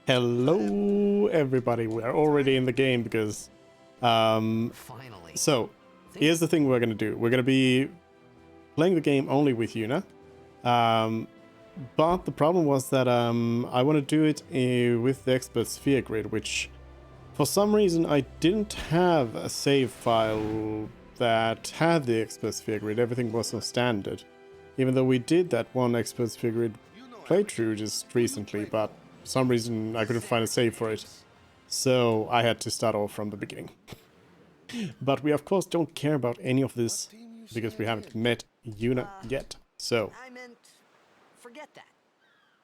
Hello everybody, we are already in the game because Finally. so here's the thing we're gonna do. We're gonna be playing the game only with Yuna. But the problem was that I want to do it with the expert sphere grid, which for some reason I didn't have a save file that had the expert sphere grid. Everything was on standard. Even though we did that one expert sphere grid playthrough just recently, but for some reason I couldn't find a save for it. So I had to start off from the beginning. But we of course don't care about any of this because we haven't met Yuna yet. So I meant, forget that.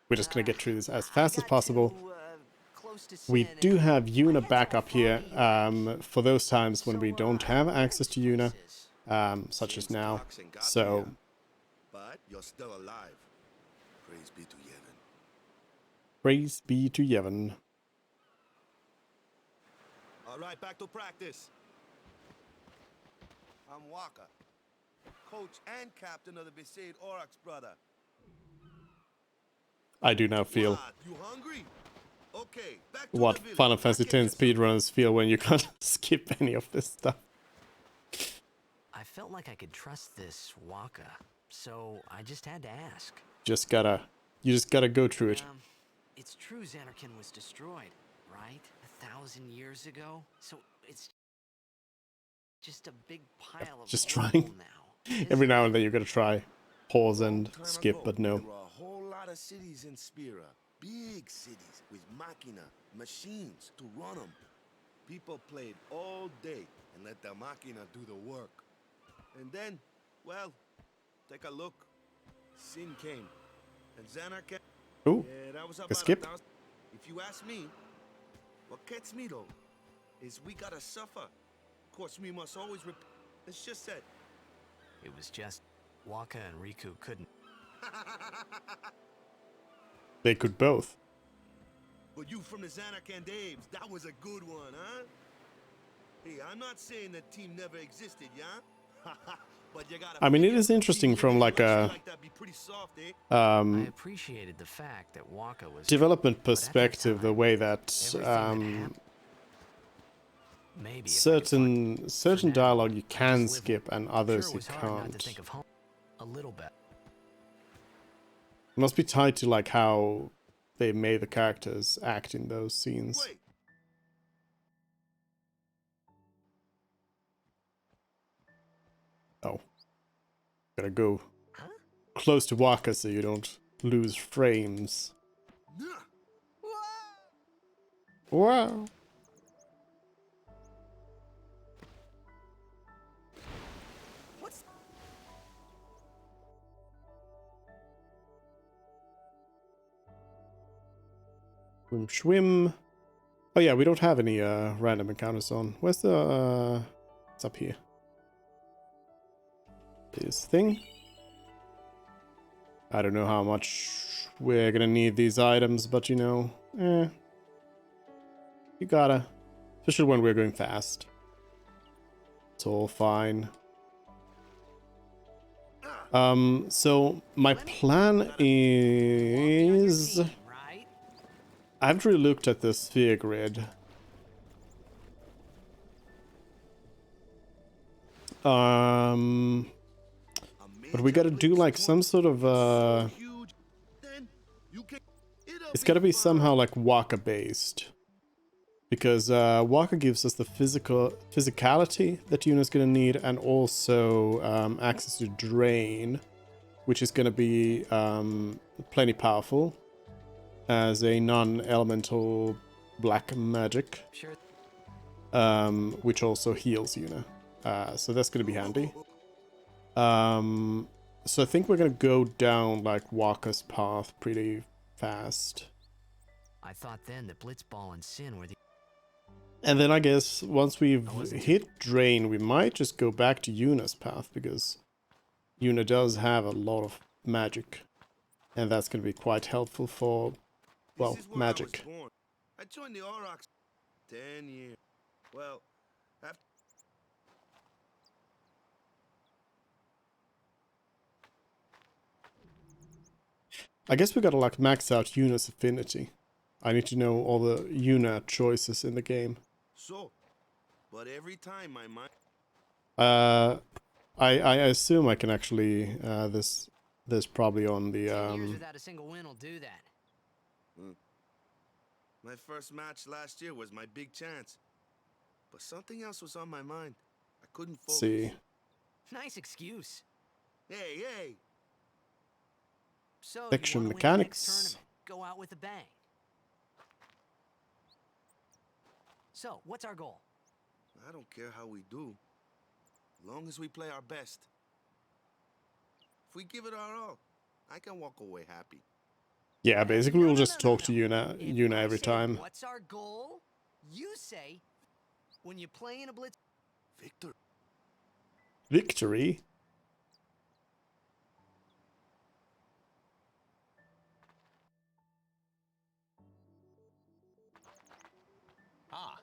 we're just gonna get through this as fast as possible. Close to We sin do and have my Yuna head's back all up here foggy. for those times when So, we don't I have don't know access to Yuna, excuses. such as Since now. boxing got So here, but you're still alive. Praise be to Yevon. praise be to Yevon. All right, back to practice. I'm Walker, coach and captain of the Besaid Aurochs, brother. I do now feel What? You hungry? Okay, back to what the village. Final Fantasy I'll X catch you speedrunners feel when you can't skip any of this stuff. I felt like I could trust this Waka, so I just had to ask. You just gotta go through it. It's true Xanarkin was destroyed, right? 1,000 years ago? So it's just a big pile of Just rubble trying. now. Every now and then you gotta try pause and Long time skip, ago, but no. There were a whole lot of cities in Spira. Big cities with machina, machines to run them. People played all day and let the machina do the work. And then, well, take a look. Sin came. And Xanarkin... Oh, Yeah, that was a about skip. 1,000. If you ask me, what gets me though, is we gotta suffer. Of course, we must always It's just that. It was just Waka and Riku couldn't. They could both. But you from the Xanarkan Daves, that was a good one, huh? Hey, I'm not saying that team never existed, yeah? But you gotta I mean, it figure is interesting Team from Yuna like election a like that'd be pretty soft, eh? I appreciated the fact that Waka was development but at that perspective, the time, way that everything that happened. Maybe if I could certain For now, dialogue you I can just live skip and sure others it you was hard not to can't. think of home a little bit. It must be tied to like how they made the characters act in those scenes. Wait, Oh, gotta go Huh? close to Waka so you don't lose frames. nah. Wow. What's Swim, swim. Oh yeah, we don't have any random encounters on. Where's the it's up here. This thing. I don't know how much we're gonna need these items, but you know, you gotta. Especially when we're going fast. It's all fine. So my plan is... Right? I haven't really looked at the sphere grid. But we gotta do like some sort of huge? Then you can. it's gotta be somehow like Waka based. Because Waka gives us the physicality that Yuna's gonna need, and also access to Drain, which is gonna be plenty powerful as a non-elemental black magic, Sure. which also heals Yuna. So that's gonna be handy. So I think we're gonna go down like Waka's path pretty fast. I thought then that Blitzball and Sin were the And then I guess once we've hit Drain, we might just go back to Yuna's path, because Yuna does have a lot of magic. And that's going to be quite helpful for, well, magic. I joined the Aurochs 10 years. Well, after I guess we gotta like max out Yuna's affinity. I need to know all the Yuna choices in the game. So, but every time my mind... I assume I can actually, this probably on the, 10 years without a single win will do that. My first match last year was my big chance. But something else was on my mind. I couldn't focus. see. Nice excuse. Hey, hey! So, Fiction you want to win the next mechanics. tournament. Go out with a bang. So, what's our goal? I don't care how we do. As long as we play our best. If we give it our all, I can walk away happy. Yeah, basically No, we'll no, just no, no, talk no. to Yuna I every say, time. what's our goal? You say, when you play in a blitz... Victor. Victory? Ah.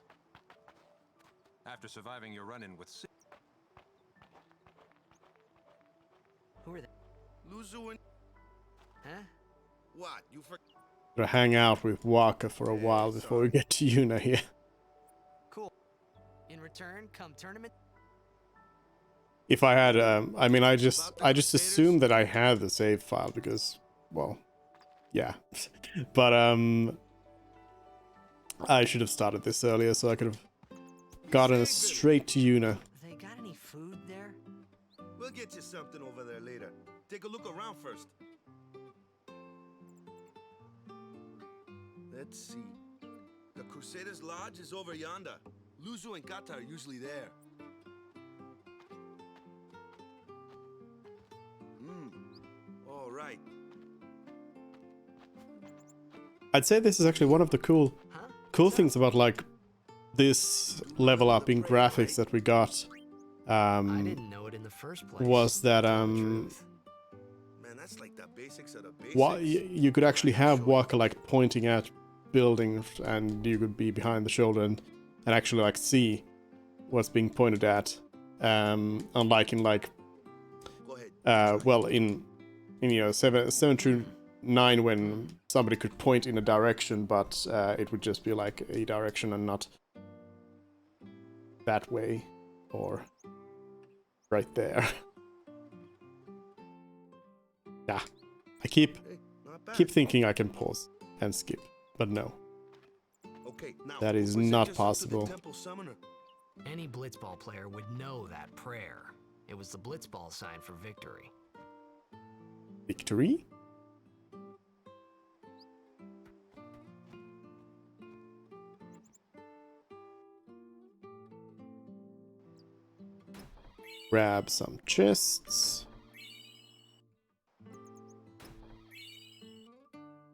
After surviving your run-in with Who are they? Luzu and... Huh? What? You for... Gonna hang out with Waka for a while before we get to Yuna here. Cool. In return, come tournament... If I had, I mean, I just assumed that I had the save file because, well, yeah. But, I should have started this earlier so I could have gotten straight to Yuna. They got any food there? We'll get you something over there later. Take a look around first. Let's see. The Crusaders' Lodge is over yonder. Luzu and Kata are usually there. All right. I'd say this is actually one of the cool things about, like, this level up in graphics that we got. I didn't know it in the first place. Was that, Man, that's like the basics of the basics. you could actually have Waka, like, pointing at buildings and you could be behind the shoulder and actually, like, see what's being pointed at. Unlike in, like, Go ahead. well, in you know, 7 through 9 when somebody could point in a direction, but it would just be like a direction and not that way or right there. Yeah, I keep Not bad. thinking I can pause and skip, but no, Okay, now, that is present not yourself to the possible. Temple Summoner. Any blitzball player would know that prayer. It was the blitzball sign for victory. Victory? Grab some chests.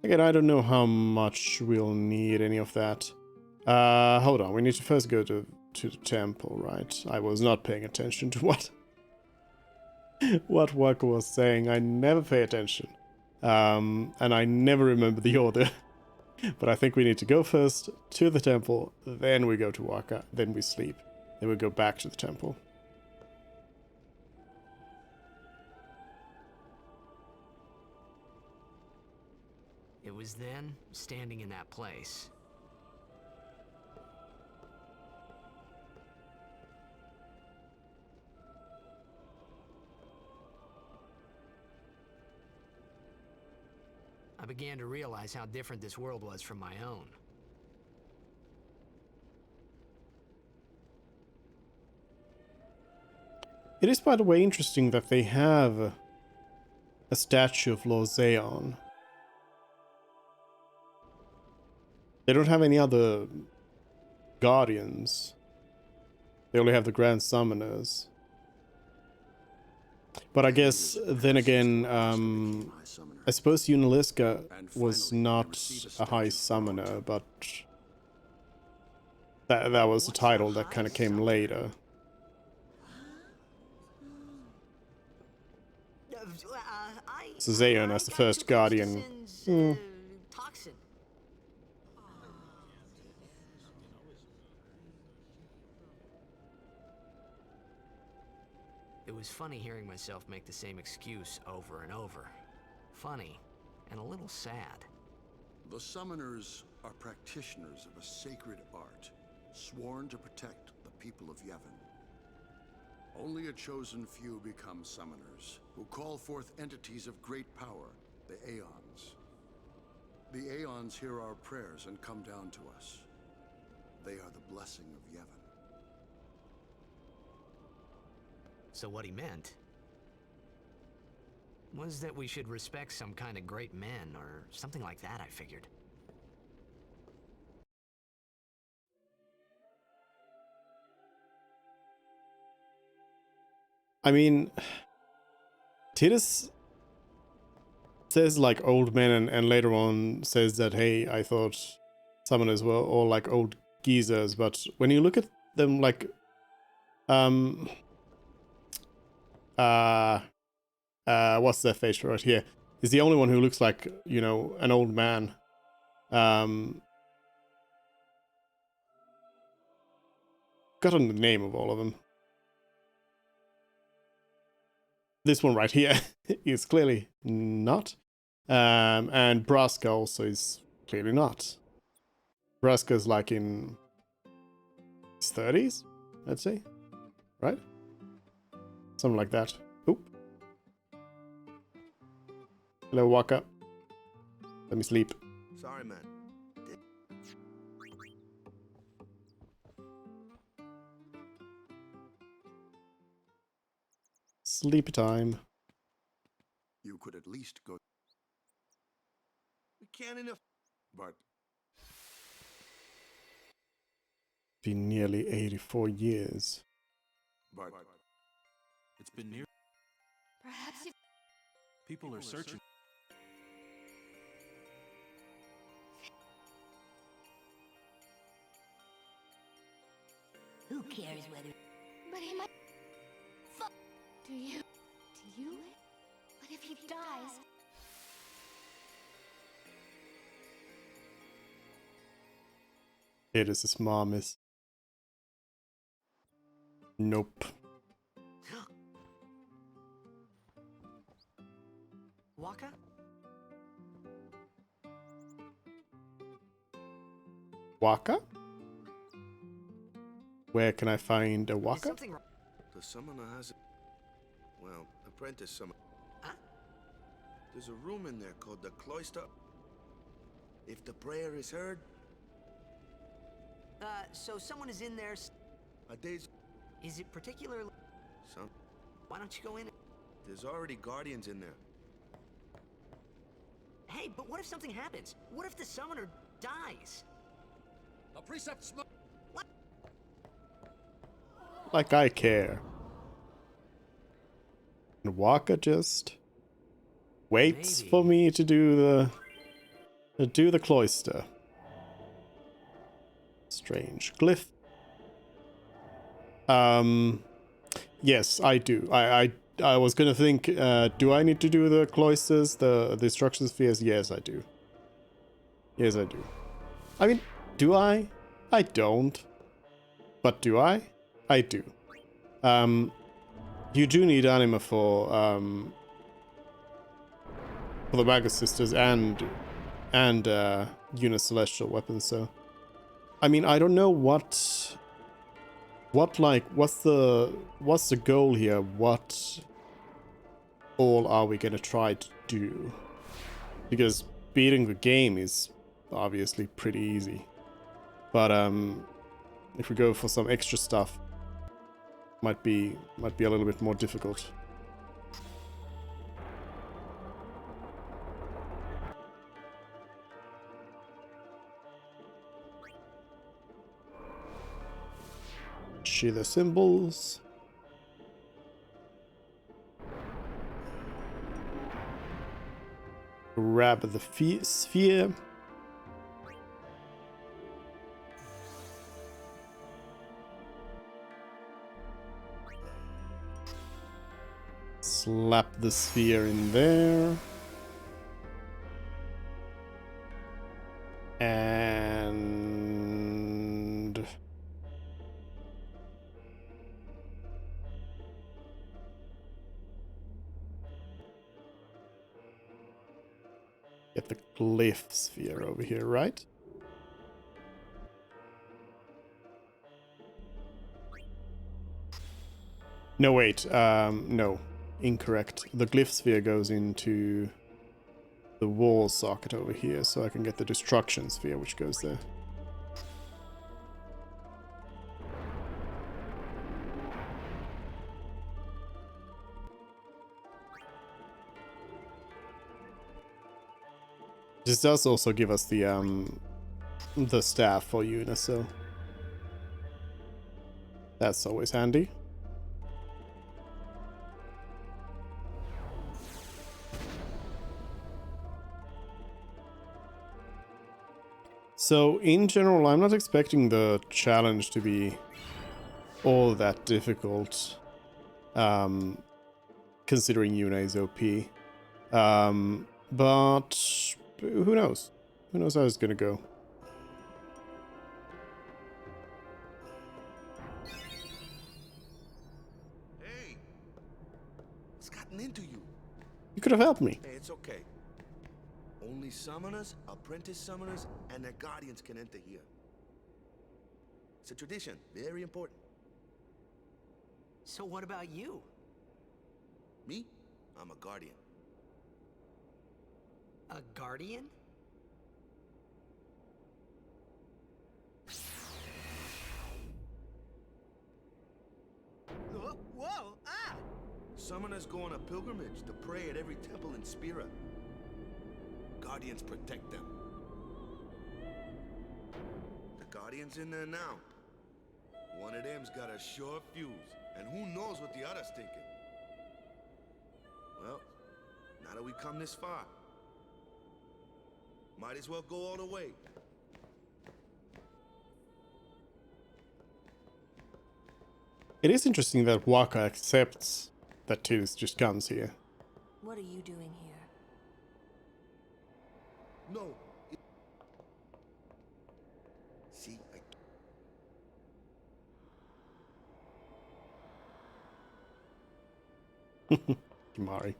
Again, I don't know how much we'll need any of that. Hold on, we need to first go to the temple, right? I was not paying attention to what Waka was saying. I never pay attention. And I never remember the order. But I think we need to go first to the temple, then we go to Waka, then we sleep. Then we go back to the temple. It was then, standing in that place. I began to realize how different this world was from my own. It is, by the way, interesting that they have a statue of Lord Zeon. They don't have any other guardians. They only have the Grand Summoners. But I guess, then again, I suppose Unaliska was not a high summoner, but that was a title that kind of came later. So Zeon as the first guardian. Toxin. It was funny hearing myself make the same excuse over and over. Funny and a little sad. The summoners are practitioners of a sacred art, sworn to protect the people of Yevon. Only a chosen few become summoners, who call forth entities of great power, the Aeons. The Aeons hear our prayers and come down to us. They are the blessing of Yevon. So what he meant was that we should respect some kind of great men, or something like that, I figured. I mean, Tidus says like old men and later on says that, hey, I thought summoners were all like old geezers, but when you look at them like what's their face right here? He's the only one who looks like, you know, an old man. Forgotten the name of all of them. This one right here is clearly not. And Braska also is clearly not. Braska's like in his 30s, I'd say. Right? Something like that. Oop. Hello, Waka. Let me sleep. Sorry, man. Sleepy time. You could at least go, We can't enough. but Been nearly 84 years. It's been near. Perhaps you... People are searching. Who cares whether... But he might... Do you? Do you? But if he dies... It is his mom is. Nope. Waka? Waka? Where can I find a Is Waka? something wrong? The summoner has well, apprentice summoner. Huh? There's a room in there called the cloister. If the prayer is heard, So someone is in there. a day's Is it particularly... some. Why don't you go in? There's already guardians in there. Hey, but what if something happens? What if the summoner dies? A precept smoke. Like I care. And Waka just waits Maybe. for me to do the cloister. Strange glyph. Yes, I do. I was gonna think, do I need to do the cloisters, the destruction spheres? Yes, I do. Yes, I do. I mean, do I? I don't. But do I? I do. You do need anima for the Magus Sisters and Yuna Celestial weapons, so I mean, I don't know what's the goal here? What all are we gonna try to do? Because beating the game is obviously pretty easy. But if we go for some extra stuff, might be a little bit more difficult. See the symbols. Grab the sphere. Slap the sphere in there. And get the glyph sphere over here, right? No, wait. No. Incorrect. The glyph sphere goes into the wall socket over here, so I can get the destruction sphere, which goes there. This does also give us the staff for Yuna, so that's always handy. So in general, I'm not expecting the challenge to be all that difficult, considering Yuna is OP. But who knows? Who knows how it's gonna go? Hey! What's gotten into you? You could have helped me. Hey, it's okay. Only summoners, apprentice summoners, and their guardians can enter here. It's a tradition, very important. So what about you? Me? I'm a guardian. A guardian? Whoa! Ah! Summoners go on a pilgrimage to pray at every temple in Spira. Guardians protect them. The Guardian's in there now. One of them's got a short fuse, and who knows what the other's thinking. Well, now that we come this far, might as well go all the way. It is interesting that Waka accepts that Tidus just comes here. What are you doing here? No. See, Kimari.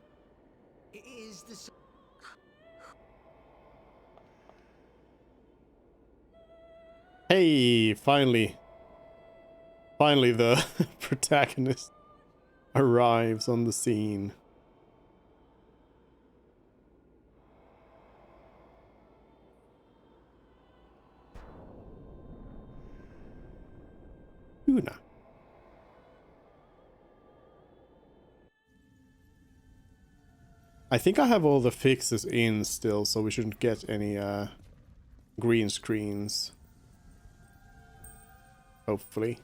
Is this... Hey, finally. Finally the protagonist arrives on the scene. Yuna. I think I have all the fixes in still, so we shouldn't get any green screens. Hopefully.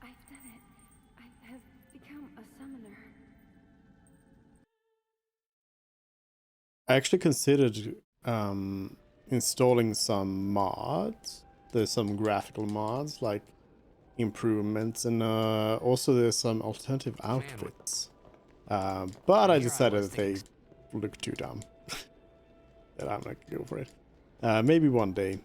I've done it. I have become a summoner. I actually considered installing some mods. There's some graphical mods, like improvements, and also there's some alternative outfits. But I decided that they look too dumb. That I'm not gonna go for it. Maybe one day.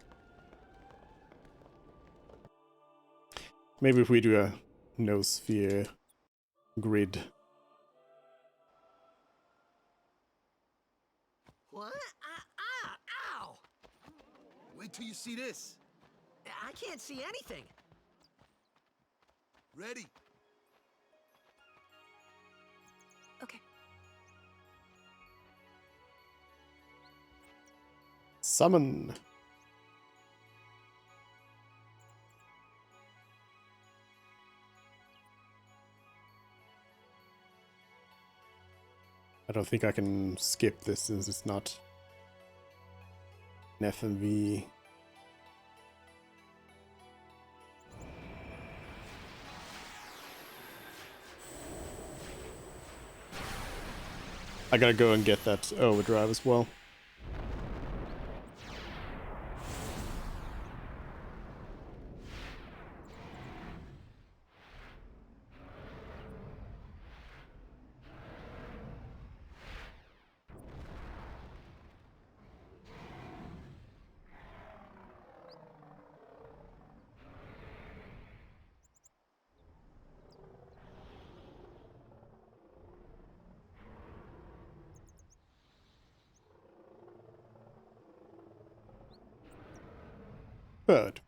Maybe if we do a no sphere grid. What? Ow! wait till you see this. I can't see anything. Ready? Okay. Summon. I don't think I can skip this since it's not an FMV. I gotta go and get that overdrive as well. bird.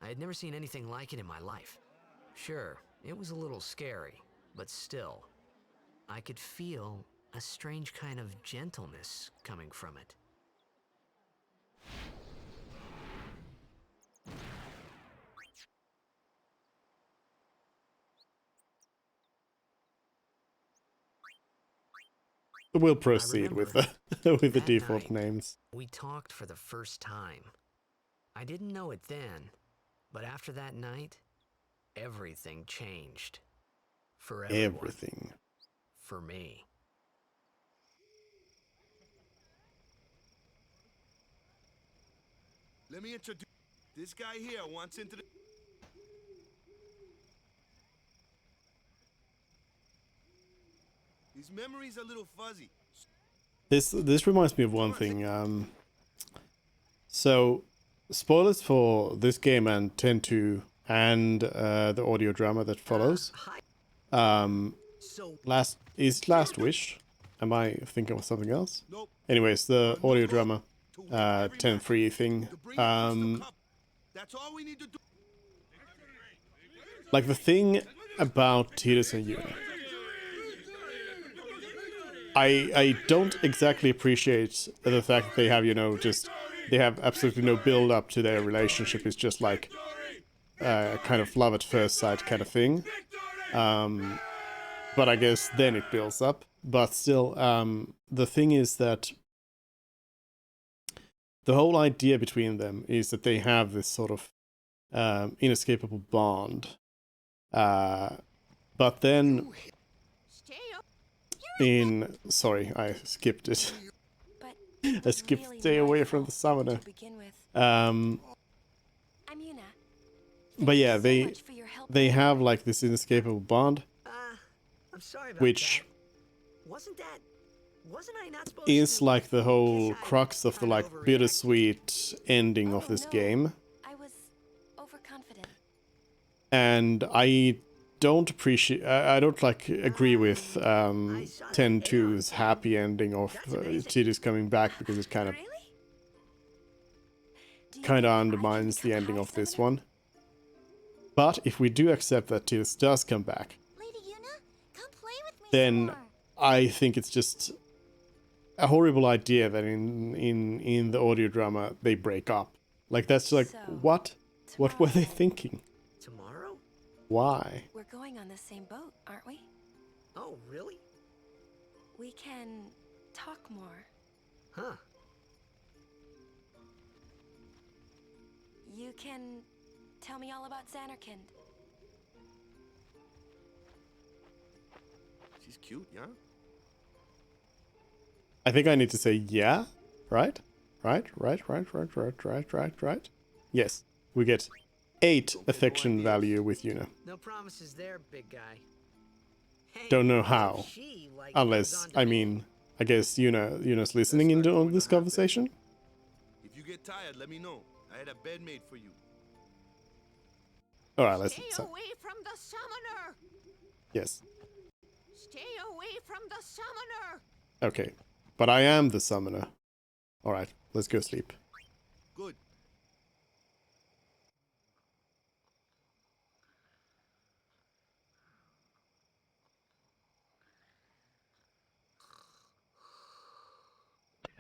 I had never seen anything like it in my life. Sure, it was a little scary, but still, I could feel a strange kind of gentleness coming from it. We'll proceed with the with the that default night, names. We talked for the first time. I didn't know it then, but after that night, everything changed. For everyone. Everything. For me. Let me introduce... This guy here wants into the... His memory's a little fuzzy. This reminds me of one thing. So, spoilers for this game and 10-2 and the audio drama that follows. Last Wish. Am I thinking of something else? Nope. Anyways, the audio drama 10-3 thing. That's all we need to do. Like the thing about Tidus and Yuna. I don't exactly appreciate the fact that they have, you know, just they have absolutely no build up to their relationship. It's just like kind of love at first sight kind of thing. But I guess then it builds up. But still, the thing is that the whole idea between them is that they have this sort of inescapable bond. But then sorry, I skipped it. I skipped really stay away my from the fault summoner. to begin with. Um, I'm Yuna. but yeah, Thank you so much for your help. they have like this inescapable bond, I'm sorry about which that. Wasn't I not supposed is to? like the whole Guess I crux of the kinda like overreacted. bittersweet ending of Oh, this no. game. I was overconfident. And I don't appreciate, I don't like agree with I saw that 10-2's AI. happy ending of That's amazing. Tidus coming back, because it kind of Really? Do you kind of think I can undermines the become a ending High of this Summoner? one. But if we do accept that Tidus does come back, Lady Yuna, come play with me then some more. I think it's just a horrible idea that in the audio drama they break up. Like that's like So, what? What were they tomorrow- thinking? Tomorrow? Why? We're going on the same boat, aren't we? Oh, really? We can talk more. Huh. You can tell me all about Xanarkand. She's cute, yeah? I think I need to say yeah, right? Right. Yes, we get 8 affection value with Yuna. No promises there, big guy. Hey, Don't know what if how, she, like, unless goes on to I me? mean, I guess Yuna's listening That's not into on going this to happen. conversation. If you get tired, let me know. I had a bed made for you. All right, let's. Stay So, away from the summoner! yes, Stay away from the summoner! okay, but I am the summoner. All right, let's go sleep. Good.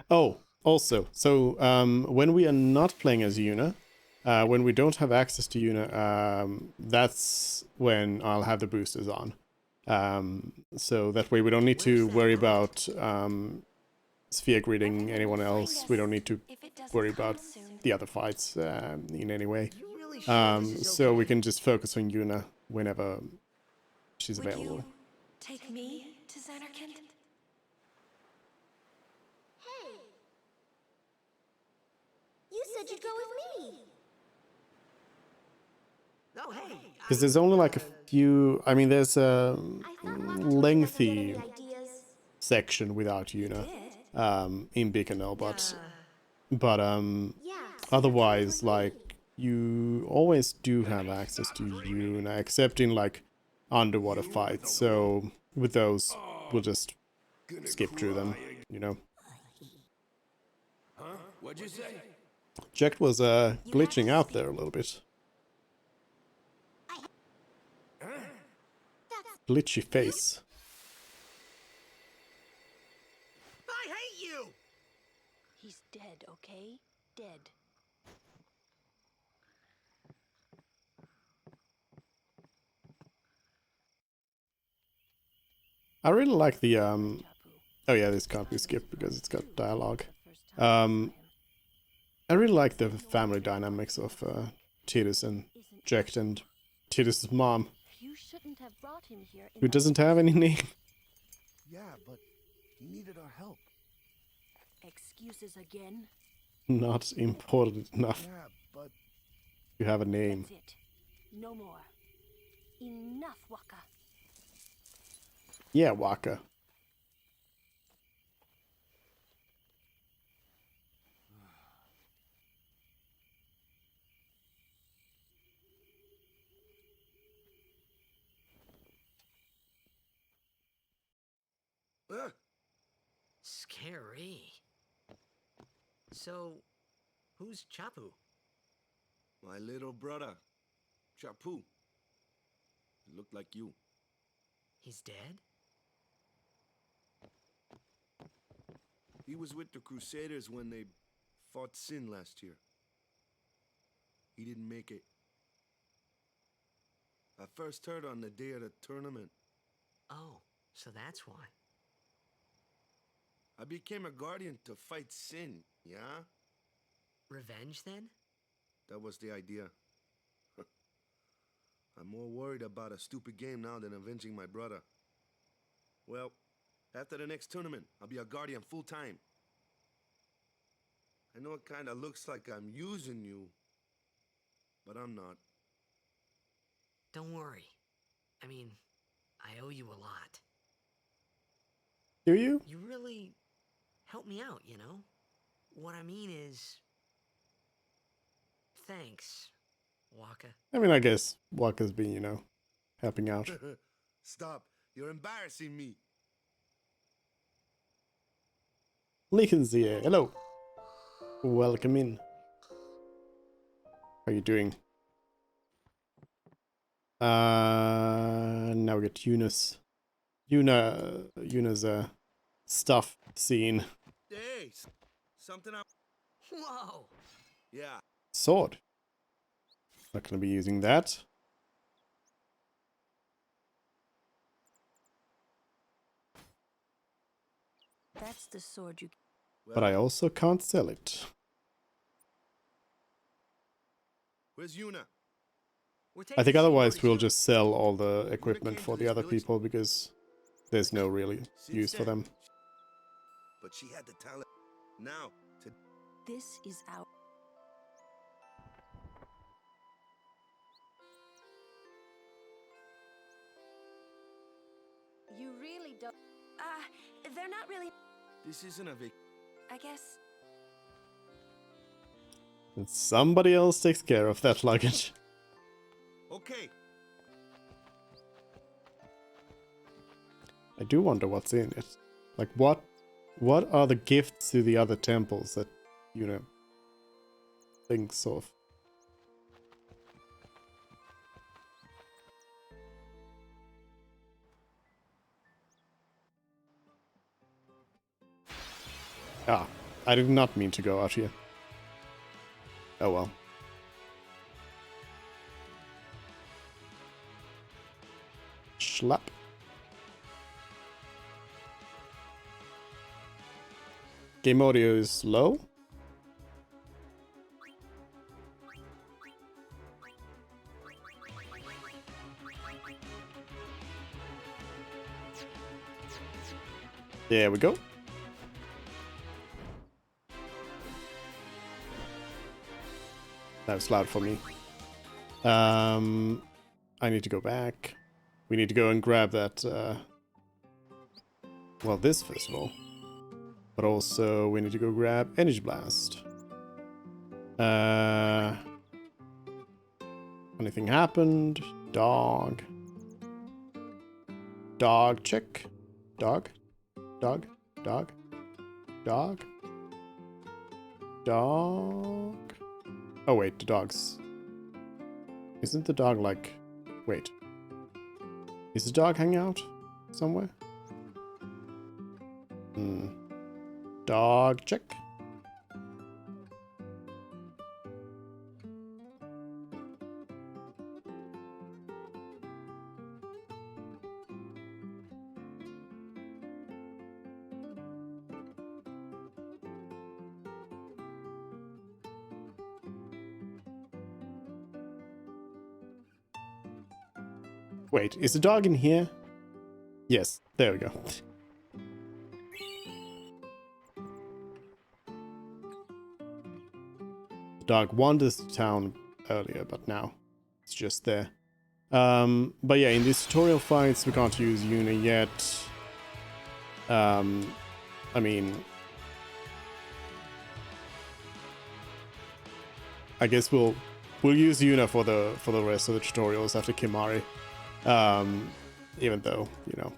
Oh, also, so when we are not playing as Yuna, when we don't have access to Yuna, that's when I'll have the boosters on. So that way we don't need to worry about sphere gridding anyone else. We don't need to If it doesn't worry come about soon. the other fights in any way. You really sure this is So we okay? can just focus on Yuna whenever she's Would available. you take me to Xanarkand? Hey! You said you'd go with me. Oh, hey. Because there's only like a few. I mean, there's a I thought Mama told you lengthy that if you had any ideas. section without Yuna in Bikanel, but Yeah. so otherwise, come with me. like, you always do have access to Yuna, except in like underwater fights, so with those, we'll just skip through them, you know. Huh? What'd you say? Jack was glitching out there a little bit. Glitchy face. I hate you! He's dead, okay? Dead. I really like the oh yeah, this can't be skipped because it's got dialogue. I really like the family dynamics of Tidus and Jack and Tidus' mom, You shouldn't have brought him here. who doesn't have any name. Yeah, but he needed our help. Excuses again? Not important enough Yeah, but to have a name. That's it. No more. Enough, Waka. Yeah, Waka. Scary. So, who's Chapu? my little brother, Chapu. He looked like you. He's dead? He was with the Crusaders when they fought Sin last year. He didn't make it. I first heard on the day of the tournament. Oh, so that's why. I became a guardian to fight Sin, yeah? Revenge, then? That was the idea. I'm more worried about a stupid game now than avenging my brother. Well, after the next tournament, I'll be a guardian full-time. I know it kinda looks like I'm using you, but I'm not. Don't worry. I mean, I owe you a lot. Do you? You really helped me out, you know? What I mean is... Thanks, Waka. I mean, I guess Waka's been, you know, helping out. Stop. You're embarrassing me. Lincoln's here. Hello. Welcome in. How are you doing? Now we get Yuna's stuff scene. Hey, something up. Whoa! Yeah. Sword. Not gonna be using that. That's the sword you... Well, But I also can't sell it. where's Yuna? I think otherwise we'll just sell all the equipment for the other people because there's no really use for them. But she had the talent. Now, to This is our... You really don't... they're not really... this isn't a I guess... And somebody else takes care of that luggage. Okay. I do wonder what's in it. Like what are the gifts to the other temples that, you know, thinks of? Ah, I did not mean to go out here. Oh well. Schlapp. Game audio is low. There we go. That was loud for me. I need to go back. We need to go and grab that, well, this first of all. But also, we need to go grab Energy Blast. Anything happened? Dog. Dog check. Dog. Dog. Dog. Dog. Dog. Oh wait, the dog's... Isn't the dog like... Wait. Is the dog hanging out somewhere? Dog check. Wait, is the dog in here? Yes, there we go. The dog wandered to town earlier, but now it's just there. But yeah, in these tutorial fights, we can't use Yuna yet. I mean... I guess we'll use Yuna for the rest of the tutorials after Kimari. Even though, you know.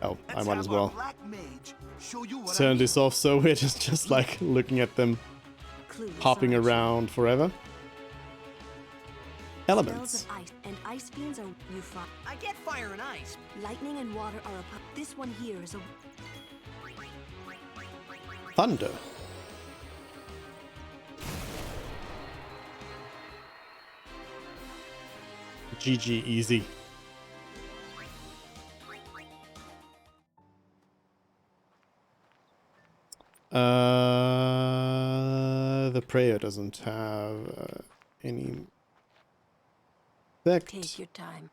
Oh, I might as well turn this off so we're just like looking at them hopping around forever. Elements. Ice and ice beams are you find. I get fire and ice. Lightning and water are a this one here is a Thunder. GG easy. The prayer doesn't have any effect. Take your time.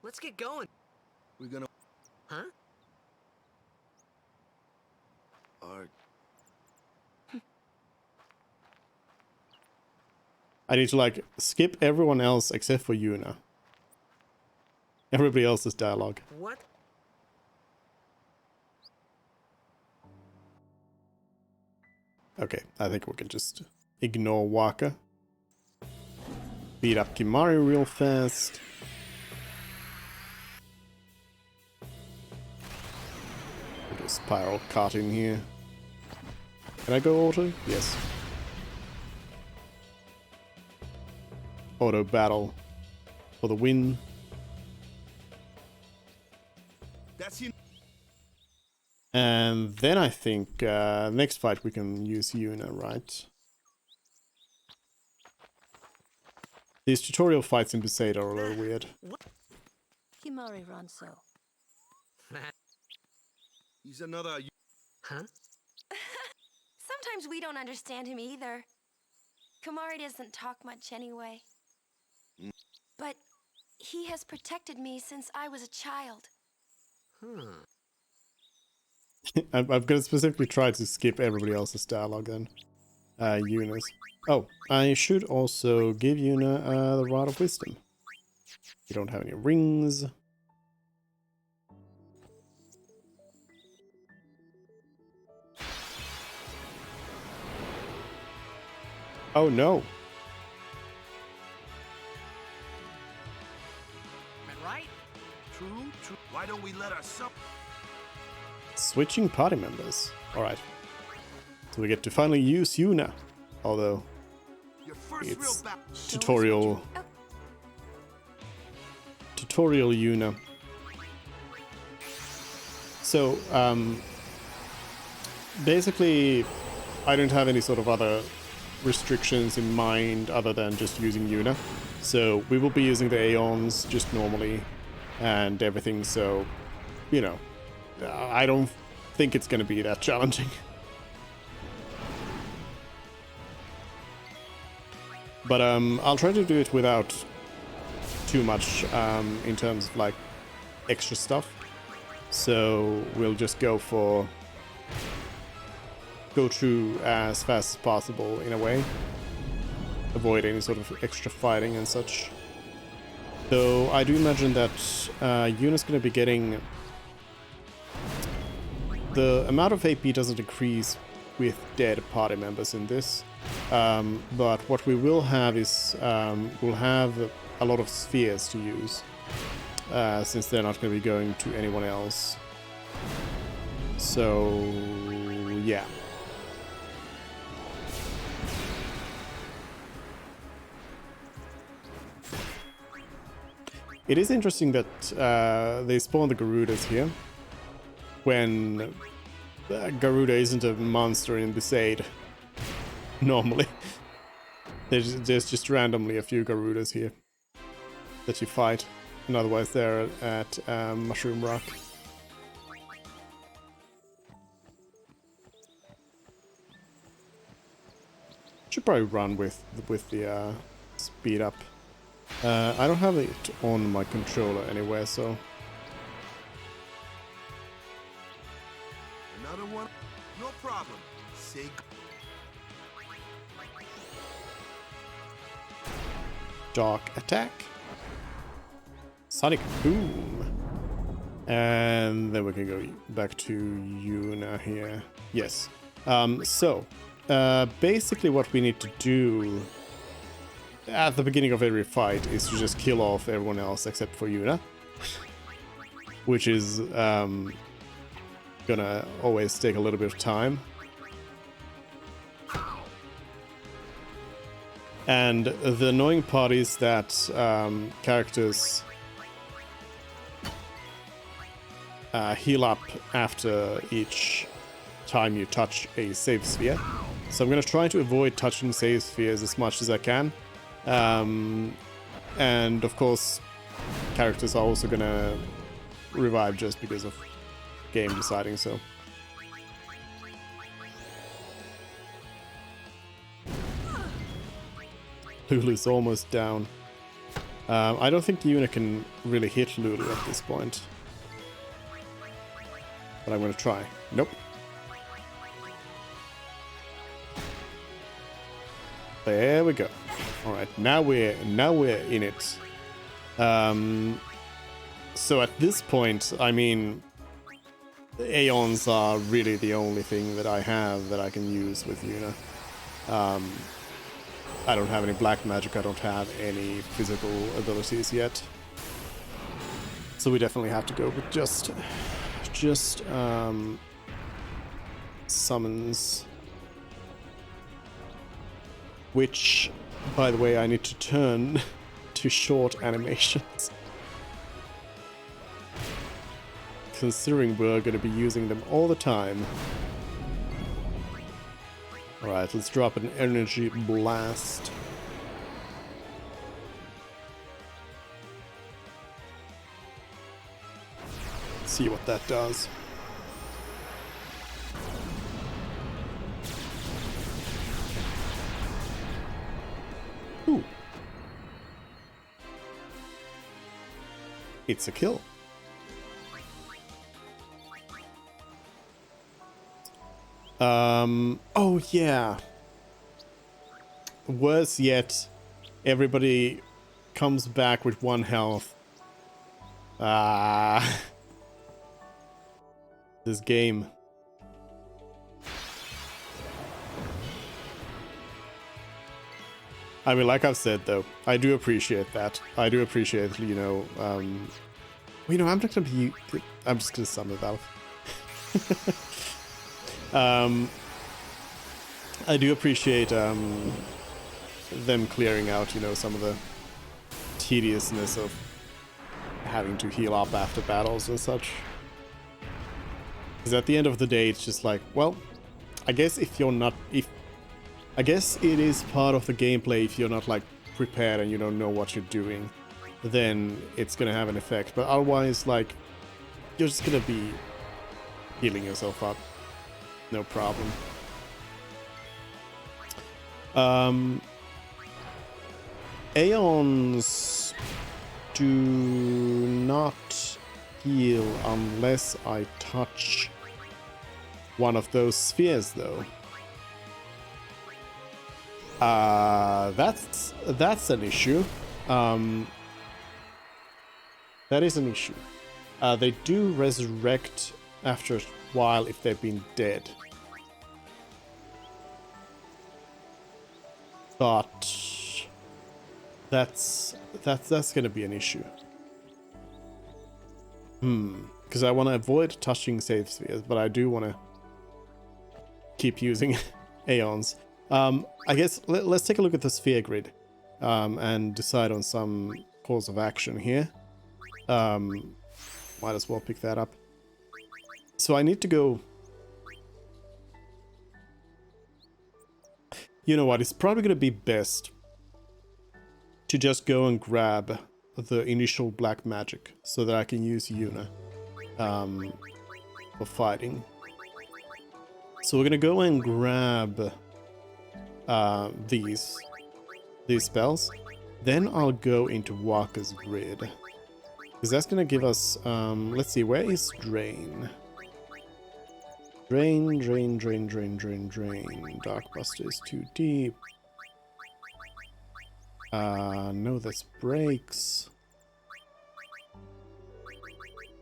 Let's get going. We're gonna... Huh? Art. I need to like skip everyone else except for Yuna. Everybody else's dialogue. What? Okay, I think we can just ignore Waka. Beat up Kimari real fast. Put a spiral cart in here. Can I go auto? Yes. Auto battle for the win. That's you. And then I think next fight we can use Yuna, right? These tutorial fights in Besaid are a little weird. Kimari Ronso. He's another... Huh? Sometimes we don't understand him either. Kamari doesn't talk much anyway. But he has protected me since I was a child. I'm gonna specifically try to skip everybody else's dialogue then. Yuna's. Oh, I should also give Yuna the Rod of Wisdom. You don't have any rings. Oh no. Right? True, true. Why don't we let our son... Switching party members. Alright. So we get to finally use Yuna. Although Your first it's real battle. tutorial Yuna. So basically I don't have any sort of other restrictions in mind other than just using Yuna. So we will be using the Aeons just normally and everything, so you know, I don't think it's going to be that challenging. But I'll try to do it without too much in terms of like extra stuff. So we'll just go through as fast as possible in a way. Avoid any sort of extra fighting and such. Though I do imagine that Yuna's going to be getting... The amount of AP doesn't increase with dead party members in this. But what we will have is we'll have a lot of spheres to use, since they're not going to be going to anyone else. So, yeah. It is interesting that they spawn the Garudas here, when Garuda isn't a monster in Besaid normally. There's just randomly a few Garudas here that you fight, and otherwise they're at Mushroom Rock. Should probably run with the speed up. I don't have it on my controller anywhere, so Another one? No problem. Say Dark Attack, Sonic Boom, and then we can go back to Yuna here. Yes. Basically what we need to do at the beginning of every fight is to just kill off everyone else except for Yuna, which is gonna always take a little bit of time. And the annoying part is that characters heal up after each time you touch a save sphere. So I'm going to try to avoid touching save spheres as much as I can. And of course, characters are also going to revive just because of game deciding so. Lulu's almost down. I don't think Yuna can really hit Lulu at this point. But I'm going to try. Nope. There we go. All right, now we're in it. So at this point, I mean, Aeons are really the only thing that I have that I can use with Yuna. I don't have any black magic, I don't have any physical abilities yet. So we definitely have to go with just summons. Which, by the way, I need to turn to short animations. Considering we're going to be using them all the time. Alright, let's drop an energy blast. See what that does. Ooh. It's a kill. Oh yeah. Worse yet, everybody comes back with 1 health. This game. I mean, like I've said though, I do appreciate that. I do appreciate, you know, I'm not gonna be, I'm just gonna summon it out. I do appreciate them clearing out, you know, some of the tediousness of having to heal up after battles and such. Because at the end of the day, it's just like, well, I guess I guess it is part of the gameplay if you're not like prepared and you don't know what you're doing, then it's gonna have an effect. But otherwise, like, you're just gonna be healing yourself up. No problem. Aeons do not heal unless I touch one of those spheres, though. That's an issue. That is an issue. They do resurrect after a while if they've been dead. But that's gonna be an issue. Because I want to avoid touching save spheres, but I do want to keep using Aeons. I guess let's take a look at the sphere grid and decide on some course of action here. Might as well pick that up. So I need to go... You know what, it's probably going to be best to just go and grab the initial black magic so that I can use Yuna for fighting. So we're going to go and grab these spells. Then I'll go into Walker's Grid. Because that's going to give us... let's see, where is Drain? Drain. Darkbuster is too deep. No, that's Breaks.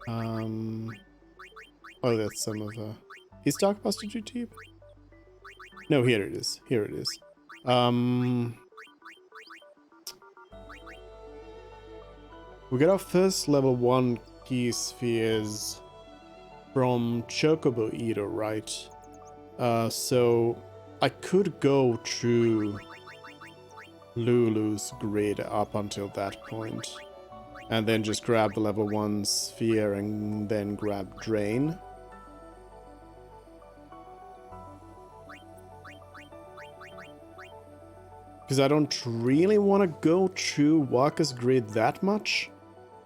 Oh, that's some of... Is Darkbuster too deep? No, here it is. Here it is. We got our first level 1 key spheres from Chocobo Eater, right? So I could go through Lulu's grid up until that point, and then just grab the level 1 sphere and then grab Drain. Because I don't really want to go through Walker's grid that much.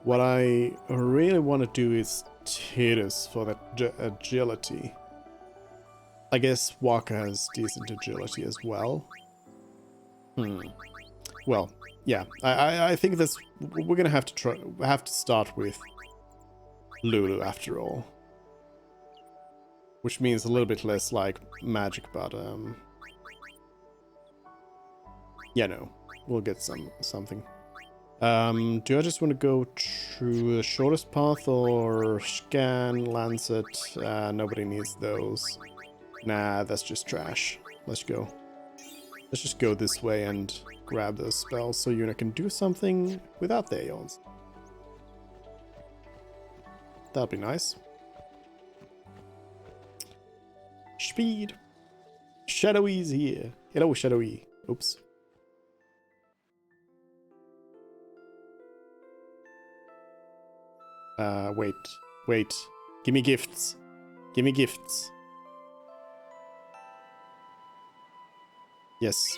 What I really want to do is Tidus for that agility. I guess Walker has decent agility as well. Well, yeah, I think that's... We're gonna have to start with Lulu after all. Which means a little bit less like magic, but yeah, no, we'll get something. Do I just want to go through the shortest path or scan, Lancet? Nobody needs those. Nah, that's just trash. Let's go. Let's just go this way and grab those spells so Yuna can do something without the Aeons. That'll be nice. Speed. Shadowy's here. Hello, Shadowy. Oops. Wait. Give me gifts. Give me gifts. Yes.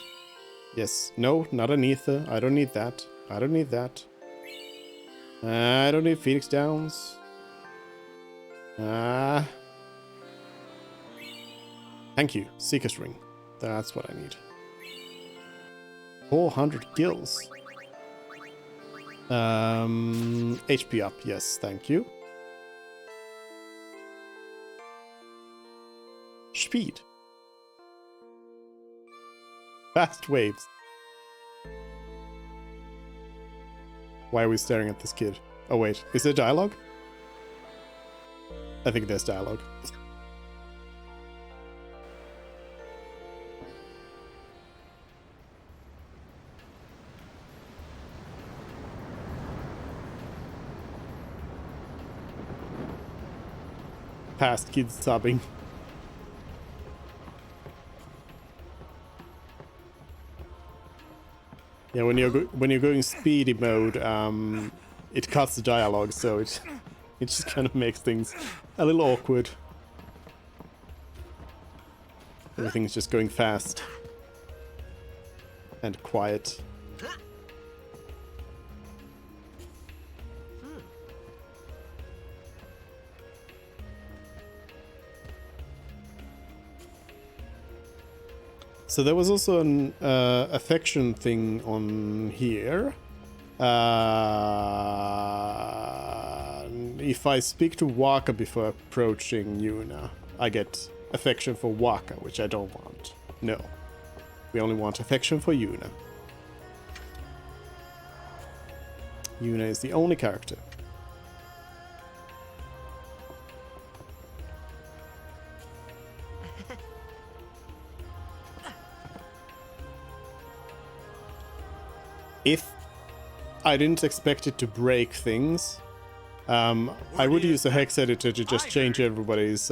Yes. No, not an ether. I don't need that. I don't need that. I don't need Phoenix Downs. Thank you. Seeker's Ring. That's what I need. 400 gills. HP up. Yes, thank you. Speed. Fast waves. Why are we staring at this kid? Oh wait, is there dialogue? I think there's dialogue. Past kids sobbing. Yeah, when you're going speedy mode, it cuts the dialogue, so it just kind of makes things a little awkward. Everything's just going fast and quiet. So there was also an affection thing on here. If I speak to Waka before approaching Yuna, I get affection for Waka, which I don't want. No. We only want affection for Yuna. Yuna is the only character. if I didn't expect it to break things, I would use the hex editor to just change everybody's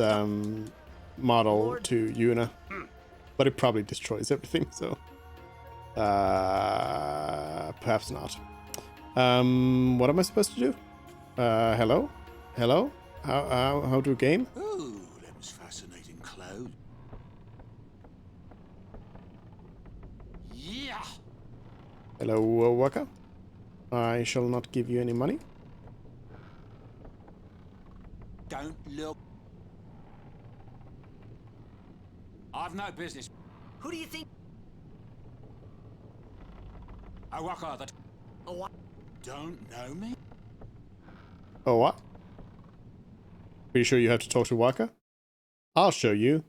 model to Yuna. But it probably destroys everything, so perhaps not. What am I supposed to do? Hello? Hello? How to game? Oh, that was fascinating, Cloud. Yeah. Hello, Waka. I shall not give you any money. Don't look. I've no business. Who do you think? Awaka, that Oh, what? don't know me? Oh, what? Are you sure you have to talk to Waka? I'll show you.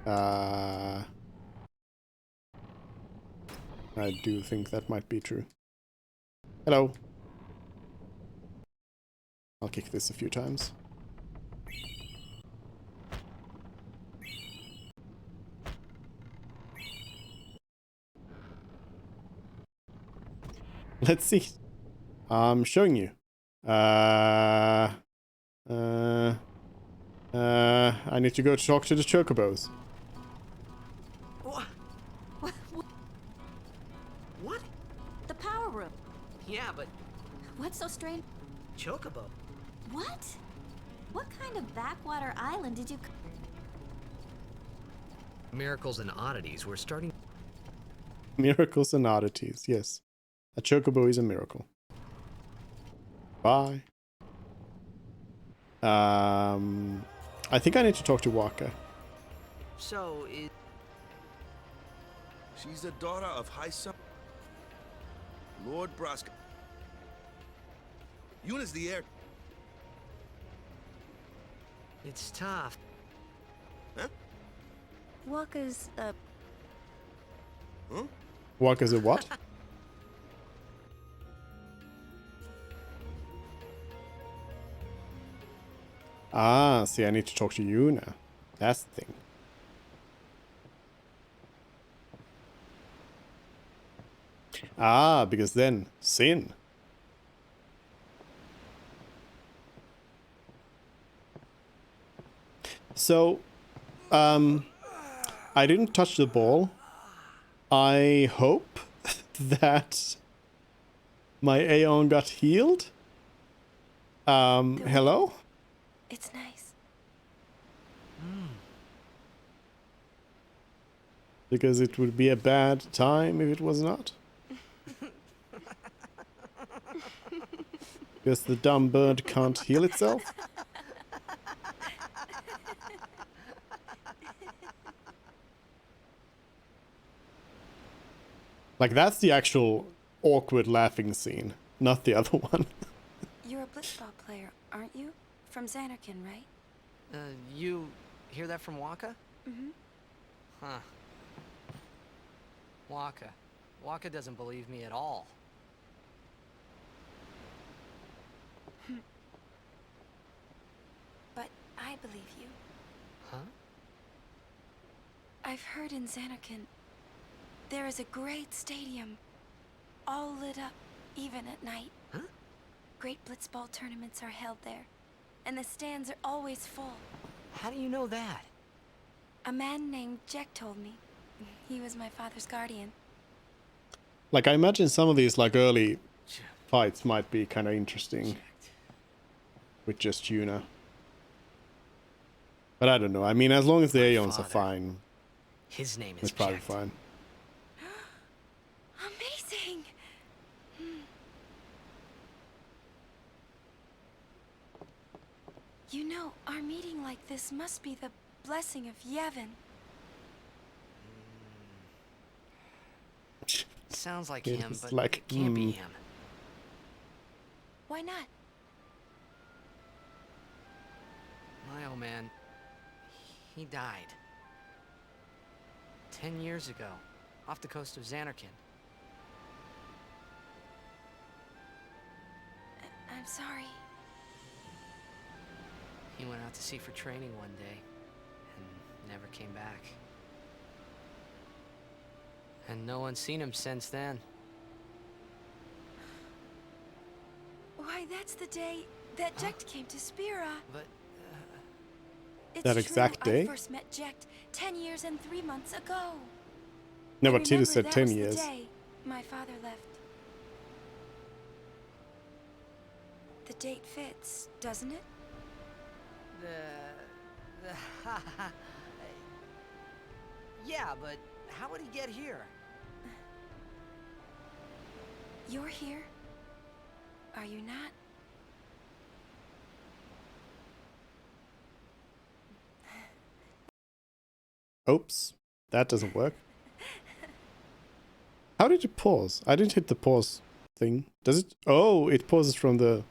I do think that might be true. Hello. I'll kick this a few times. Let's see. I'm showing you. I need to go talk to the chocobos. What? What? The power room. Yeah, but What's so strange? Chocobo. What? What kind of backwater island did you... Miracles and oddities. We're starting. Miracles and oddities, yes. A chocobo is a miracle. Bye. I think I need to talk to Waka. So is. She's the daughter of High Son Lord Braska. Yuna's the heir. It's tough. Huh? Waka's, Huh? Waka's a what? Ah, see, I need to talk to Yuna. That's the thing. Ah, because then, sin. So, I didn't touch the ball. I hope that my Aeon got healed. Hello? It's nice. Because it would be a bad time if it was not. Because the dumb bird can't heal itself. Like, that's the actual awkward laughing scene, not the other one. You're a blitzball player, aren't you? From Xanarkin, right? You hear that from Waka? Mm-hmm. Huh. Waka. Waka doesn't believe me at all. But I believe you. Huh? I've heard in Xanarkin, there is a great stadium, all lit up, even at night. Huh? Great blitzball tournaments are held there, and the stands are always full. How do you know that? A man named Jack told me. He was my father's guardian. Like, I imagine some of these, like, early fights might be kind of interesting. With just Yuna. But I don't know. I mean, as long as the Aeons are fine, His name is it's probably Jack. fine. Amazing! You know, our meeting like this must be the blessing of Yevon. Sounds like It him, is but like, it can't be him. Why not? My old man, he died 10 years ago, off the coast of Xanarkin. I'm sorry. He went out to sea for training one day, and never came back. And no one's seen him since then. Why, that's the day that Jecht came to Spira. But, It's That true, exact day? I first met Jecht 10 years and 3 months ago. No, I but Tito remember said that 10 was the years. day my father left. The date fits, doesn't it? yeah, but how would he get here? You're here? Are you not? Oops, that doesn't work. How did it pause? I didn't hit the pause thing. Does it? Oh, it pauses from the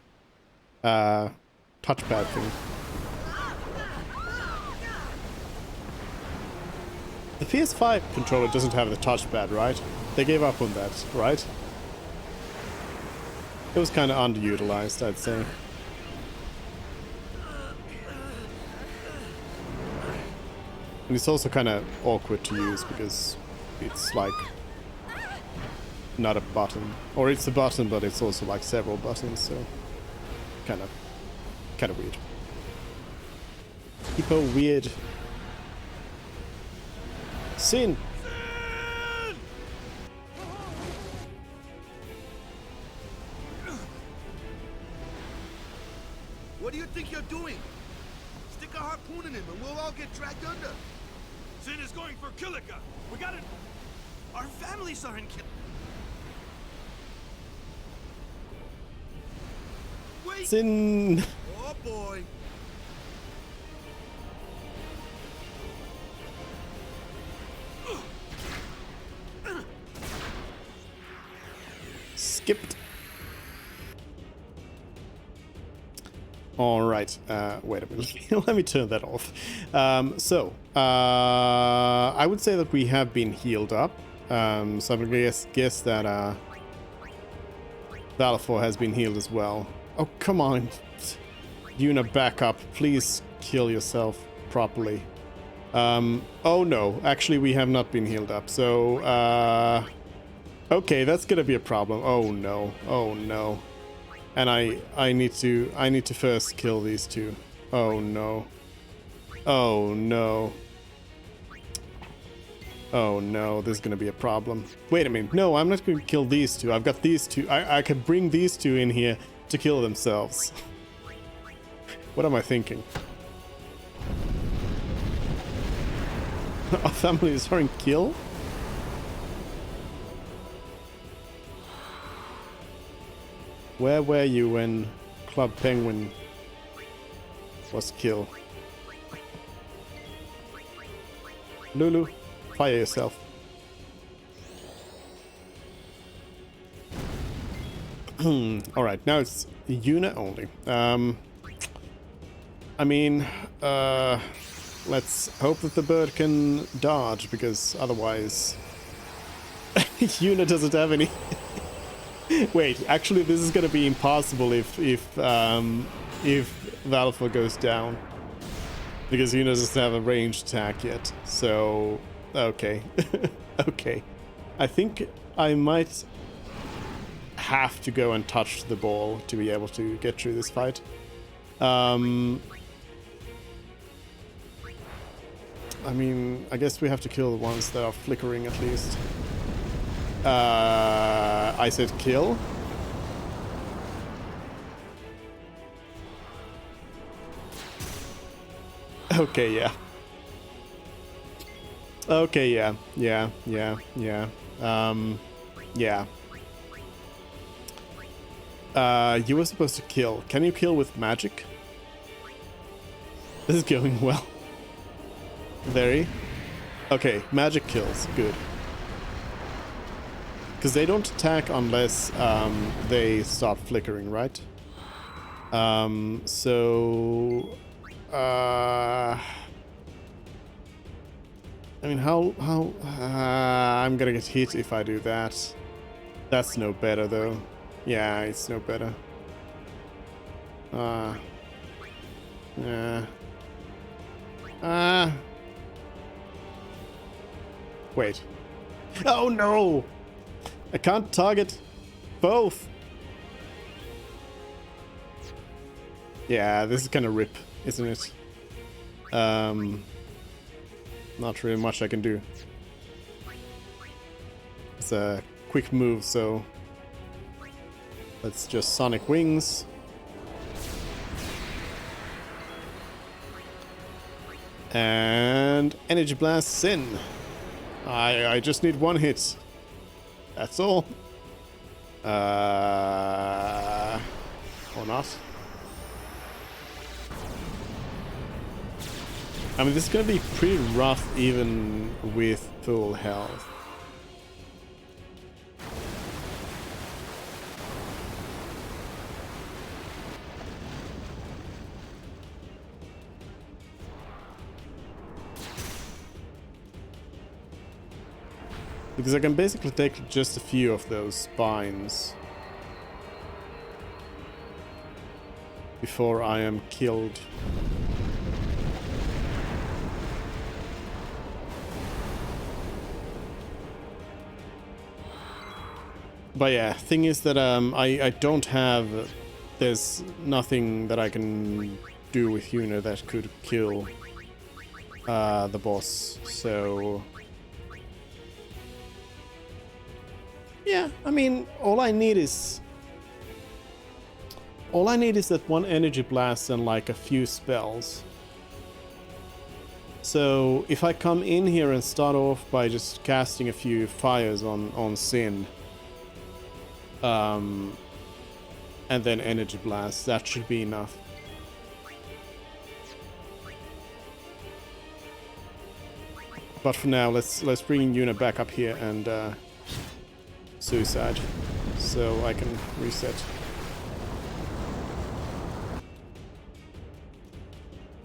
touchpad thing. The PS5 controller doesn't have the touchpad, right? They gave up on that, right? It was kind of underutilized, I'd say. And it's also kind of awkward to use because it's like not a button, or it's a button but it's also like several buttons, so kind of weird. Hippo weird. Sin. What do you think you're doing? Stick a harpoon in him and we'll all get dragged under. Sin is going for Kilika. We got it. Our families are in Kill. Wait! Sin. Oh boy! Skipped. Alright, wait a minute. Let me turn that off. I would say that we have been healed up. So I'm gonna guess that Valifor has been healed as well. Oh, come on. Yuna, back up. Please kill yourself properly. Oh no, actually we have not been healed up. So, okay, that's gonna be a problem. Oh no, oh no. And I need to first kill these two. Oh no. Oh no. Oh no, there's gonna be a problem. Wait a minute, no, I'm not gonna kill these two. I've got these two. I can bring these two in here to kill themselves. What am I thinking? Our families are in kill? Where were you when Club Penguin was killed? Lulu, fire yourself. Alright, now it's Yuna only. I mean, let's hope that the bird can dodge, because otherwise Yuna doesn't have any. Wait, actually this is gonna be impossible if Valifor goes down. Because Yuna doesn't have a ranged attack yet. So, okay. Okay. I think I might have to go and touch the ball to be able to get through this fight. I mean, I guess we have to kill the ones that are flickering at least. I said kill. Okay, yeah. Okay, yeah. Yeah. You were supposed to kill. Can you kill with magic? This is going well. Very. Okay, magic kills. Good. Because they don't attack unless they start flickering, right? I mean, how I'm gonna get hit if I do that. That's no better, though. Yeah, it's no better. Yeah. Wait. Oh no! I can't target both. Yeah, this is kind of rip, isn't it? Not really much I can do. It's a quick move, so let's just Sonic Wings. And Energy Blast Sin. I just need one hit. That's all. Or not. I mean, this is gonna be pretty rough even with full health. Because I can basically take just a few of those spines before I am killed. But yeah, thing is that I don't have... There's nothing that I can do with Yuna that could kill the boss, so... Yeah, I mean, all I need is that one energy blast and like a few spells. So if I come in here and start off by just casting a few fires on Sin, and then energy blast, that should be enough. But for now, let's bring Yuna back up here and suicide, so I can reset.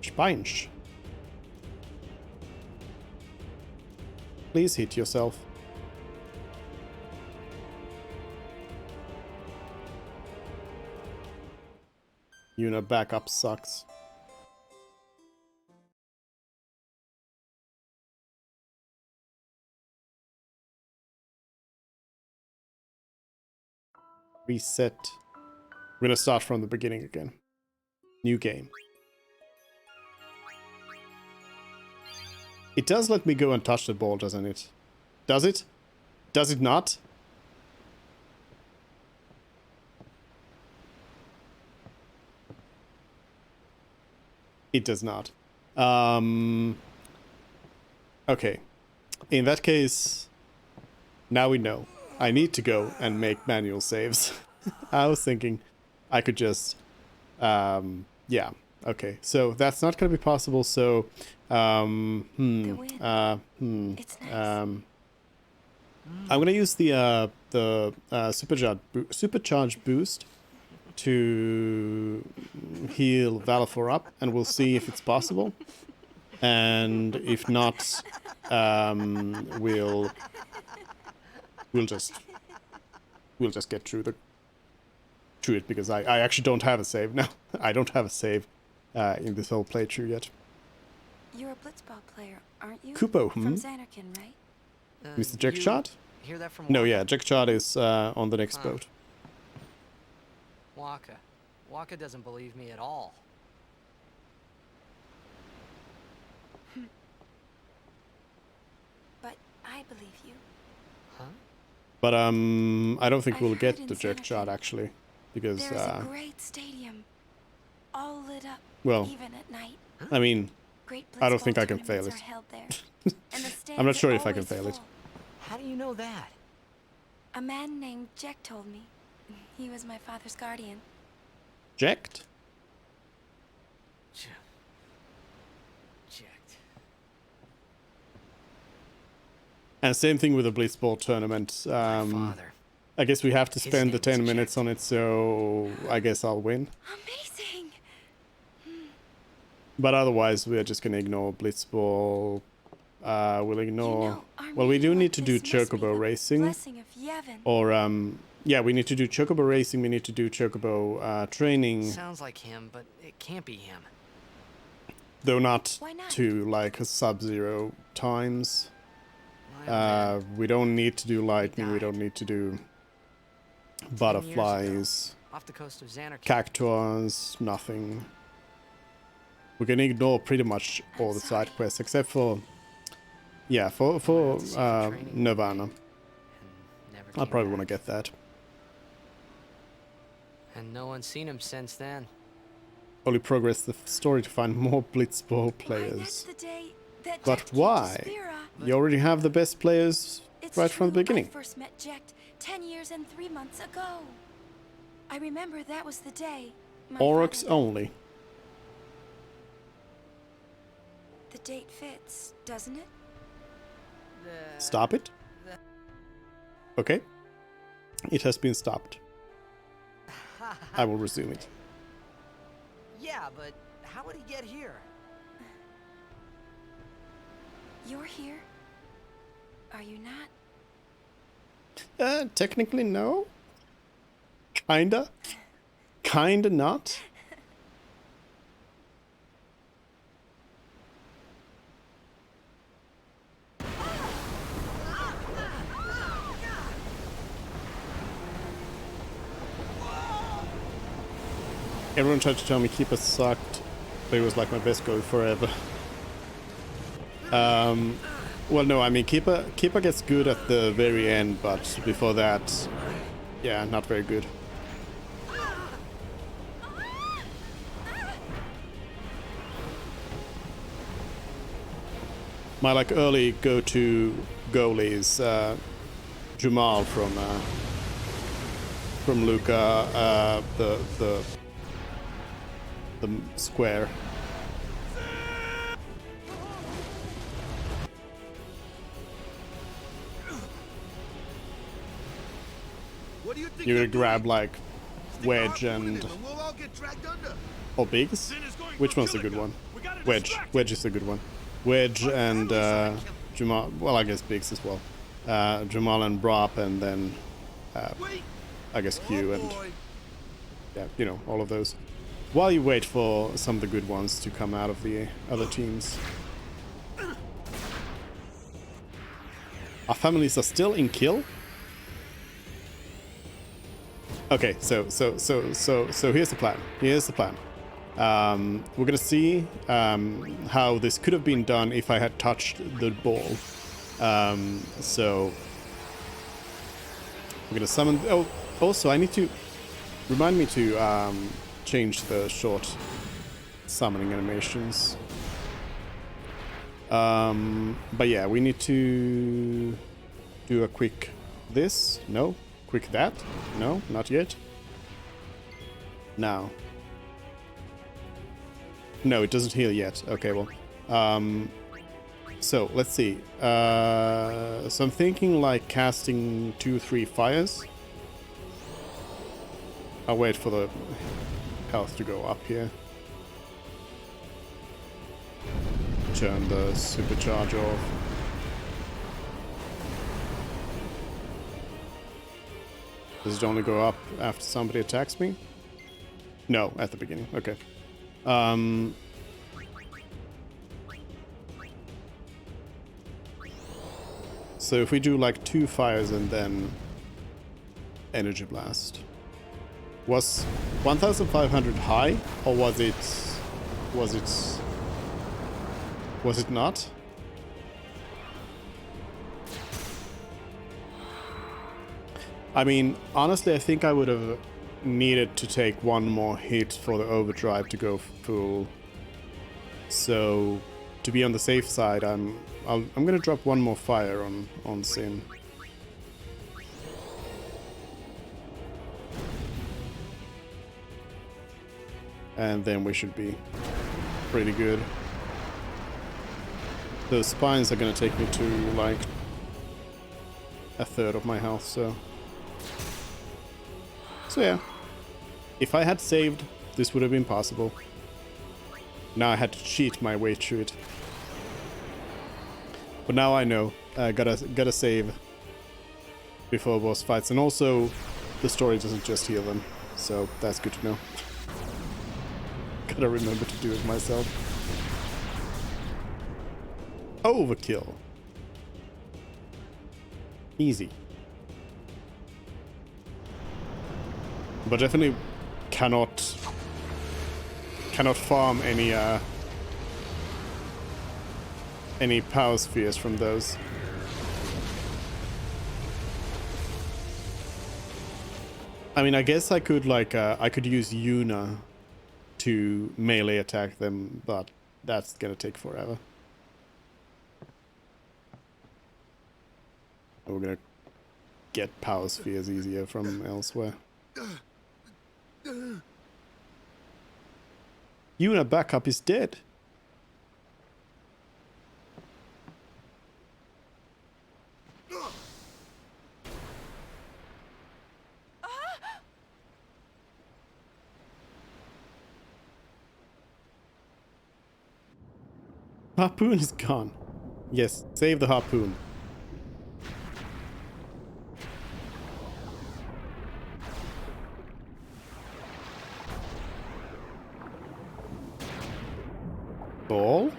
Spinch. Please hit yourself. Yuna backup sucks. Reset. We're gonna start from the beginning again. New game. It does let me go and touch the ball, doesn't it? Does it? Does it not? It does not. Okay. In that case, now we know. I need to go and make manual saves. I was thinking I could just... yeah. Okay. So that's not going to be possible, so... It's nice. I'm gonna use the supercharge boost to heal Valifor up, and we'll see if it's possible. And if not, we'll just get through it, because I actually don't have a save now. I don't have a save in this whole playthrough yet. You're a blitzball player, aren't you? Kupo, From Xanarkin, right? Mr. Jackshot? Hear that from No, Waka? yeah, Jackshot is on the next boat. Waka. Waka doesn't believe me at all. But I believe you. Huh? But I don't think I we'll heard get in the Jackshot Xanarkin, actually, because There's a great stadium, all lit up, well, even at night. I mean, Great I don't blitzball think I can fail tournaments it. are held there. And the I'm not stands sure are if I can always fail it. full. How do you know that? A man named Jack told me. He was my father's guardian. Jacked? Checked. And same thing with the Blitzball tournament. My father. I guess we have to His spend the name 10 is minutes on it, so I guess I'll win. Amazing! But otherwise, we're just gonna ignore Blitzball. We'll ignore... You know, our well, we do meeting need like to do this must be Chocobo the Racing. blessing of Yevon. Or, yeah, we need to do Chocobo Racing, we need to do Chocobo training. Sounds like him, but it can't be him. Though not Why not? to, like, Sub-Zero times. My bad. We don't need to do lightning, we died don't need to do 10 years butterflies. off the coast of Xanarchy. Cactuars, nothing. We can ignore pretty much all the side quests except for, yeah, for Nirvana. I probably want to get that. And no one's seen him since then. Only progress the story to find more Blitzball players. But why? You already have the best players right from the beginning. I first met Jecht 10 years and 3 months ago. I remember that was the day. Aurochs only. The date fits, doesn't it? Stop it. Okay. It has been stopped. I will resume it. Yeah, but how would he get here? You're here? Are you not? Technically no. Kinda. Kinda not. Everyone tried to tell me Keeper sucked, but it was like my best goal forever. Well, no, I mean Keeper gets good at the very end, but before that, yeah, not very good. My like early go-to goalie is Jamal from Luca, the square. What do you think You're gonna you're grab doing? like Stick Wedge our foot in and it we'll all get dragged under. or Biggs. Which one's a good one? Wedge. Wedge is a good one. Wedge and Jamal. Well, I guess Biggs as well. Jamal and Brop, and then I guess Q and yeah, you know, all of those. While you wait for some of the good ones to come out of the other teams. Our families are still in kill. Okay, so here's the plan. Here's the plan. We're gonna see how this could have been done if I had touched the ball. So we're gonna summon. Oh, also I need to remind me to change the short summoning animations. But yeah, we need to do a quick this. No. Quick that. No, not yet. Now. No, it doesn't heal yet. Okay, well. So, let's see. So I'm thinking like casting 2-3 fires. I'll wait for the health to go up here. Turn the supercharge off. Does it only go up after somebody attacks me? No, at the beginning. Okay. So if we do like 2 fires and then energy blast. Was 1500 high, or was it not? I mean, honestly, I think I would have needed to take one more hit for the overdrive to go full. So, to be on the safe side, I'm gonna drop one more fire on Sin. And then we should be pretty good. Those spines are gonna take me to like a third of my health, so yeah. If I had saved, this would have been possible. Now I had to cheat my way through it. But now I know. I gotta save before boss fights. And also, the story doesn't just heal them. So that's good to know. Gotta remember to do it myself. Overkill. Easy. But definitely cannot farm any power spheres from those. I mean, I guess I could like I could use Yuna to melee attack them, but that's gonna take forever. We're gonna get power spheres easier from elsewhere. Yuna backup is dead. Harpoon is gone. Yes, save the harpoon. Ball?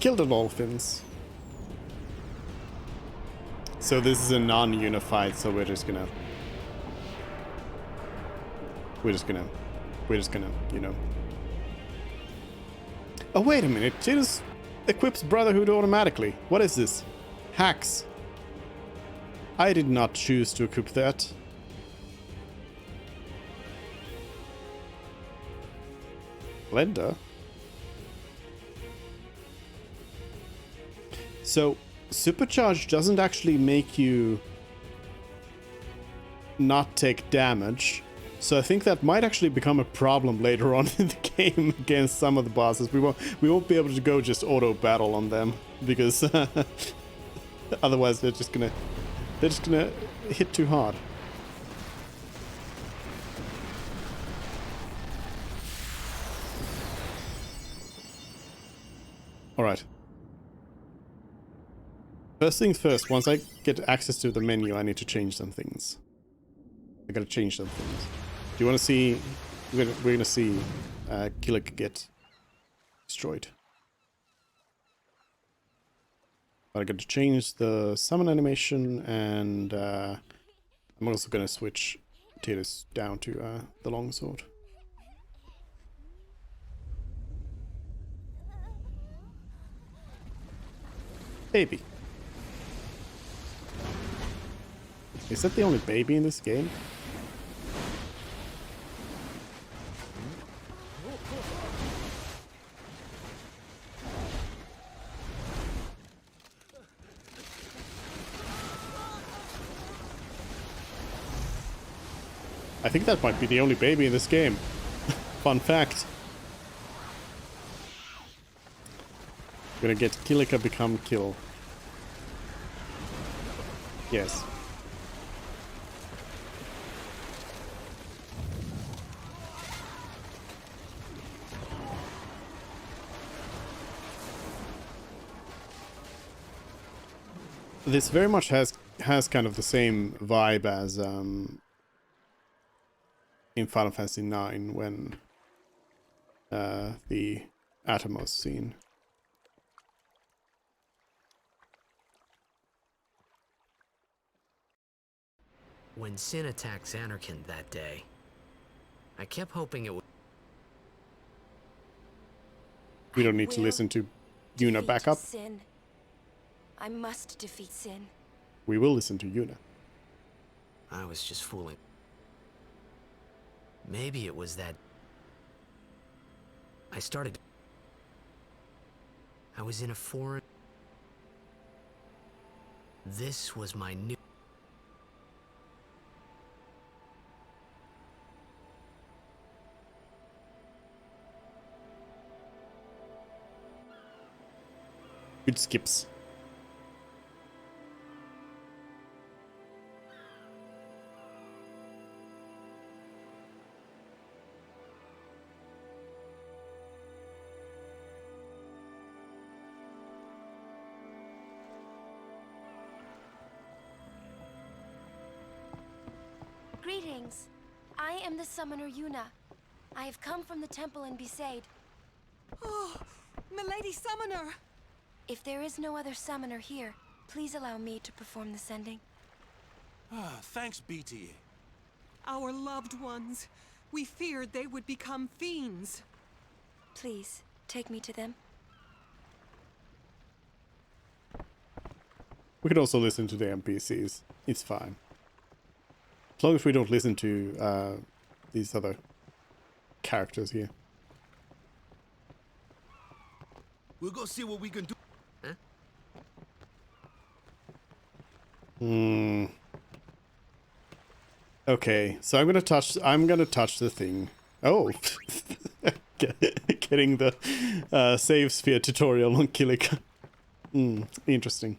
Kill the dolphins. So this is a non-unified, so we're just gonna, you know. Oh, wait a minute. It just equips Brotherhood automatically. What is this? Hacks. I did not choose to equip that. Blender? So, Supercharge doesn't actually make you not take damage. So I think that might actually become a problem later on in the game against some of the bosses. We won't be able to go just auto battle on them because otherwise they're just gonna hit too hard. All right. First things first, once I get access to the menu, I need to change some things. I gotta change some things. Do you want to see... We're gonna see Killick get destroyed. I got to change the summon animation, and I'm also gonna switch Tidus down to the longsword. Baby. Is that the only baby in this game? I think that might be the only baby in this game. Fun fact. Gonna get Killica become kill. Yes. This very much has kind of the same vibe as in Final Fantasy IX when the Atomos scene. When Sin attacked Xanarkand that day, I kept hoping it would... We don't need to listen to Yuna back up. Sin. I must defeat Sin. We will listen to Yuna. I was just fooling. Maybe it was that... I was in a foreign... This was my new... Good skips. Greetings. I am the summoner Yuna. I have come from the temple in Besaid. Oh, milady summoner! If there is no other summoner here, please allow me to perform the sending. Ah, thanks, BT. Our loved ones. We feared they would become fiends. Please, take me to them. We could also listen to the NPCs. It's fine. As long as we don't listen to these other characters here. We'll go see what we can do. Huh? Okay, so I'm gonna touch the thing. Oh, getting the save sphere tutorial on Kilika. Interesting.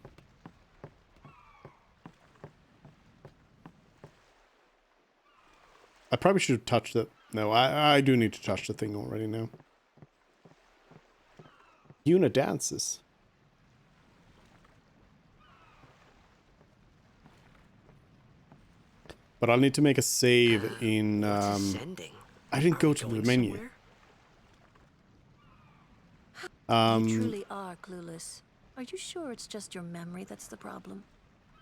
I probably should touch the... No, I do need to touch the thing already now. Yuna dances. But I'll need to make a save in... Sending. I didn't go to the menu. You truly are clueless. Are you sure it's just your memory that's the problem?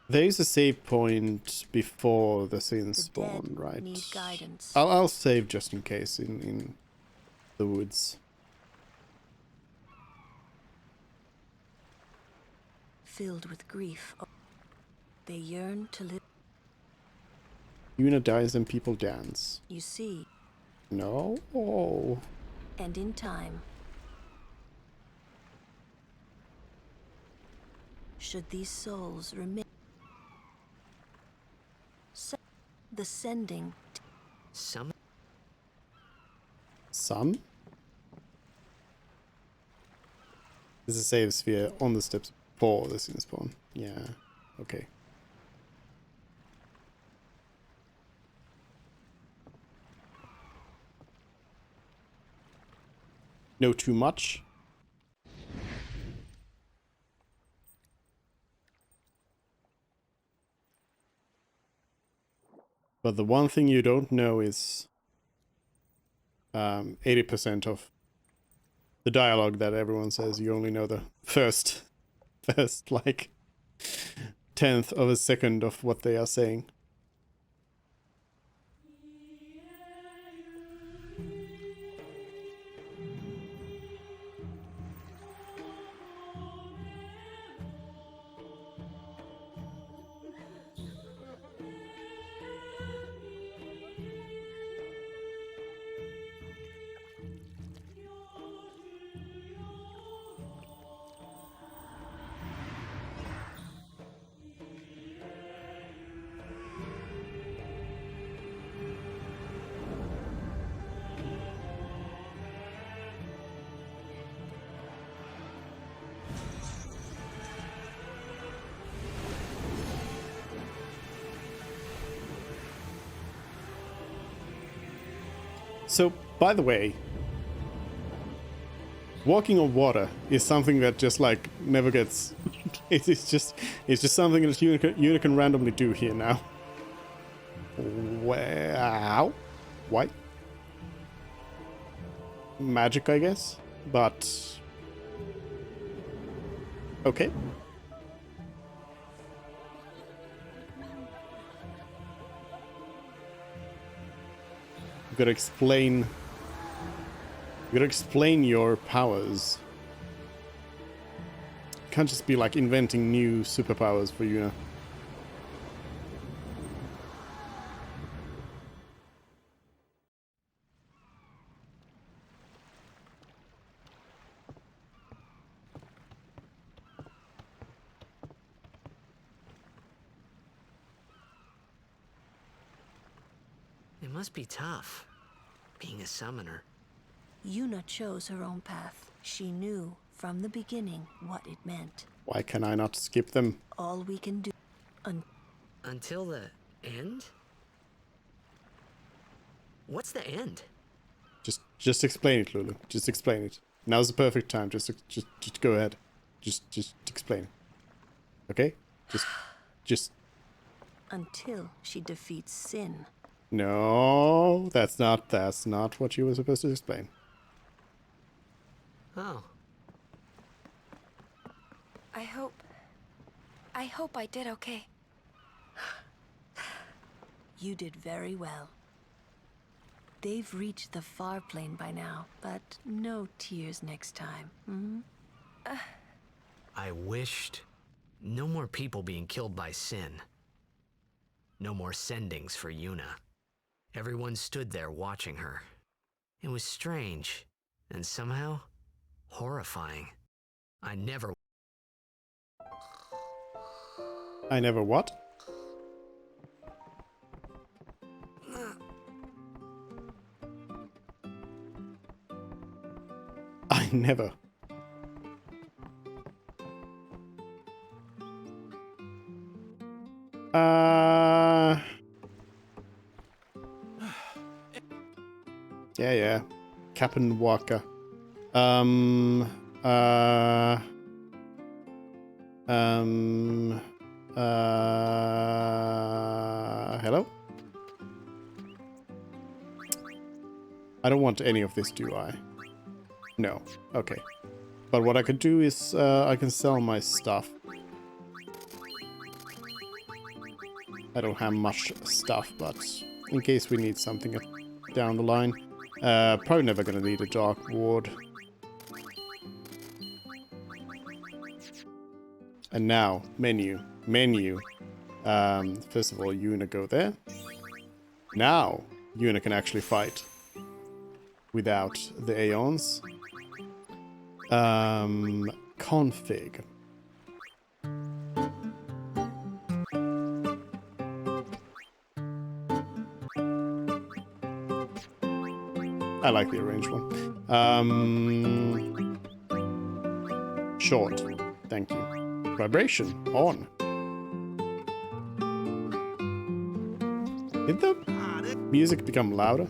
There is a save point before the scene spawn, right? Need guidance. I'll save just in case in the woods. Filled with grief, they yearn to live. Yuna dies and people dance. You see. No. Oh. And in time, should these souls remain, the sending. Some. There's a save sphere on the steps before the scene spawn. Yeah. Okay. Know too much. But the one thing you don't know is 80% of the dialogue that everyone says. You only know the first like 10th of a second of what they are saying. So, by the way, walking on water is something that just like never gets. it's just something that Yuna can randomly do here now. Wow, why? Magic, I guess, but okay. You gotta explain your powers. Can't just be like inventing new superpowers for Yuna. It must be tough, being a summoner. Yuna chose her own path. She knew from the beginning what it meant. Why can I not skip them? All we can do until the end? What's the end? Just explain it, Lulu. Just explain it. Now's the perfect time. Just go ahead. Just explain it. Okay? Just until she defeats sin. No, that's not what you were supposed to explain. Oh. I hope I did okay. You did very well. They've reached the far plane by now, but no tears next time. Hmm? I wished no more people being killed by sin. No more sendings for Yuna. Everyone stood there watching her. It was strange and somehow horrifying. I never what? I never. Yeah. Captain Walker. Hello? I don't want any of this, do I? No. Okay. But what I could do is, I can sell my stuff. I don't have much stuff, but in case we need something down the line. Probably never gonna need a Dark Ward. And now, menu. First of all, Yuna go there. Now, Yuna can actually fight. Without the Aeons. Config. I like the arranged one. Short. Thank you. Vibration. On. Did the music become louder?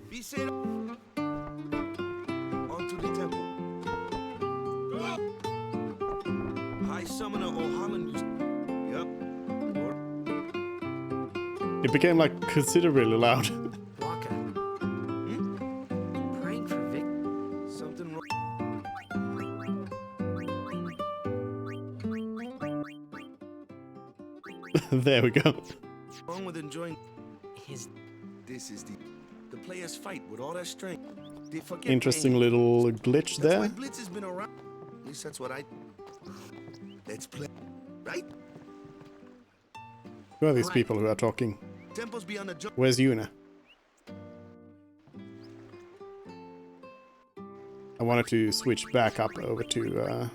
Be said onto the temple. High Summoner O'Holland. Yep. It became like considerably loud. Waka. Praying for Vic. Something wrong. There we go. Wrong with enjoying His. This is the players fight with all their strength. They forget Interesting pain. little glitch That's why there. Blitz has been around. At least that's what I. Let's play, right? Who are these people who are talking? Temples beyond the jump. Where's Yuna? I wanted to switch back up over to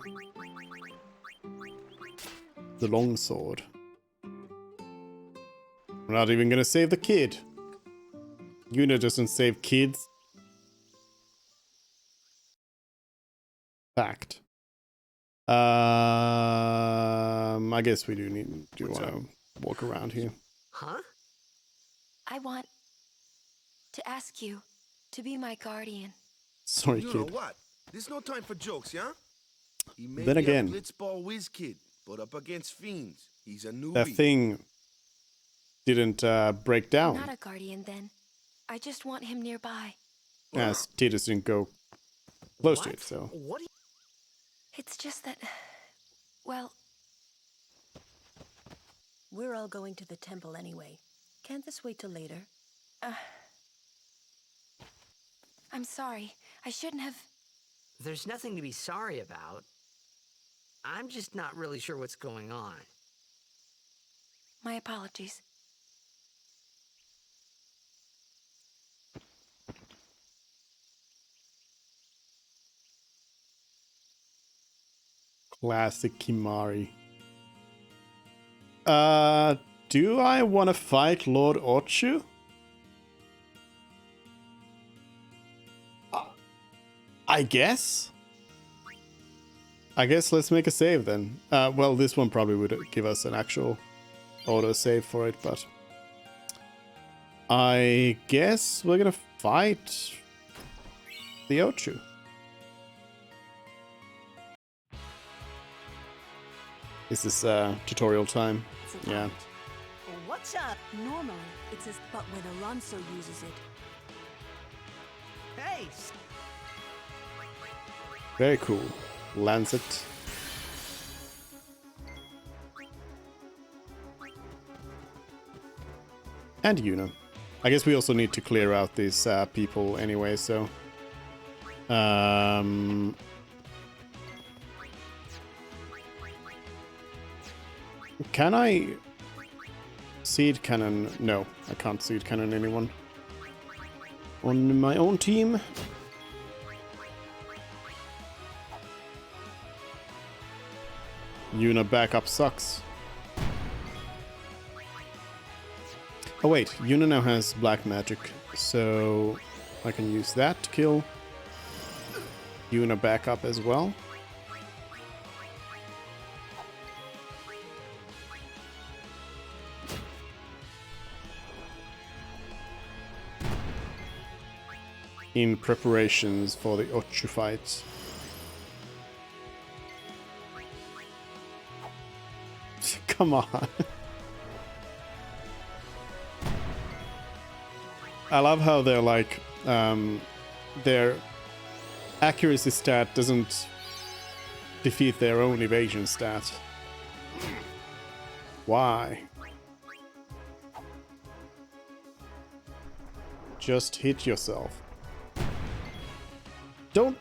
the longsword. We're not even gonna save the kid. Yuna doesn't save kids. Fact. I guess we do want to walk around here. Huh? I want to ask you to be my guardian. Sorry, You kid. know what? There's no time for jokes, yeah? He may Then be again, a blitzball whiz kid, but up against fiends, he's a newbie. that thing didn't break down. Not a guardian then. I just want him nearby. As Titus didn't go close to it, so. What? It's just that, well, We're all going to the temple anyway. Can't this wait till later? I'm sorry. I shouldn't have. There's nothing to be sorry about. I'm just not really sure what's going on. My apologies. Classic Kimari. Do I want to fight Lord Ochu? I guess? I guess let's make a save then. Well, this one probably would give us an actual auto save for it, but I guess we're gonna fight the Ochu. This is tutorial time. Yeah. What What's up? Normally, it's as but when Alonso uses it. Hey! Very cool. Lancet. And Yuna. I guess we also need to clear out these people anyway, so... Can I... Seed cannon? No, I can't seed cannon anyone. On my own team? Yuna backup sucks. Oh wait, Yuna now has black magic, so I can use that to kill Yuna backup as well. In preparations for the Ochu fight. Come on. I love how they're like, their accuracy stat doesn't defeat their own evasion stat. Why? Just hit yourself. Don't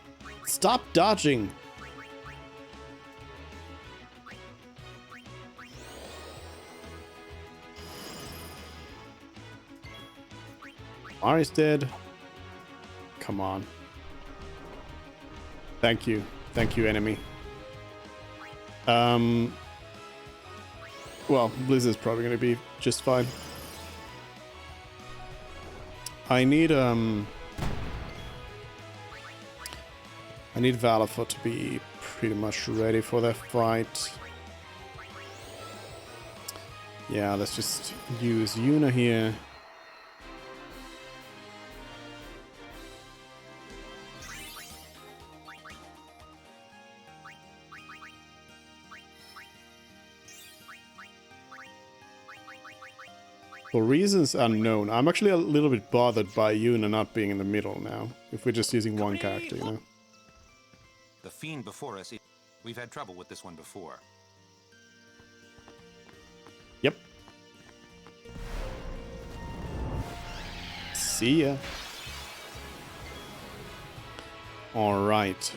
stop dodging. Mari's dead. Come on. Thank you. Thank you, enemy. Well, Blizzard's probably gonna be just fine. I need Valafort to be pretty much ready for that fight. Yeah, let's just use Yuna here. For reasons unknown, I'm actually a little bit bothered by Yuna not being in the middle now. If we're just using one character, you know. The fiend before us, we've had trouble with this one before. Yep. See ya. Alright.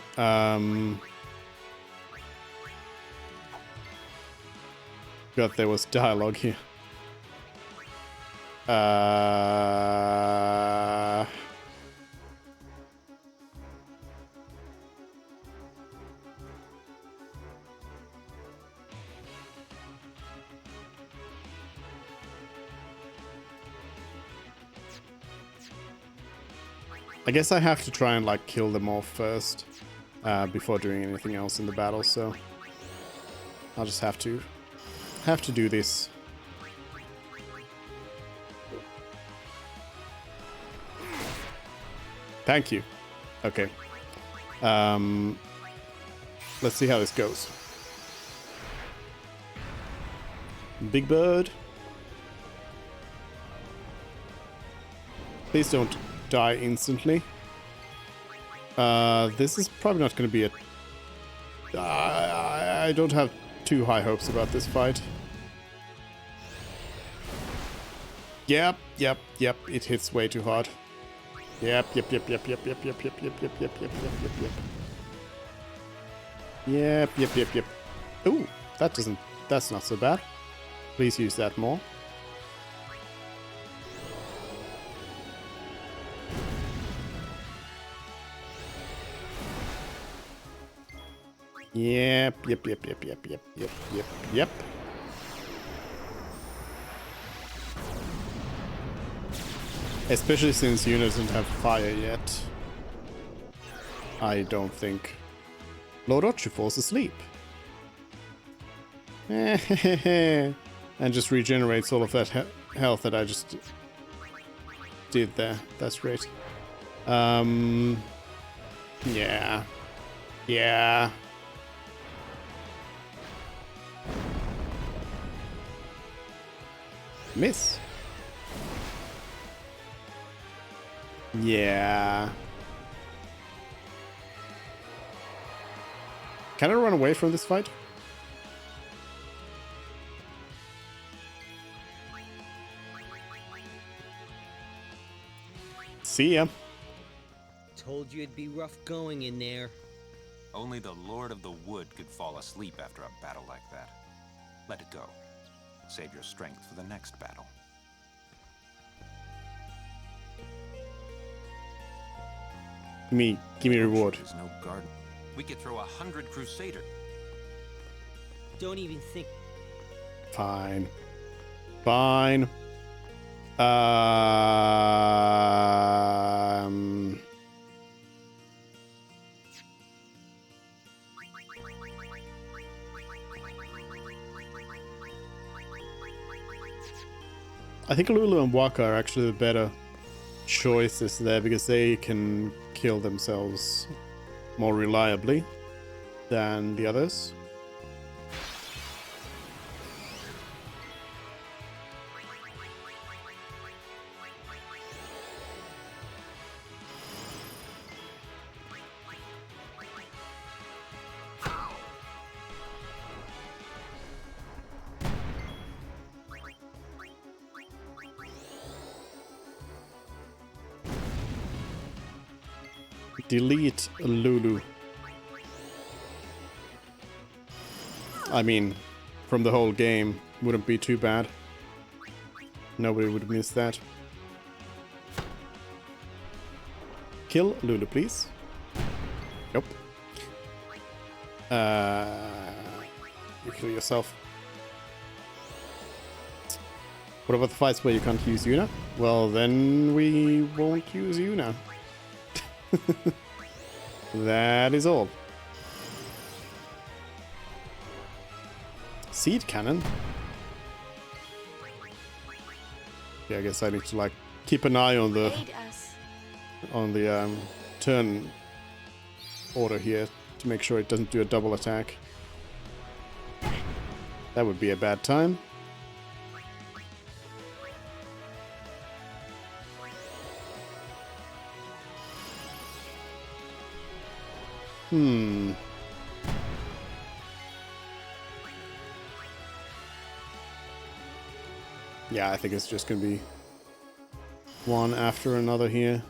God, there was dialogue here. I guess I have to try and like kill them all first before doing anything else in the battle, so I'll just have to do this. Thank you. Okay. Let's see how this goes. Big Bird. Please don't die instantly. This is probably not going to be a... I don't have too high hopes about this fight. Yep. It hits way too hard. Yep. Ooh, that's not so bad. Please use that more. Yep. Especially since Yuna doesn't have fire yet. I don't think. Lord Ochu falls asleep. And just regenerates all of that health that I just did there. That's great. Yeah. Miss. Yeah. Can I run away from this fight? See ya. Told you it'd be rough going in there. Only the Lord of the Wood could fall asleep after a battle like that. Let it go. Save your strength for the next battle. Give me a reward. There's no garden. We could throw 100 Crusaders. Don't even think. Fine. Fine. I think Lulu and Waka are actually the better choices there because they can kill themselves more reliably than the others. Delete Lulu. I mean, from the whole game, wouldn't be too bad. Nobody would miss that. Kill Lulu, please. Nope. You kill yourself. What about the fights where you can't use Yuna? Well, then we won't use Yuna. That is all. Seed cannon? Yeah, I guess I need to like keep an eye on the turn order here to make sure it doesn't do a double attack. That would be a bad time. Yeah, I think it's just gonna be one after another here.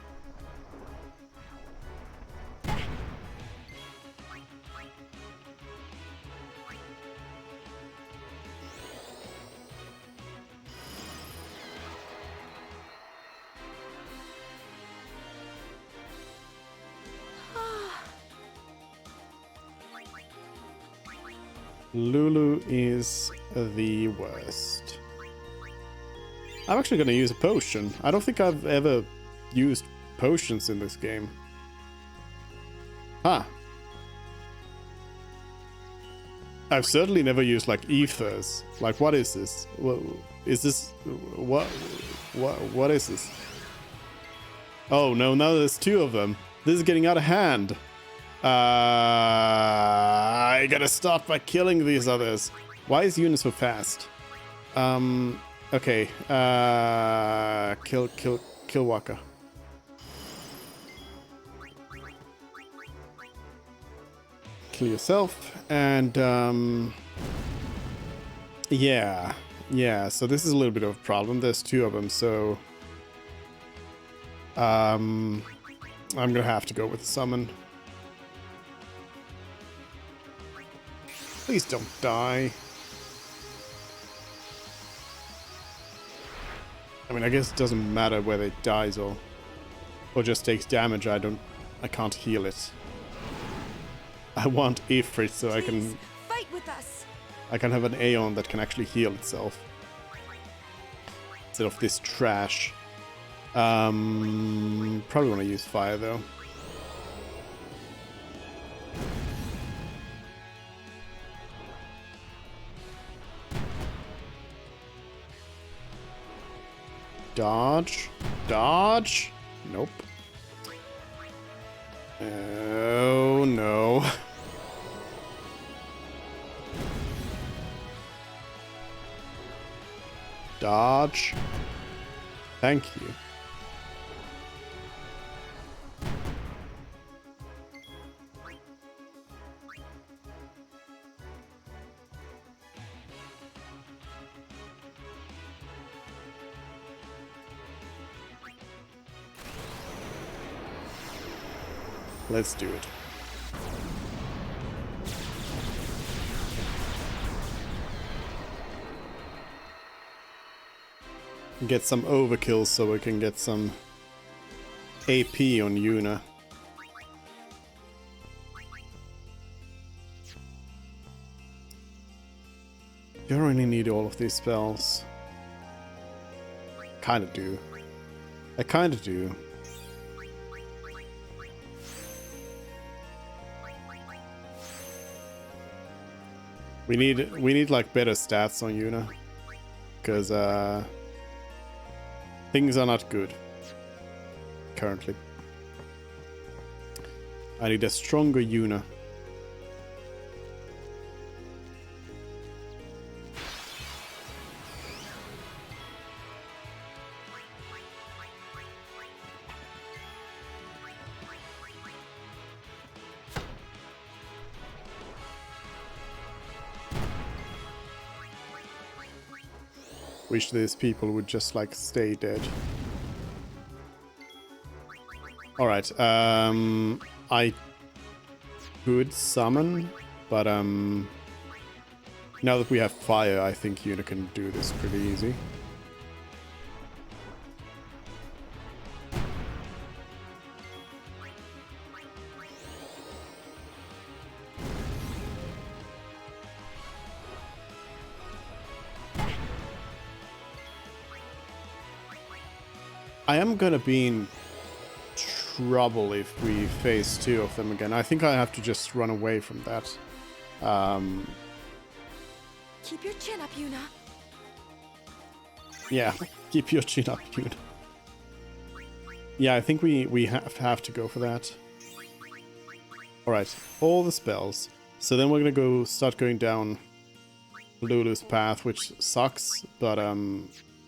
Lulu is the worst. I'm actually gonna use a potion. I don't think I've ever used potions in this game. Huh. I've certainly never used like ethers. Like, what is this? What is this? What is this? Oh no, now there's two of them. This is getting out of hand. I gotta start by killing these others. Why is Yuna so fast? Okay. Kill Waka. Kill yourself, and yeah, so this is a little bit of a problem. There's two of them, so I'm gonna have to go with the summon. Please don't die. I mean, I guess it doesn't matter whether it dies or just takes damage. I can't heal it. I want Ifrit so I can fight with us. I can have an Aeon that can actually heal itself instead of this trash. Probably want to use fire though. Dodge. Dodge. Nope. Oh no. Dodge. Thank you. Let's do it. Get some overkill so we can get some AP on Yuna. You don't really need all of these spells. Kinda do. I kinda do. We need like better stats on Yuna. Because things are not good currently. I need a stronger Yuna. Wish these people would just like stay dead. Alright, I could summon, but now that we have fire, I think Yuna can do this pretty easy. I am gonna be in trouble if we face two of them again. I think I have to just run away from that. Keep your chin up, Yuna. Yeah, keep your chin up, Yuna. Yeah, I think we have to go for that. Alright, all the spells. So then we're gonna start going down Lulu's path, which sucks, but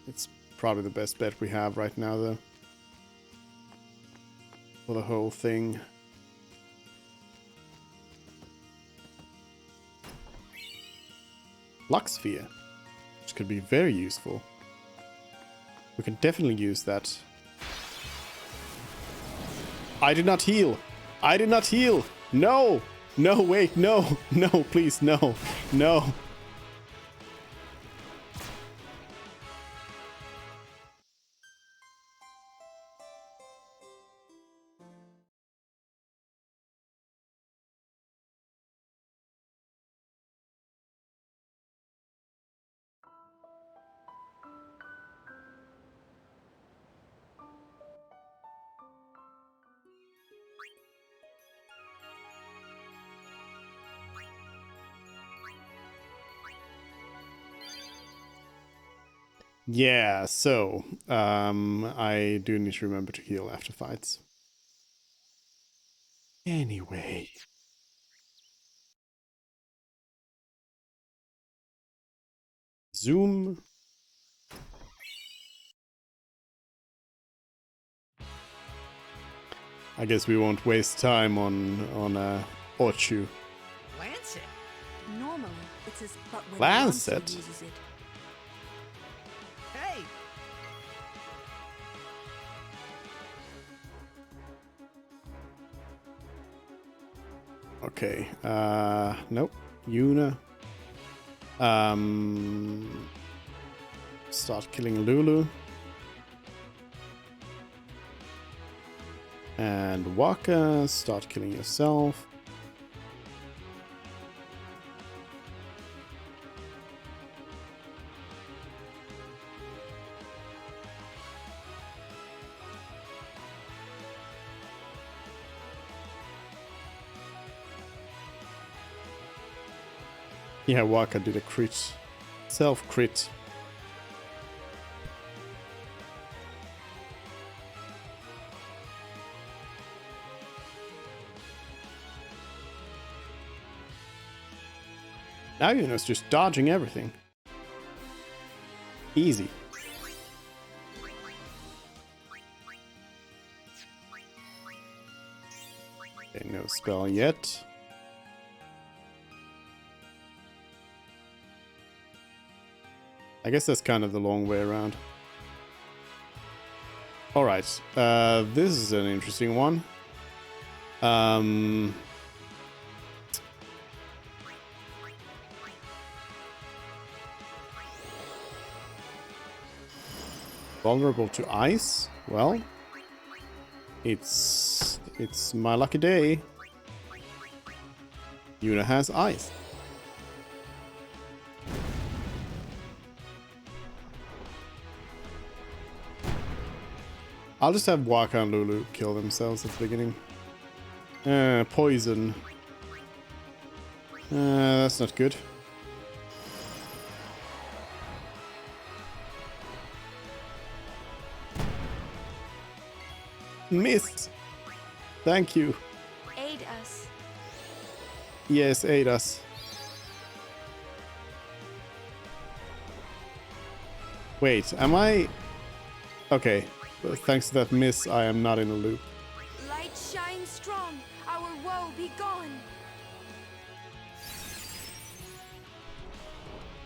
it's probably the best bet we have right now, though. For the whole thing. Lux Sphere, which could be very useful. We can definitely use that. I did not heal! I did not heal! No! No, wait, no! No, please, no! No! Yeah, so I do need to remember to heal after fights. Anyway. Zoom. I guess we won't waste time on Ochu. Lancet. Normally, it's as but when Lancet? Lancet uses it. Hey! Okay, nope. Yuna. Start killing Lulu. And Waka, start killing yourself. Yeah, Waka did a crit. Self-crit. Now Yuna's just dodging everything. Easy. Okay, no spell yet. I guess that's kind of the long way around. Alright, this is an interesting one. Vulnerable to ice? Well, it's my lucky day. Yuna has ice. I'll just have Waka and Lulu kill themselves at the beginning. Poison. That's not good. Missed. Thank you. Aid us. Yes, aid us. Wait, am I... Okay, thanks to that miss, I am not in a loop. Light shine strong, our woe be gone.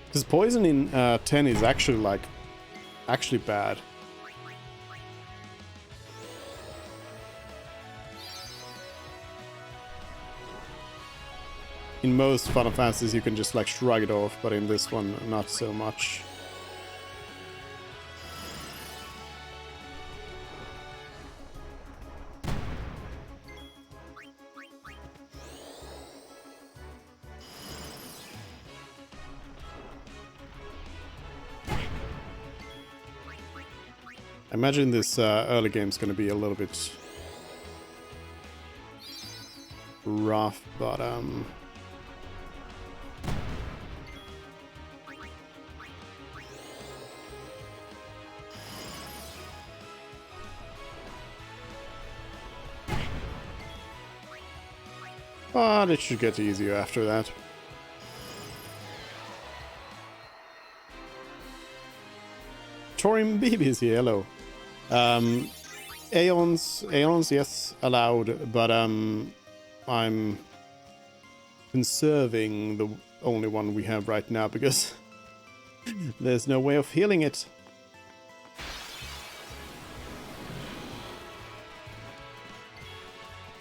Because poison in 10 is actually like... actually bad. In most Final Fantasies you can just like shrug it off, but in this one not so much. I imagine this early game is going to be a little bit rough, but it should get easier after that. Torim BB is here, hello. Aeons, yes, allowed, but I'm conserving the only one we have right now because there's no way of healing it.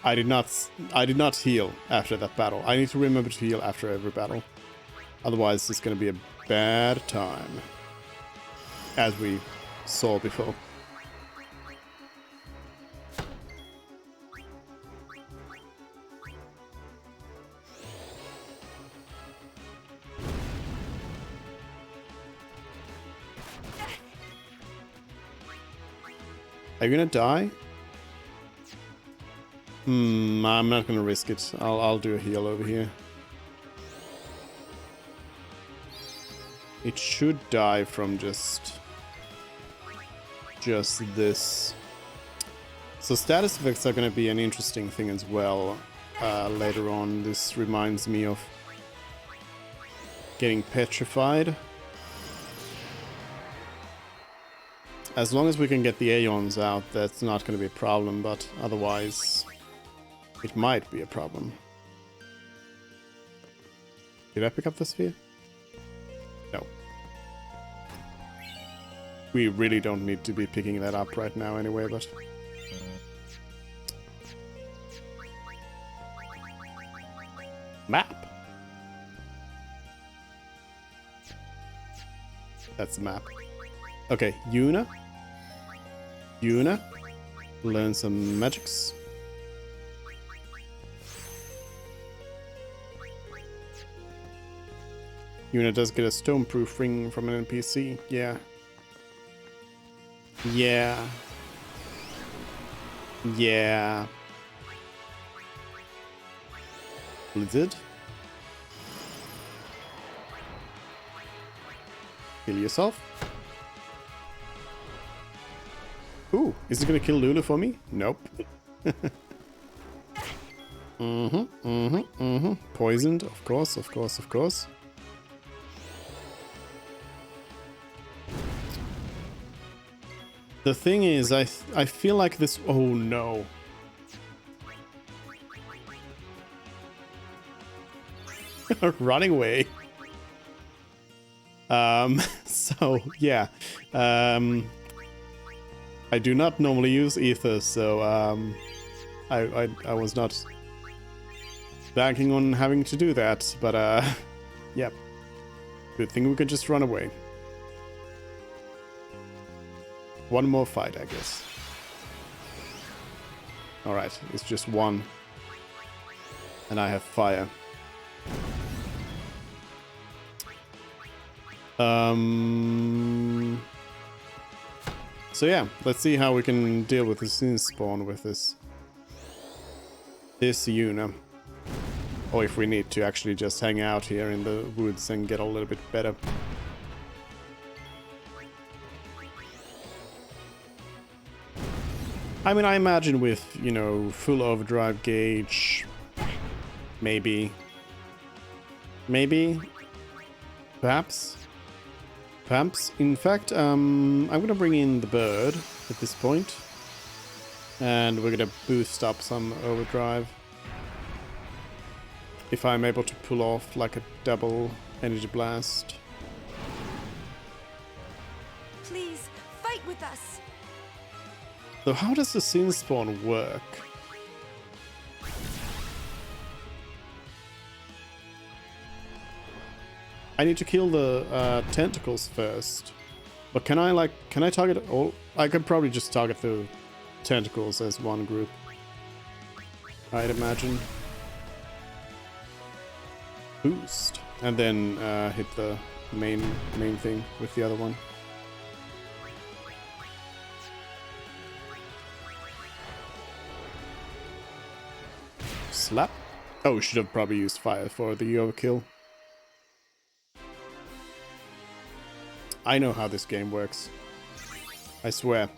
I did not heal after that battle. I need to remember to heal after every battle. Otherwise it's gonna be a bad time. As we saw before. Are you gonna die? I'm not gonna risk it. I'll do a heal over here. It should die from just this. So status effects are gonna be an interesting thing as well later on. This reminds me of getting petrified. As long as we can get the Aeons out, that's not gonna be a problem, but otherwise it might be a problem. Did I pick up the sphere? No. We really don't need to be picking that up right now anyway, but... Map! That's the map. Okay, Yuna. Learn some magics. Yuna does get a stoneproof ring from an NPC, yeah. Yeah. Blizzard. Kill yourself. Ooh, is it gonna kill Lulu for me? Nope. Poisoned, of course. The thing is, I feel like this... Oh no. running away. So yeah, I do not normally use ether, so I was not banking on having to do that, but yep. Good thing we could just run away. One more fight, I guess. Alright, it's just one. And I have fire. So yeah, let's see how we can deal with the sin spawn with this Yuna. Or if we need to actually just hang out here in the woods and get a little bit better. I mean, I imagine with, you know, full overdrive gauge, maybe, perhaps. In fact, I'm gonna bring in the bird at this point, and we're gonna boost up some overdrive. If I'm able to pull off like a double energy blast. Please, fight with us. So how does the sin spawn work? I need to kill the tentacles first. But can I target all? I could probably just target the tentacles as one group, I'd imagine. Boost. And then hit the main thing with the other one. Slap. Oh, should have probably used fire for the overkill. I know how this game works. I swear.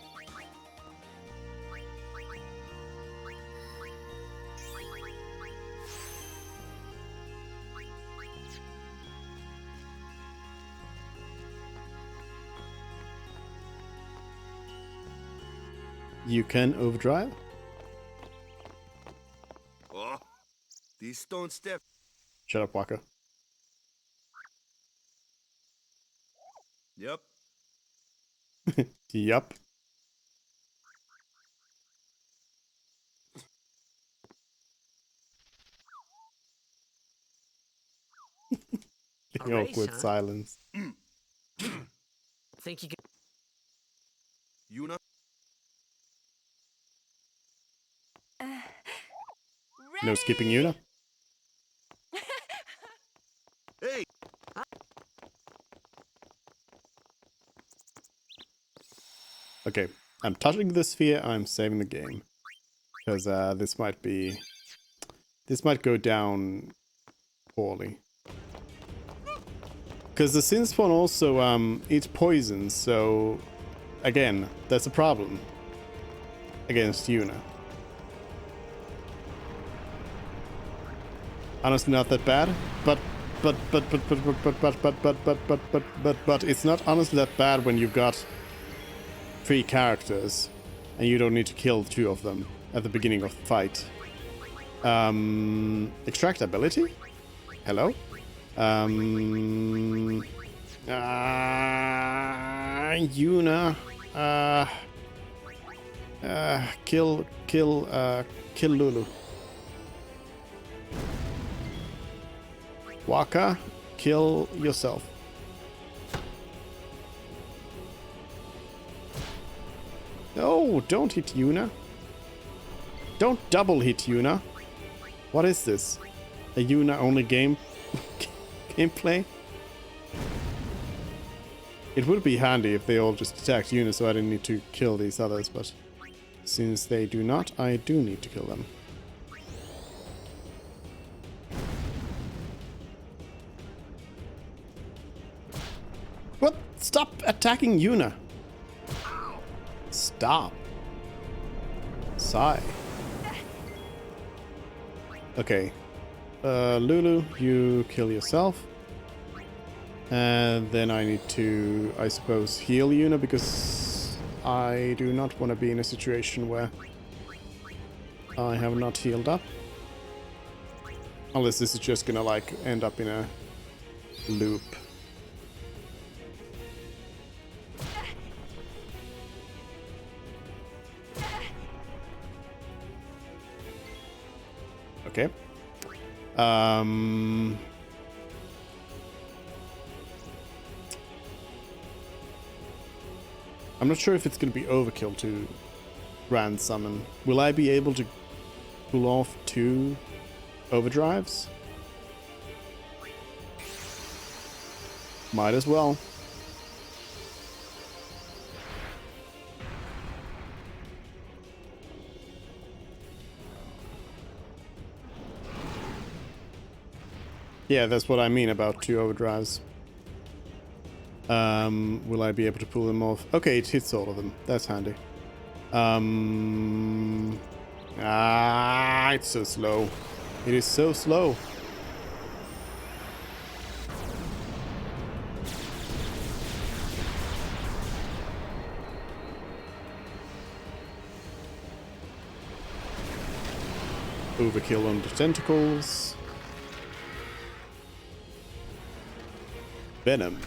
You can overdrive? Oh, these stone steps. Shut up, Waka. Yep. Yup. The awkward silence. Think you can... Yuna? No skipping Yuna? Hey! Okay, I'm touching the sphere, I'm saving the game. Because this might go down poorly. Because the sin spawn also eats poison, so again, that's a problem against Yuna. Honestly, not that bad, but it's not honestly that bad when you've got 3 characters and you don't need to kill 2 of them at the beginning of the fight. Extract ability? Hello? Yuna. Kill Lulu. Waka, kill yourself. No, don't hit Yuna. Don't double hit Yuna. What is this? A Yuna only gameplay? It would be handy if they all just attacked Yuna so I didn't need to kill these others, but since they do not, I do need to kill them. What? Stop attacking Yuna! Stop. Sigh. Okay. Lulu, you kill yourself. And then I need to, I suppose, heal Yuna because I do not want to be in a situation where I have not healed up. Unless this is just gonna like end up in a loop. Okay. I'm not sure if it's going to be overkill to grand summon. Will I be able to pull off 2 overdrives? Might as well. Yeah, that's what I mean about 2 overdrives. Will I be able to pull them off? Okay, it hits all of them. That's handy. It's so slow. It is so slow. Overkill on the tentacles. Venom.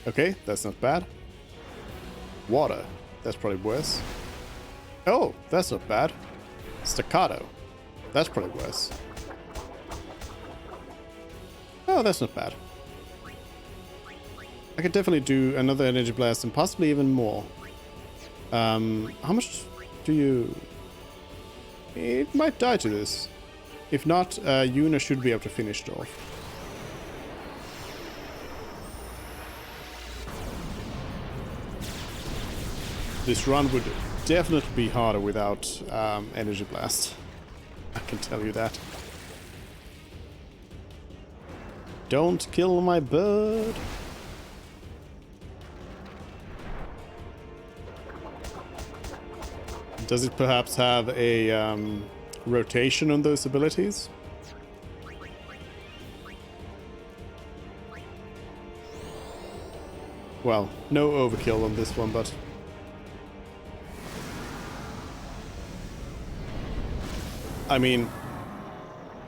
Okay, that's not bad. Water. That's probably worse. Oh, that's not bad. Staccato. That's probably worse. Oh, that's not bad. I could definitely do another energy blast and possibly even more. How much do you... It might die to this. If not, Yuna should be able to finish it off. This run would definitely be harder without Energy Blast. I can tell you that. Don't kill my bird. Does it perhaps have a rotation on those abilities? Well, no overkill on this one, but... I mean,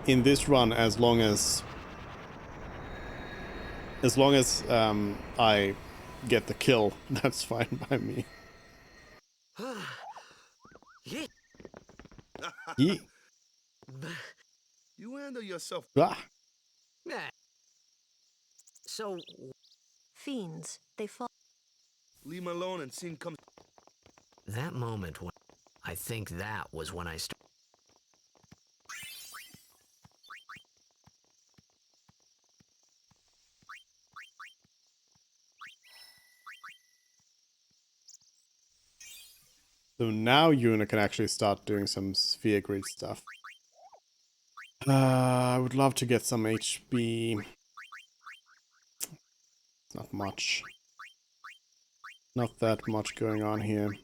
in this run, as long as I get the kill, that's fine by me. Yeah. You handle yourself. Ah. So... Fiends, they fall. Leave him alone and scene comes. That moment when... I think that was when I started... So now Yuna can actually start doing some sphere grid stuff. I would love to get some HP. Not much. Not that much going on here.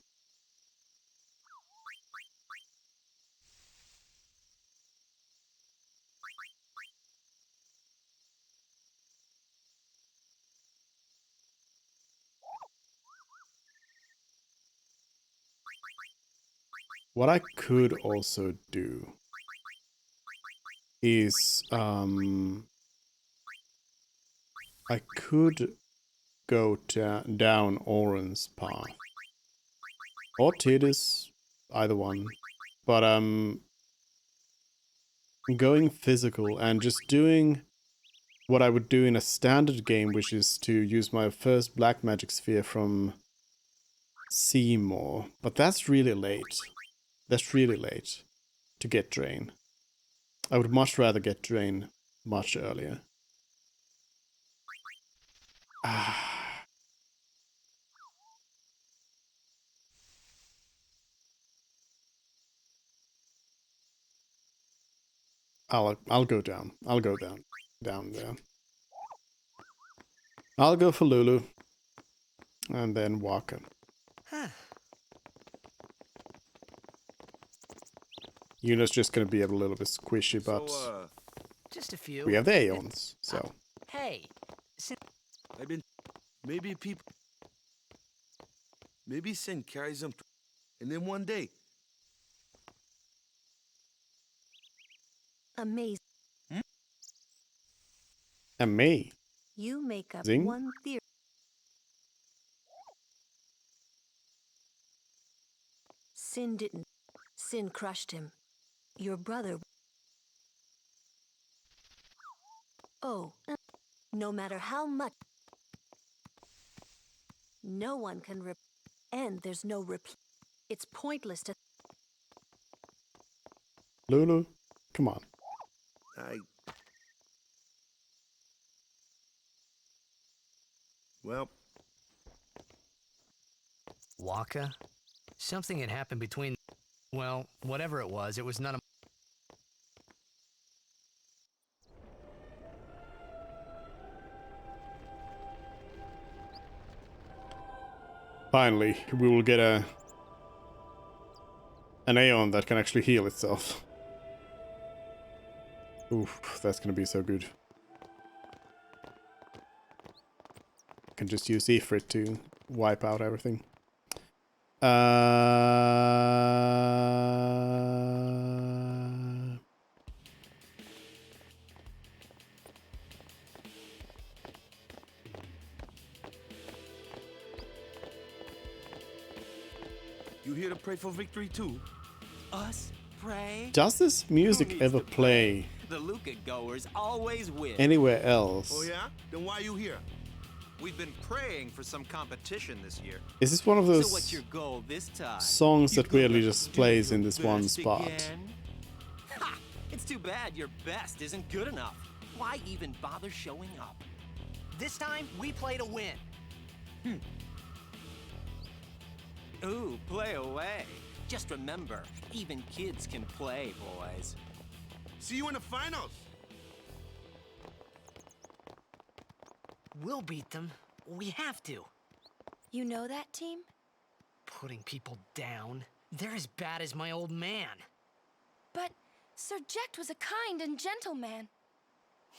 What I could also do is I could go down Oren's path or Tidus, either one, but going physical and just doing what I would do in a standard game, which is to use my first black magic sphere from Seymour, but that's really late. That's really late to get Drain. I would much rather get Drain much earlier. I'll go down. I'll go down there. I'll go for Lulu. And then Walker. Yuna's just gonna be a little bit squishy, but just a few. we have the Aeons, so. Hey. I've been... Maybe people... Maybe Sin carries them... And then one day... Amazing. Amazing. You make up one theory. Sin didn't. Sin crushed him. Your brother. Oh, no matter how much. No one can and there's no reply. It's pointless to. Lulu, come on. Well. Waka? Something had happened between... Well, whatever it was none of... Finally, we will get an Aeon that can actually heal itself. Oof, that's gonna be so good. Can just use Ifrit to wipe out everything. You here to pray for victory too? Us pray? Does this music ever play The Luca goers always win. anywhere else? Oh yeah? Then why are you here? We've been praying for some competition this year. Is this one of So what's those your goal this time? songs that weirdly just plays in this one Best spot? again? Ha! It's too bad your best isn't good enough. Why even bother showing up? This time, we play to win. Ooh, play away. Just remember, even kids can play, boys. See you in the finals. We'll beat them. We have to. You know that team? Putting people down. They're as bad as my old man. But Sir Jecht was a kind and gentle man.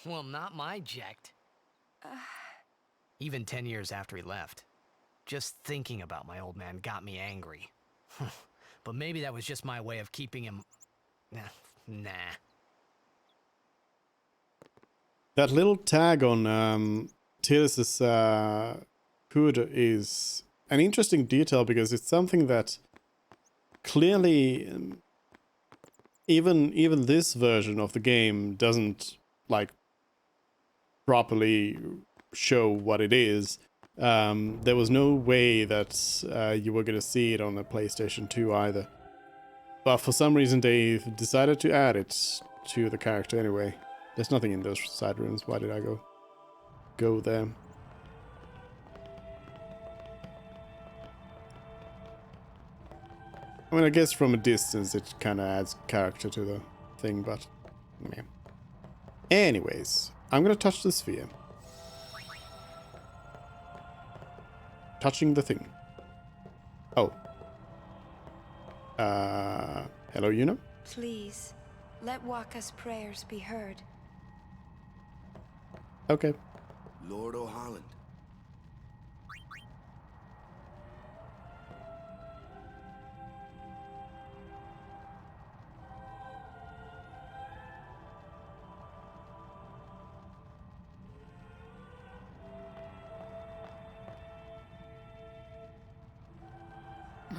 Well, not my Jecht. Even 10 years after he left. Just thinking about my old man got me angry. But maybe that was just my way of keeping him... Nah. That little tag on Tillis's hood is an interesting detail because it's something that clearly even this version of the game doesn't like properly show what it is. There was no way that you were gonna see it on a PlayStation 2 either. But for some reason they decided to add it to the character anyway. There's nothing in those side rooms. Why did I go there? I mean, I guess from a distance it kind of adds character to the thing, but yeah. Anyways, I'm gonna touch the sphere. Touching the thing. Oh. Hello, Yuna? Please, let Waka's prayers be heard. Okay. Lord O'Holland.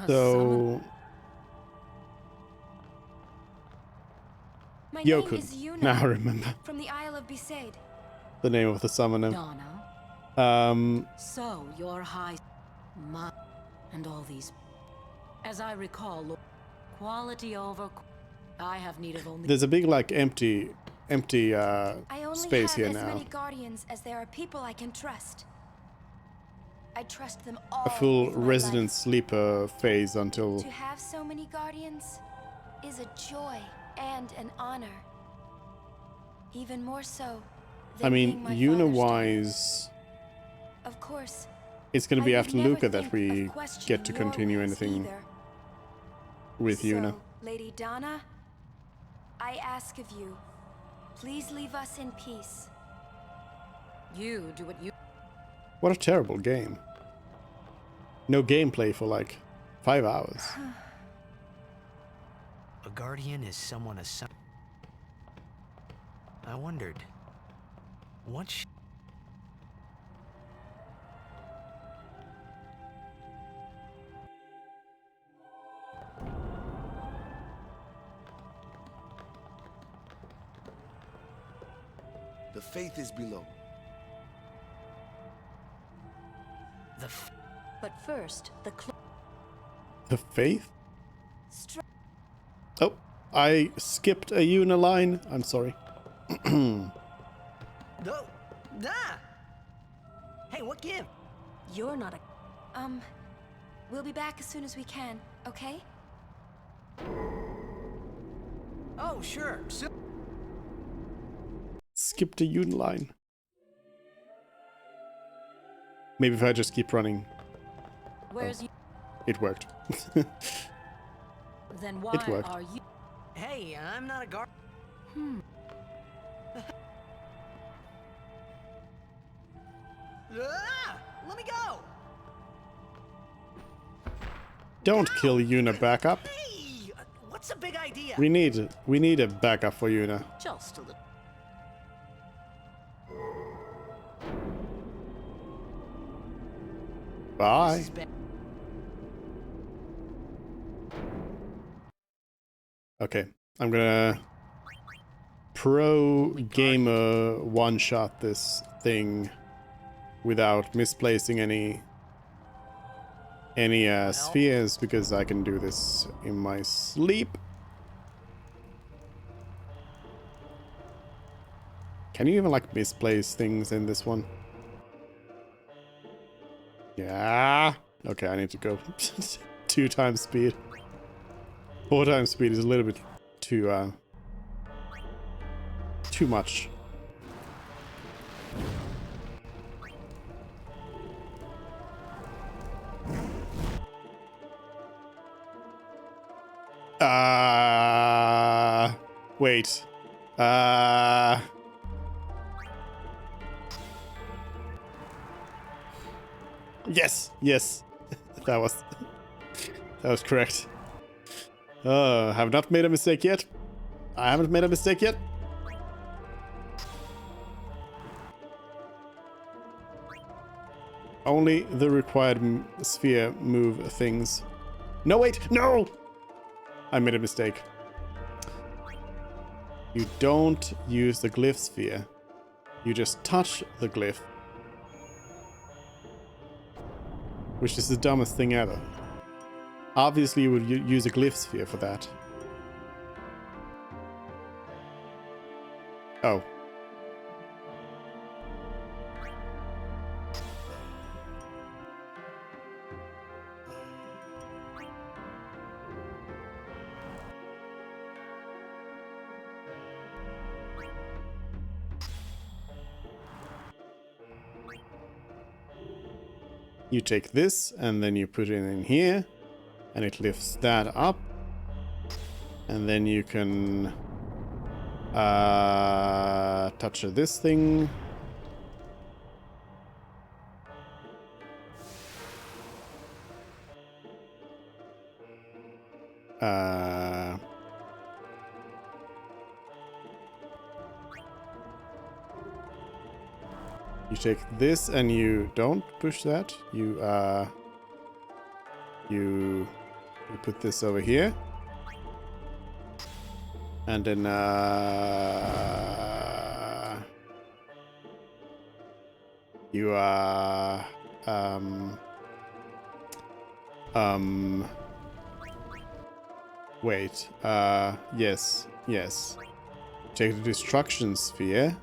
So... My name Yokun. is Yuna. Now I remember From the Isle of Besaid. the name of the summoner. Donna. So, your high... and all these... As I recall, quality over... I have need of only... There's a big, like, empty I only space have here as now. many guardians as there are people I can trust. I trust them all. A full with my resident life. sleeper phase until... To have so many guardians is a joy and an honor. Even more so than I mean, being my Yuna-wise, of course, it's going to be I would after never Luca that think we of questioning get to your continue ways anything either. with Yuna. So, Lady Donna, I ask of you, please leave us in peace. You do what you... What a terrible game. No gameplay for like 5 hours. A guardian is someone assigned... I wondered, what The faith is below. But first, The faith? Oh, I skipped a Yuna line. I'm sorry. No. Ah! Hey, what give? You're not a... We'll be back as soon as we can, okay? Oh, sure. Skipped a Yuna line. Maybe if I just keep running. Where's you? It worked. Then why It worked. are you? Hey, I'm not a guard. Ah! Let me go! Don't kill Yuna backup. Hey! What's a big idea? We need a backup for Yuna. Just a little. Bye. Okay, I'm gonna pro gamer one-shot this thing without misplacing any spheres, because I can do this in my sleep. Can you even like misplace things in this one? Yeah. Okay, I need to go 2 times speed. 4 times speed is a little bit too much. Wait. Yes, yes. That was correct. Have not made a mistake yet. I haven't made a mistake yet. Only the required sphere move things. No, wait, no! I made a mistake. You don't use the glyph sphere. You just touch the glyph. Which is the dumbest thing ever. Obviously you would use a glyph sphere for that. Oh. You take this and then you put it in here and it lifts that up, and then you can touch this thing. You take this and you don't push that. You put this over here. And then you wait. Yes. Take the destruction sphere,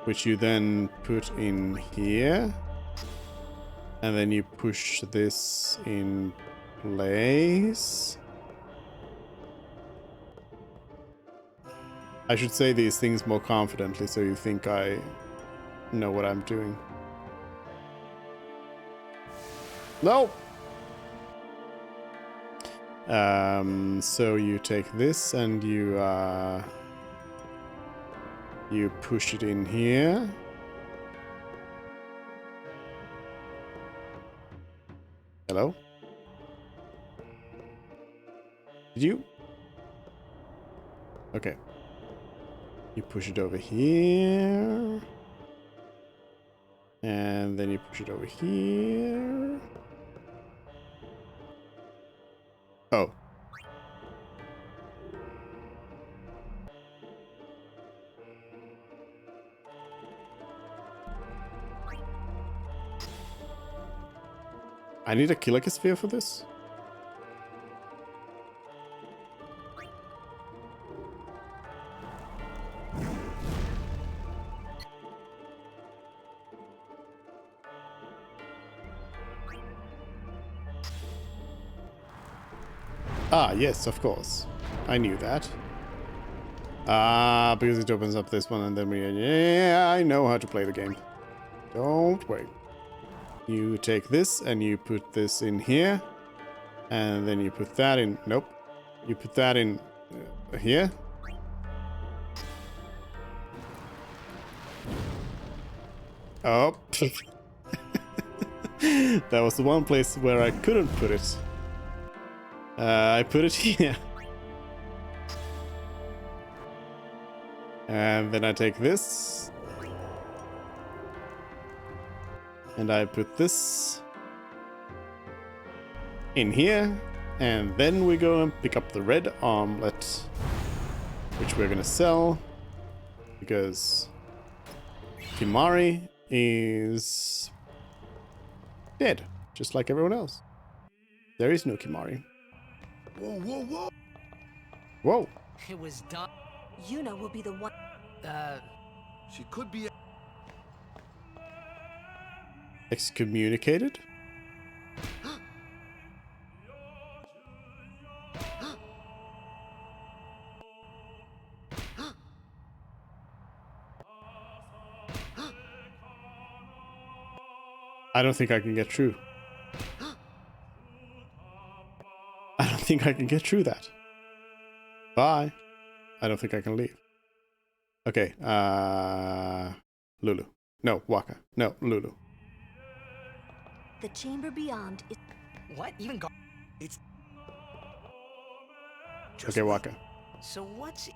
which you then put in here, and then you push this in place. I should say these things more confidently so you think I know what I'm doing. No! So you take this and you push it in here. Hello? Did you? Okay. You push it over here. And then you push it over here. Oh. I need a Kilika sphere for this? Ah, yes, of course. I knew that. Ah, because it opens up this one and then we... Yeah, I know how to play the game. Don't worry. You take this and you put this in here. And then you put that in... Nope. You put that in here. Oh. That was the one place where I couldn't put it. I put it here. And then I take this. And I put this in here. And then we go and pick up the red armlet, which we're gonna sell. Because Kimari is dead, just like everyone else. There is no Kimari. Whoa, whoa, whoa! Whoa. It was done. Yuna will be the one. She could be. Excommunicated? I don't think I can get through. I don't think I can get through that. Bye. I don't think I can leave. Okay, Lulu. No, Waka. No, Lulu. The chamber beyond is... What? Even go... It's... Okay, Waka. So what's...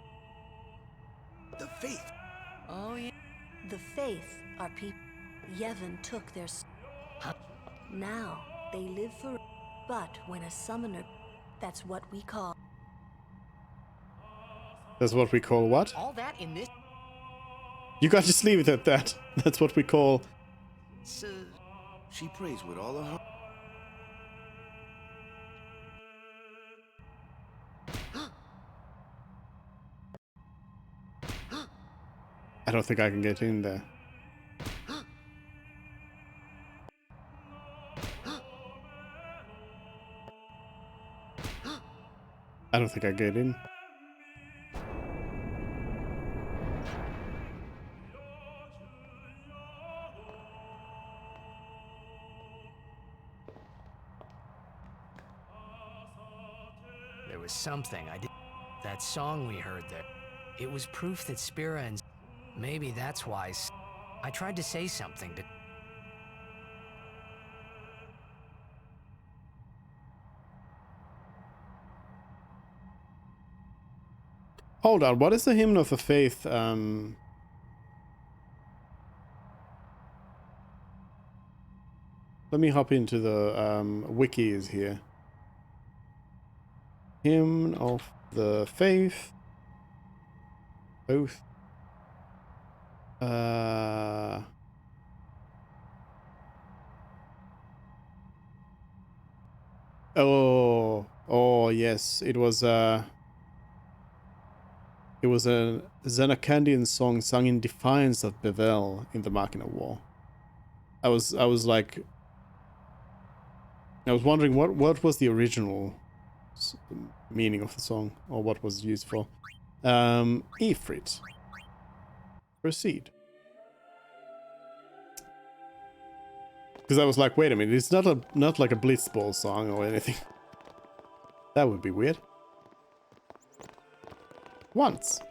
The faith. Oh, yeah. The faith are people. Yevon took their... Huh? Now, they live for... But when a summoner... That's what we call... That's what we call what? All that in this... You can't just leave it at that. That's what we call... So... She prays with all of her... I don't think I can get in there. I don't think I get in. There was something I did. That song we heard there. It was proof that Spira and... Maybe that's why... I tried to say something to... Hold on, what is the Hymn of the Faith? Let me hop into the wikis here. Hymn of the Faith. Oath. Oh yes, it was a Xenacandian song sung in defiance of Bevel in the Machina War. I was wondering what was the original meaning of the song, or what was used for. Ifrit. Proceed. Because I was like, wait a minute, it's not like a Blitzball song or anything. That would be weird. Once.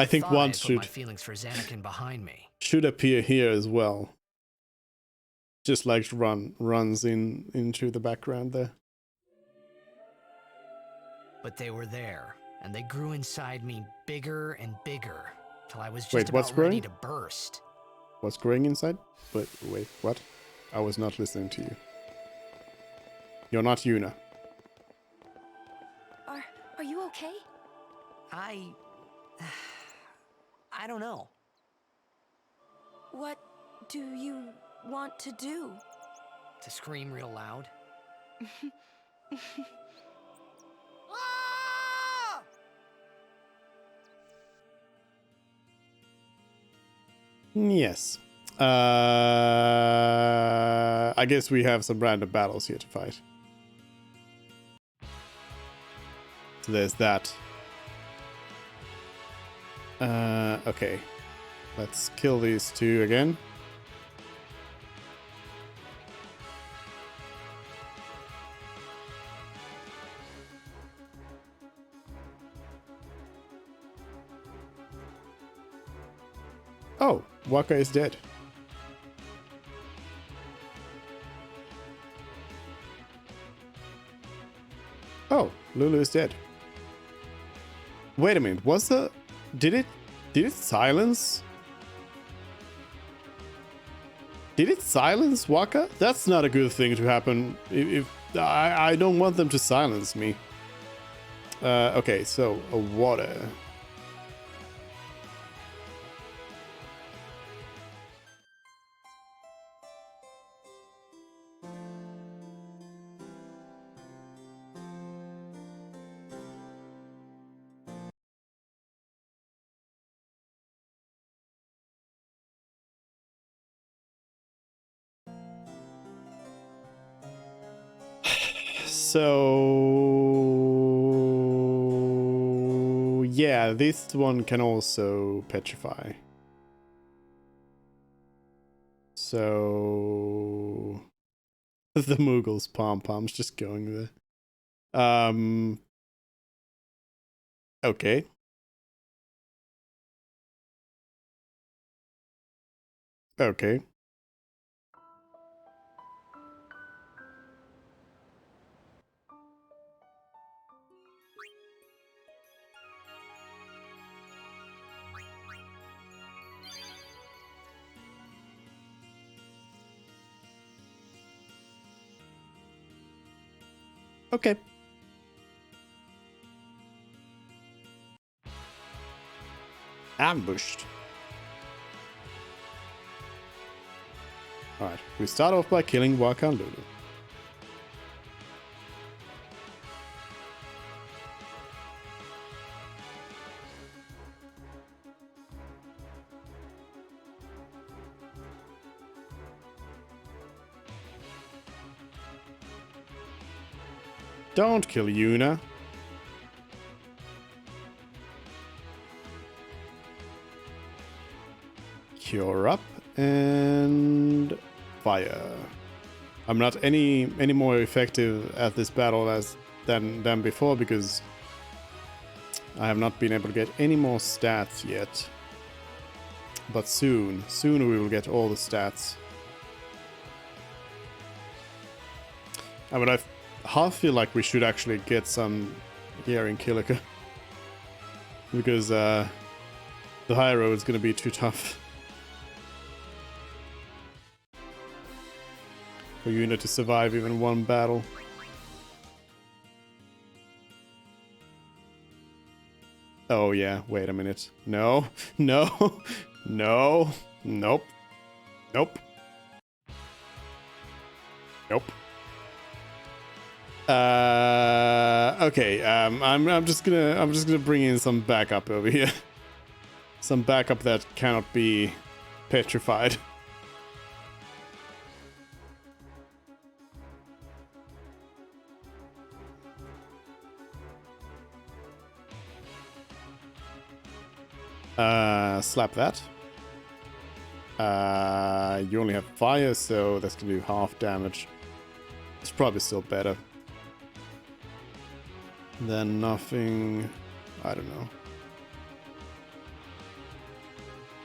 I think thought I one had put my should feelings for Xanakin behind me. should appear here as well. Just like runs into the background there. But they were there, and they grew inside me bigger and bigger, till I was just Wait, what's about ready growing? to burst. What's growing inside? But wait, what? I was not listening to you. You're not Yuna. Are you okay? I don't know. What do you want to do? To scream real loud. Yes. I guess we have some random battles here to fight. So there's that. Okay. Let's kill these two again. Oh, Waka is dead. Oh, Lulu is dead. Wait a minute, did it silence? Did it silence Waka? That's not a good thing to happen. If I don't want them to silence me. Okay, so a water. So yeah, this one can also petrify. So the Moogle's pom-pom's just going there. Okay. Okay. Okay. Ambushed. Alright, we start off by killing Waka and Lulu. Don't kill Yuna. Cure up and fire. I'm not any more effective at this battle than before because I have not been able to get any more stats yet. But soon we will get all the stats. But I half feel like we should actually get some here in Kilika. Because the high road is going to be too tough. For Yuna to survive even one battle. Oh yeah, wait a minute. No, no, no, nope, nope, nope. Okay. I'm just gonna bring in some backup over here. Some backup that cannot be petrified. Slap that. You only have fire, so that's gonna do half damage. It's probably still better than nothing. I don't know.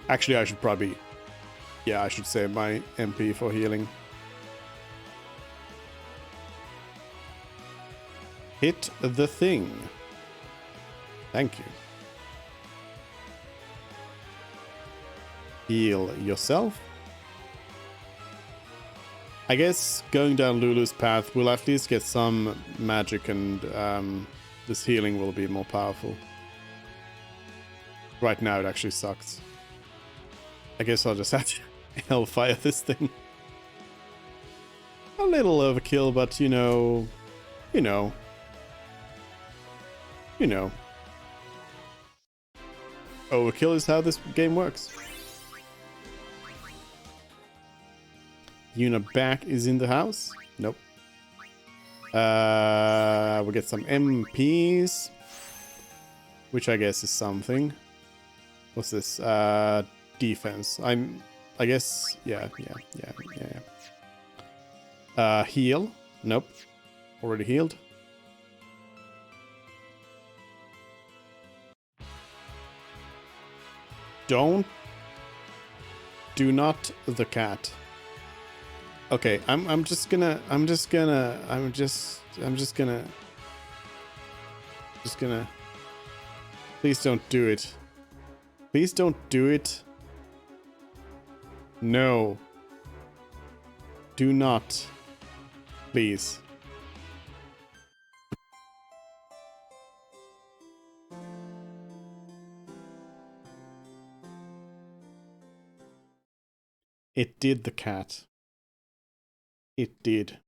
Actually, I should probably... Yeah, I should save my MP for healing. Hit the thing. Thank you. Heal yourself. I guess going down Lulu's path will at least get some magic, and this healing will be more powerful. Right now it actually sucks. I guess I'll just have to hellfire this thing. A little overkill, but you know. Overkill is how this game works. Yuna back is in the house. Nope. We'll get some MPs. Which I guess is something. What's this? Defense. I guess, yeah. Heal. Nope. Already healed. Do not the cat. Okay, I'm just gonna please don't do it. Please don't do it. No. Do not. Please. It did, the cat. It did.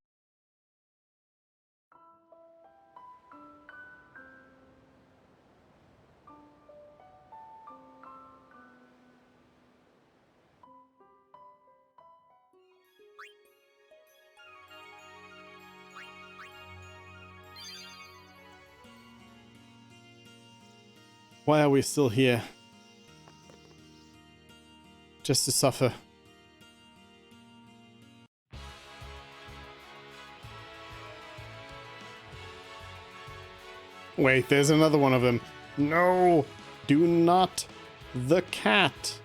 Why are we still here? Just to suffer. Wait, there's another one of them. No! Do not the cat!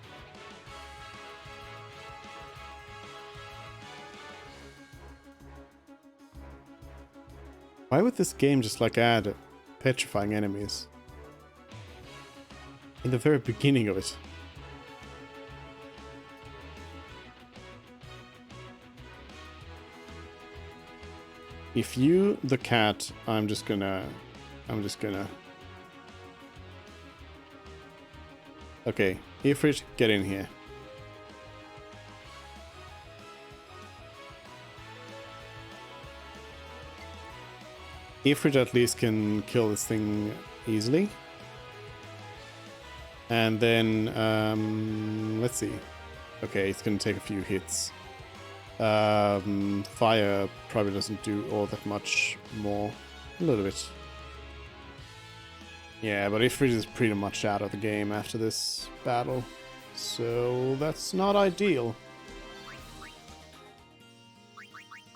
Why would this game just like add petrifying enemies? In the very beginning of it. If you, the cat, I'm just gonna... Okay, Ifrit, get in here. Ifrit at least can kill this thing easily. And then, let's see. Okay, it's gonna take a few hits. Fire probably doesn't do all that much more. A little bit. Yeah, but Ifrit is pretty much out of the game after this battle. So that's not ideal.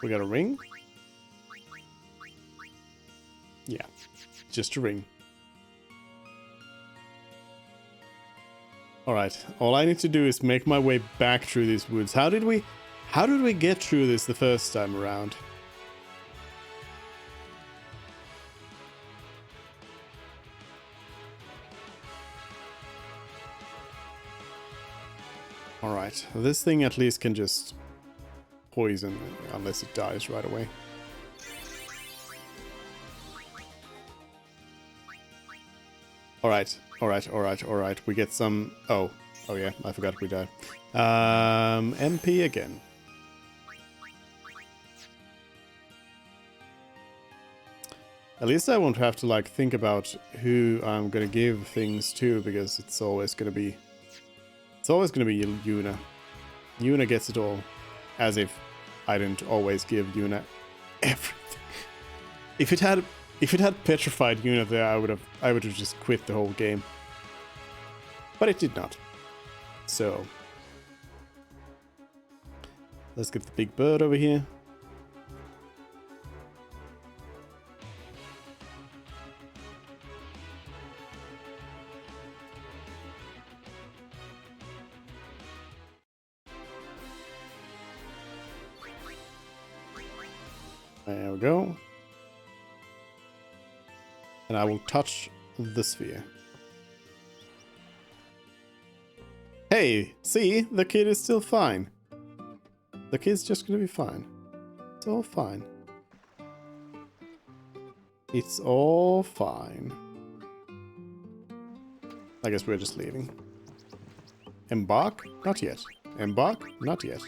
We got a ring? Yeah, just a ring. Alright, all I need to do is make my way back through these woods. How did we get through this the first time around? Alright, this thing at least can just poison unless it dies right away. Alright. We get some... Oh yeah, I forgot we died. MP again. At least I won't have to like think about who I'm gonna give things to, because it's always gonna be Yuna. Yuna gets it all. As if I didn't always give Yuna everything. If it had petrified Yuna there, I would have just quit the whole game. But it did not. So let's get the big bird over here. There we go. And I will touch the sphere. Hey, see? The kid is still fine. The kid's just gonna be fine. It's all fine. It's all fine. I guess we're just leaving. Embark? Not yet. Embark? Not yet.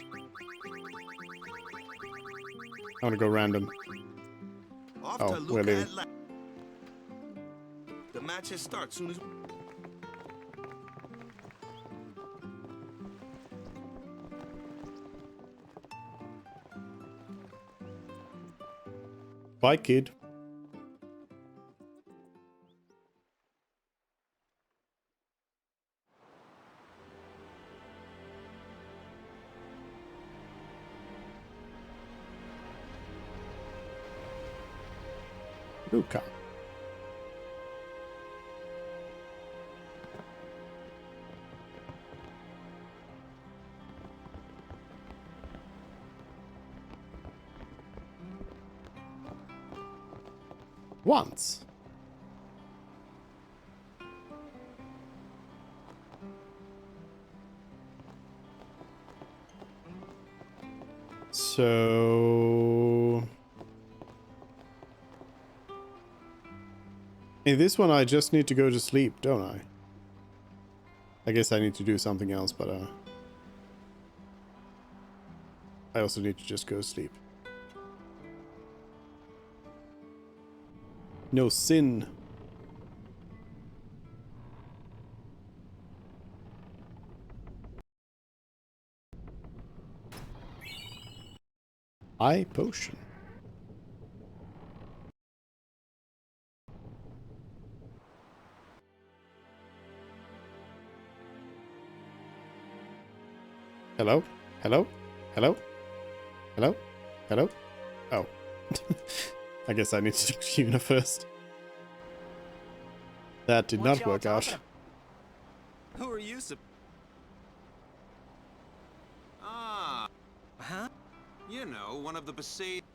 I want to go random. Oh, we're leaving. The matches start soon as. Bye, kid. Luca. Once. So... in this one I just need to go to sleep, don't I? I guess I need to do something else, but I also need to just go to sleep. No sin. Eye potion. Hello? Hello? Hello? Hello? Hello? Oh. I guess I need to talk to Yuna first. That did not work out. Who are you? Ah. Huh? You know, one of the besieged.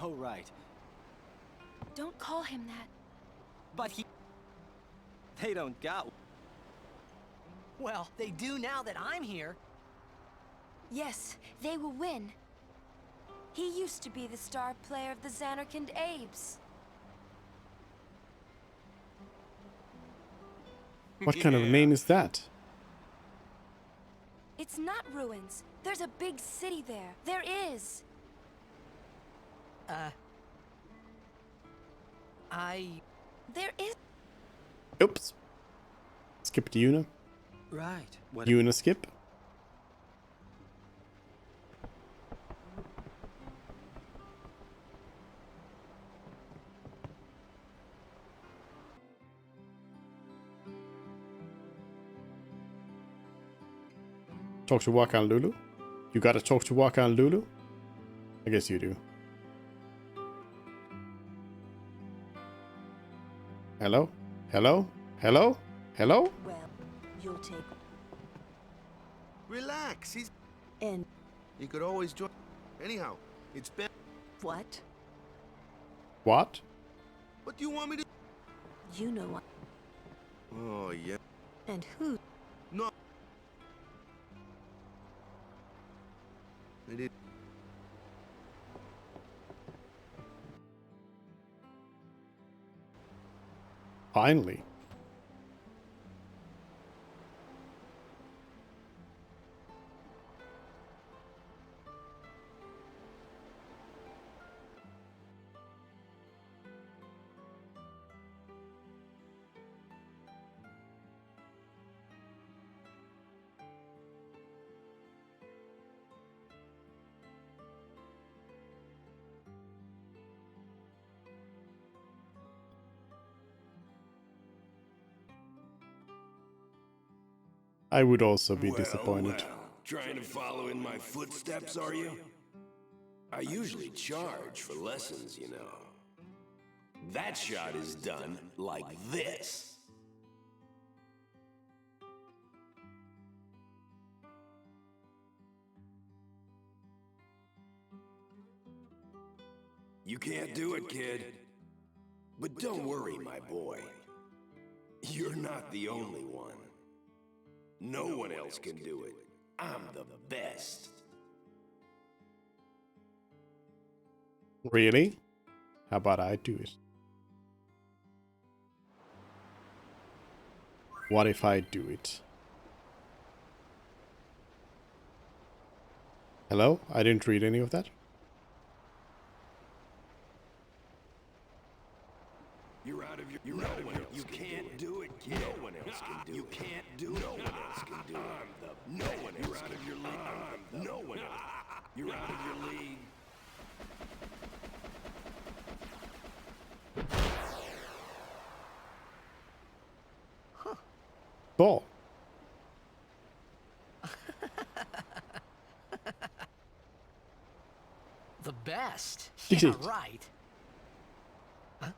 Oh, right. Don't call him that. But they don't got... Well, they do now that I'm here. Yes, they will win. He used to be the star player of the Xanarkand Abes. What kind of a name is that? It's not ruins. There's a big city there. There is. There is. Oops. Skip to Yuna. Right. What? Yuna skip. Talk to Waka and Lulu? You gotta talk to Waka and Lulu? I guess you do. Hello? Hello? Hello? Hello? Well, you'll take... Relax, he's... And... he could always join... anyhow, it's been... What? What? What do you want me to... You know what? Oh, yeah. And who? No. It is... Finally. I would also be disappointed. Well, trying to follow in my footsteps, are you? I usually charge for lessons, you know. That shot is done like this. You can't do it, kid. But don't worry, my boy. You're not the only one. No one else can do it. I'm the best. Really? How about I do it? What if I do it? Hello? I didn't read any of that. You're out of your. You're out of your. You can't do it, kid. No one else can do it. You can't do it. No one else can do it. No one else. You're out of your league. No one else. You're out of your league. Ball. The best? Did Yeah, it? right. Huh?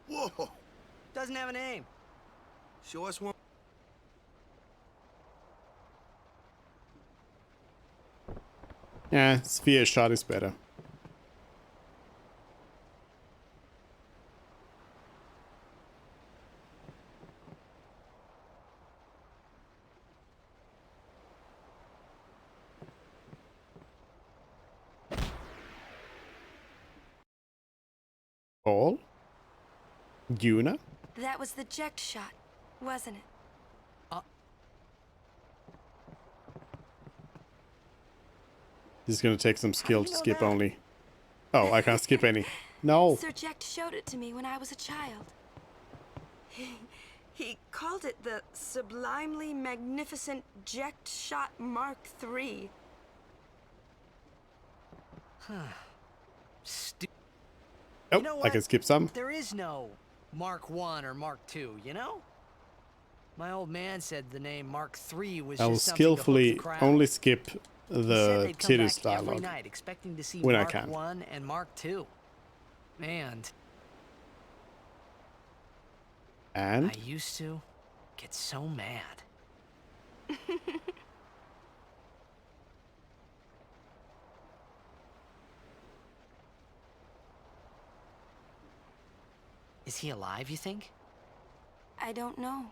Whoa! Doesn't have a name. Show us one. Yeah, sphere shot is better. Ball? Yuna? That was the eject shot, wasn't it? This is gonna take some skill to skip only. Oh, I can't skip any. No! Sir Jekt showed it to me when I was a child. He called it the Sublimely Magnificent Jekt Shot Mark III. Oh, You know I what? can skip some. There is no Mark 1 or Mark 2, you know? My old man said the name Mark 3 was I will just something to hook the skillfully crowd. only skip He said the they'd come Tidus back every dialogue night expecting to see when I Mark can. 1 and Mark 2. And And? I used to get so mad. Is he alive, you think? I don't know.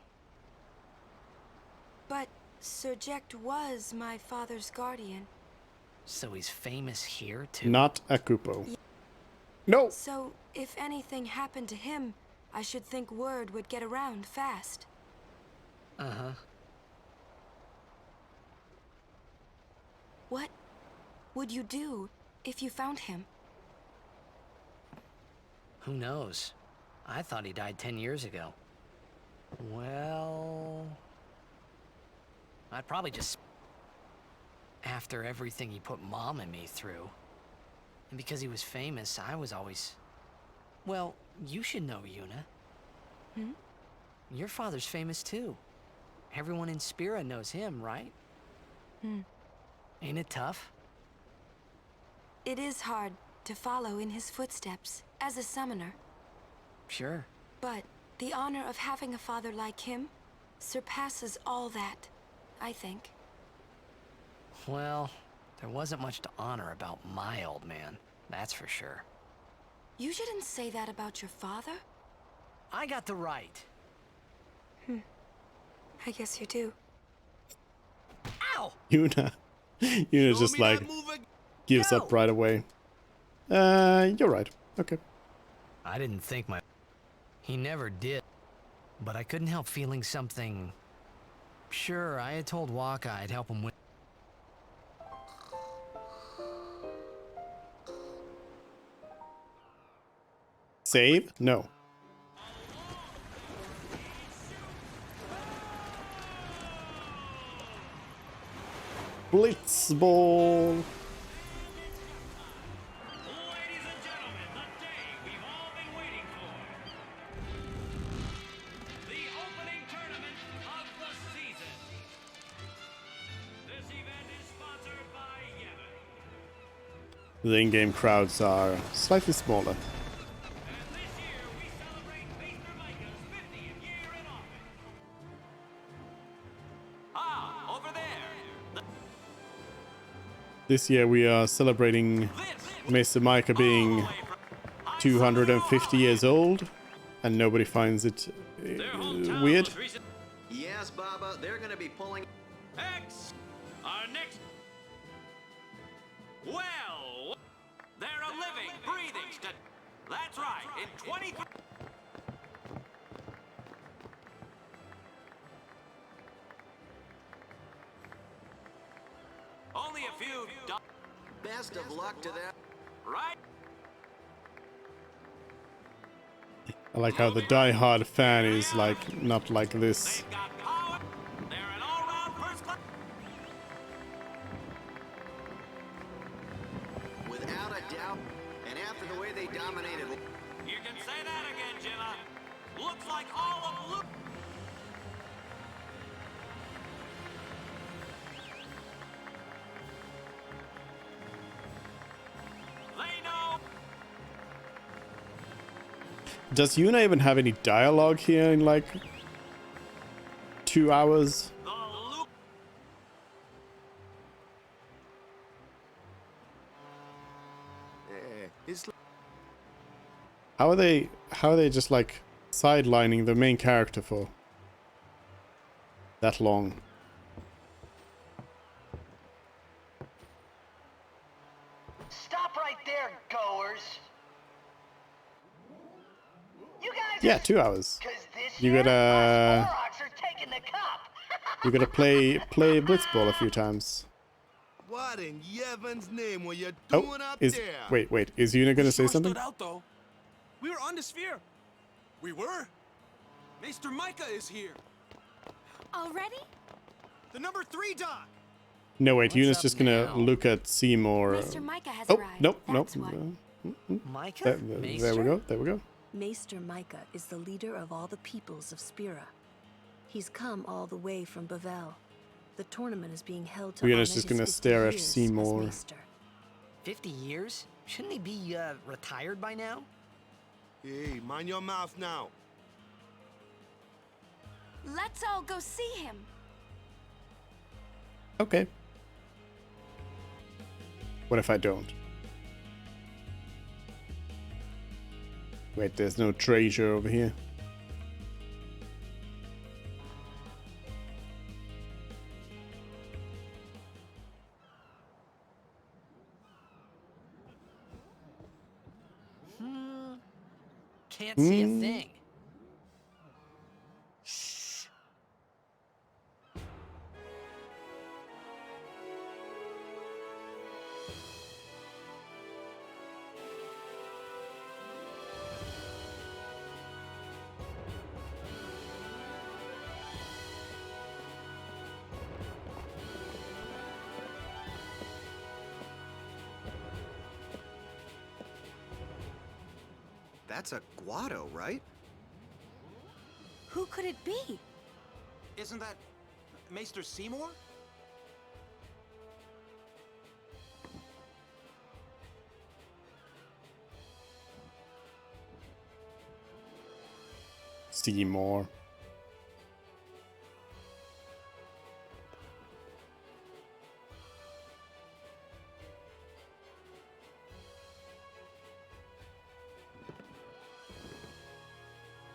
But Sir Jekt was my father's guardian. So he's famous here, too? Not a Kupo. No! So if anything happened to him, I should think word would get around fast. Uh-huh. What would you do if you found him? Who knows? I thought he died 10 years ago. Well... I'd probably just... After everything he put Mom and me through. And because he was famous, I was always... Well, you should know, Yuna. Hmm? Your father's famous too. Everyone in Spira knows him, right? Hmm. Ain't it tough? It is hard to follow in his footsteps as a summoner. Sure. But the honor of having a father like him surpasses all that, I think. Well, there wasn't much to honor about my old man, that's for sure. You shouldn't say that about your father. I got the right. I guess you do. Ow! Yuna. Yuna just like gives up right away. You're right. Okay. I didn't think my... He never did. But I couldn't help feeling something... Sure, I had told Waka I'd help him win. Save? No. Blitzball. The in-game crowds are slightly smaller. This year we are celebrating Mr. Micah being 250 years old, and nobody finds it weird. Yes, Baba, they're gonna be pulling. X! Our next. Well, they're a living, breathing. That's right. In 23. Only a few. Best of luck to them. Right? I like how the die-hard fan is like not like this. Without a doubt, and after the way they dominated. You can say that again, Jimma. Looks like all of Luke. They know. Does Yuna even have any dialogue here in like 2 hours? How are they just like sidelining the main character for that long? Stop right there, goers. You guys. Yeah, 2 hours. You gotta play Blitzball a few times. What in Yevon's name were you doing up there? Wait, is Yuna gonna say something? Stood out, though. We were on the sphere. We were? Maester Micah is here. Already? The number 3 doc. No, wait, Yuna's just gonna look at Seymour. Mr. Micah has oh, arrived. nope. Micah? There we go. Maester Micah is the leader of all the peoples of Spira. He's come all the way from Bavel. The tournament is being held to Yuna's just gonna stare at Seymour. 50 years? Shouldn't he be retired by now? Hey, mind your mouth now. Let's all go see him. Okay. What if I don't? Wait, there's no treasure over here. Can't see a thing. That's a Guado, right? Who could it be? Isn't that Maester Seymour? Seymour.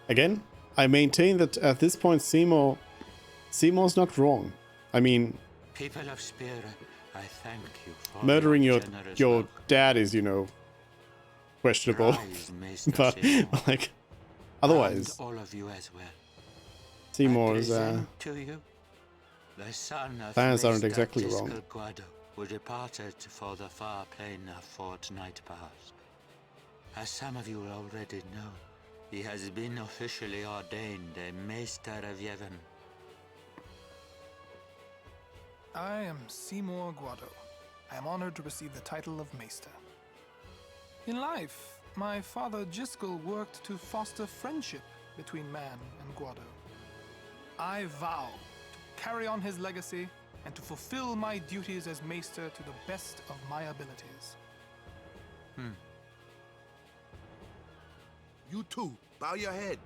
Again, I maintain that at this point Seymour's not wrong. I mean, people of Spira, I thank you for murdering your work. dad is, you know, questionable. But like otherwise, and all of you as well. Seymour's to you, the son of plans aren't Maester exactly Giskel wrong. Guado, who departed for the far plane a fortnight past. As some of you already know, he has been officially ordained a Maester of Yevon. I am Seymour Guado. I am honored to receive the title of Maester. In life, my father Giskel worked to foster friendship between man and Guado. I vow to carry on his legacy and to fulfill my duties as Maester to the best of my abilities. You too, bow your head.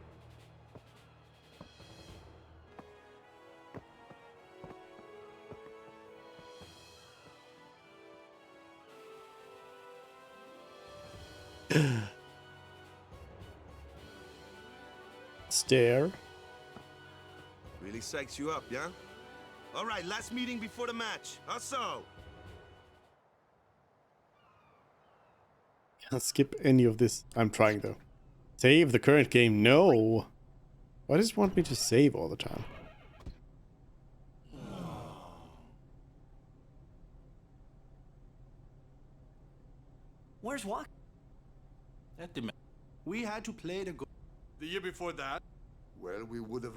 Stare. Really psychs you up, yeah? All right, last meeting before the match. How so? Can't skip any of this. I'm trying though. Save the current game. No. Why does it want me to save all the time? Where's Walk? We had to play the go. The year before that? Well, we would have.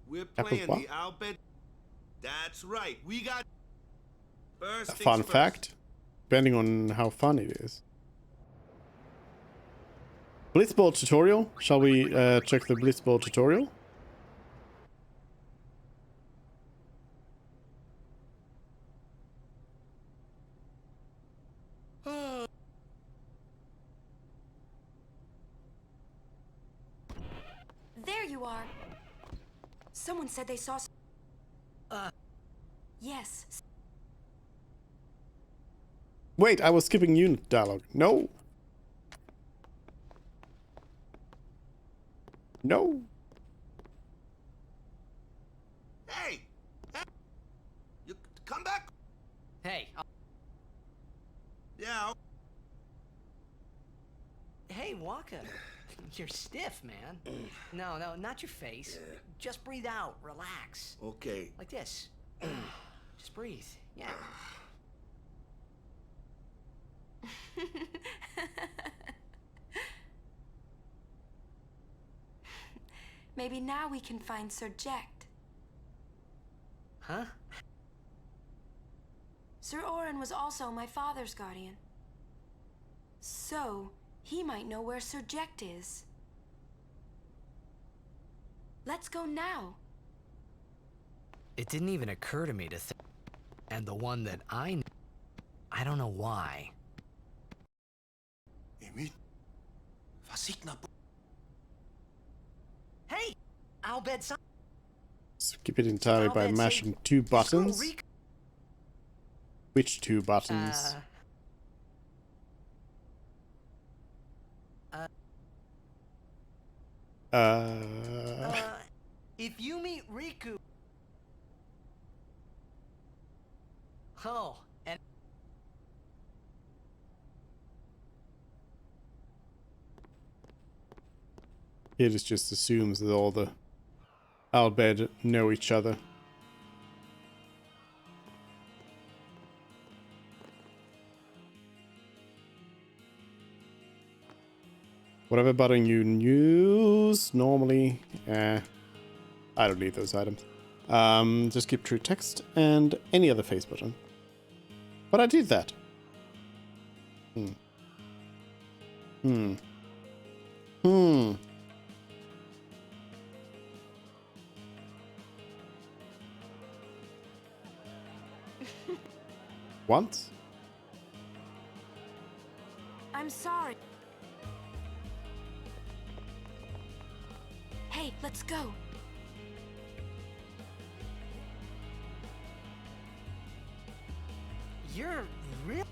We're Apple playing what? the Albed. That's right. We got. First A things fun first. fact, depending on how fun it is. Blitzball tutorial. Shall we check the Blitzball tutorial? There you are. Someone said they saw. Yes. Wait, I was skipping unit dialogue. No. No. Hey! You come back? Hey. Yeah. Hey, Waka. You're stiff, man. No, not your face. Just breathe out. Relax. Okay. Like this. Just breathe. Yeah. Maybe now we can find Sir Jekt. Huh? Sir Orin was also my father's guardian. So, he might know where Sir Jekt is. Let's go now. It didn't even occur to me to think. And the one that I knew, I don't know why. Hey! Albed son. Skip it entirely by mashing two buttons. Which two buttons? If you meet Riku. Oh, and It just assumes that all the Albed know each other. Whatever button you use normally, I don't need those items. Just keep true text and any other face button. But I did that. Once? I'm sorry. Hey, let's go. you're real.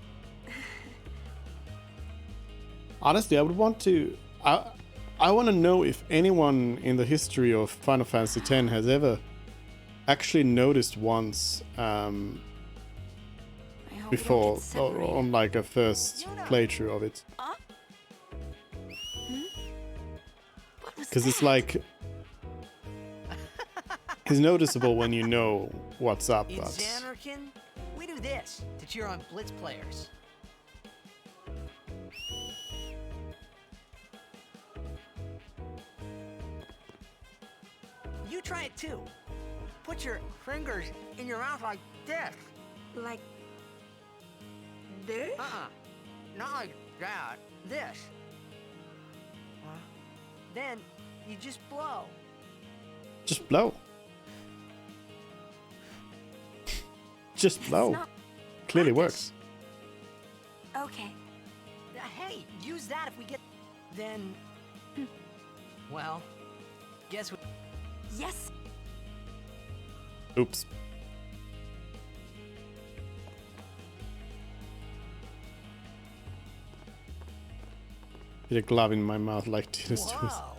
Honestly, I would want to... I want to know if anyone in the history of Final Fantasy X has ever actually noticed once before, or on like a first playthrough of it. Because it's like... It's noticeable when you know what's up, In but... Xanarkin, we do this to cheer on Blitz players. You try it too. Put your fingers in your mouth like this. Like this? Not like that. This. Then you just blow. Just blow. Just blow. Clearly works. Okay. Hey, use that if we get... Then... Well, guess what? Yes. Oops. Get a glove in my mouth like Tina's doing. Whoa.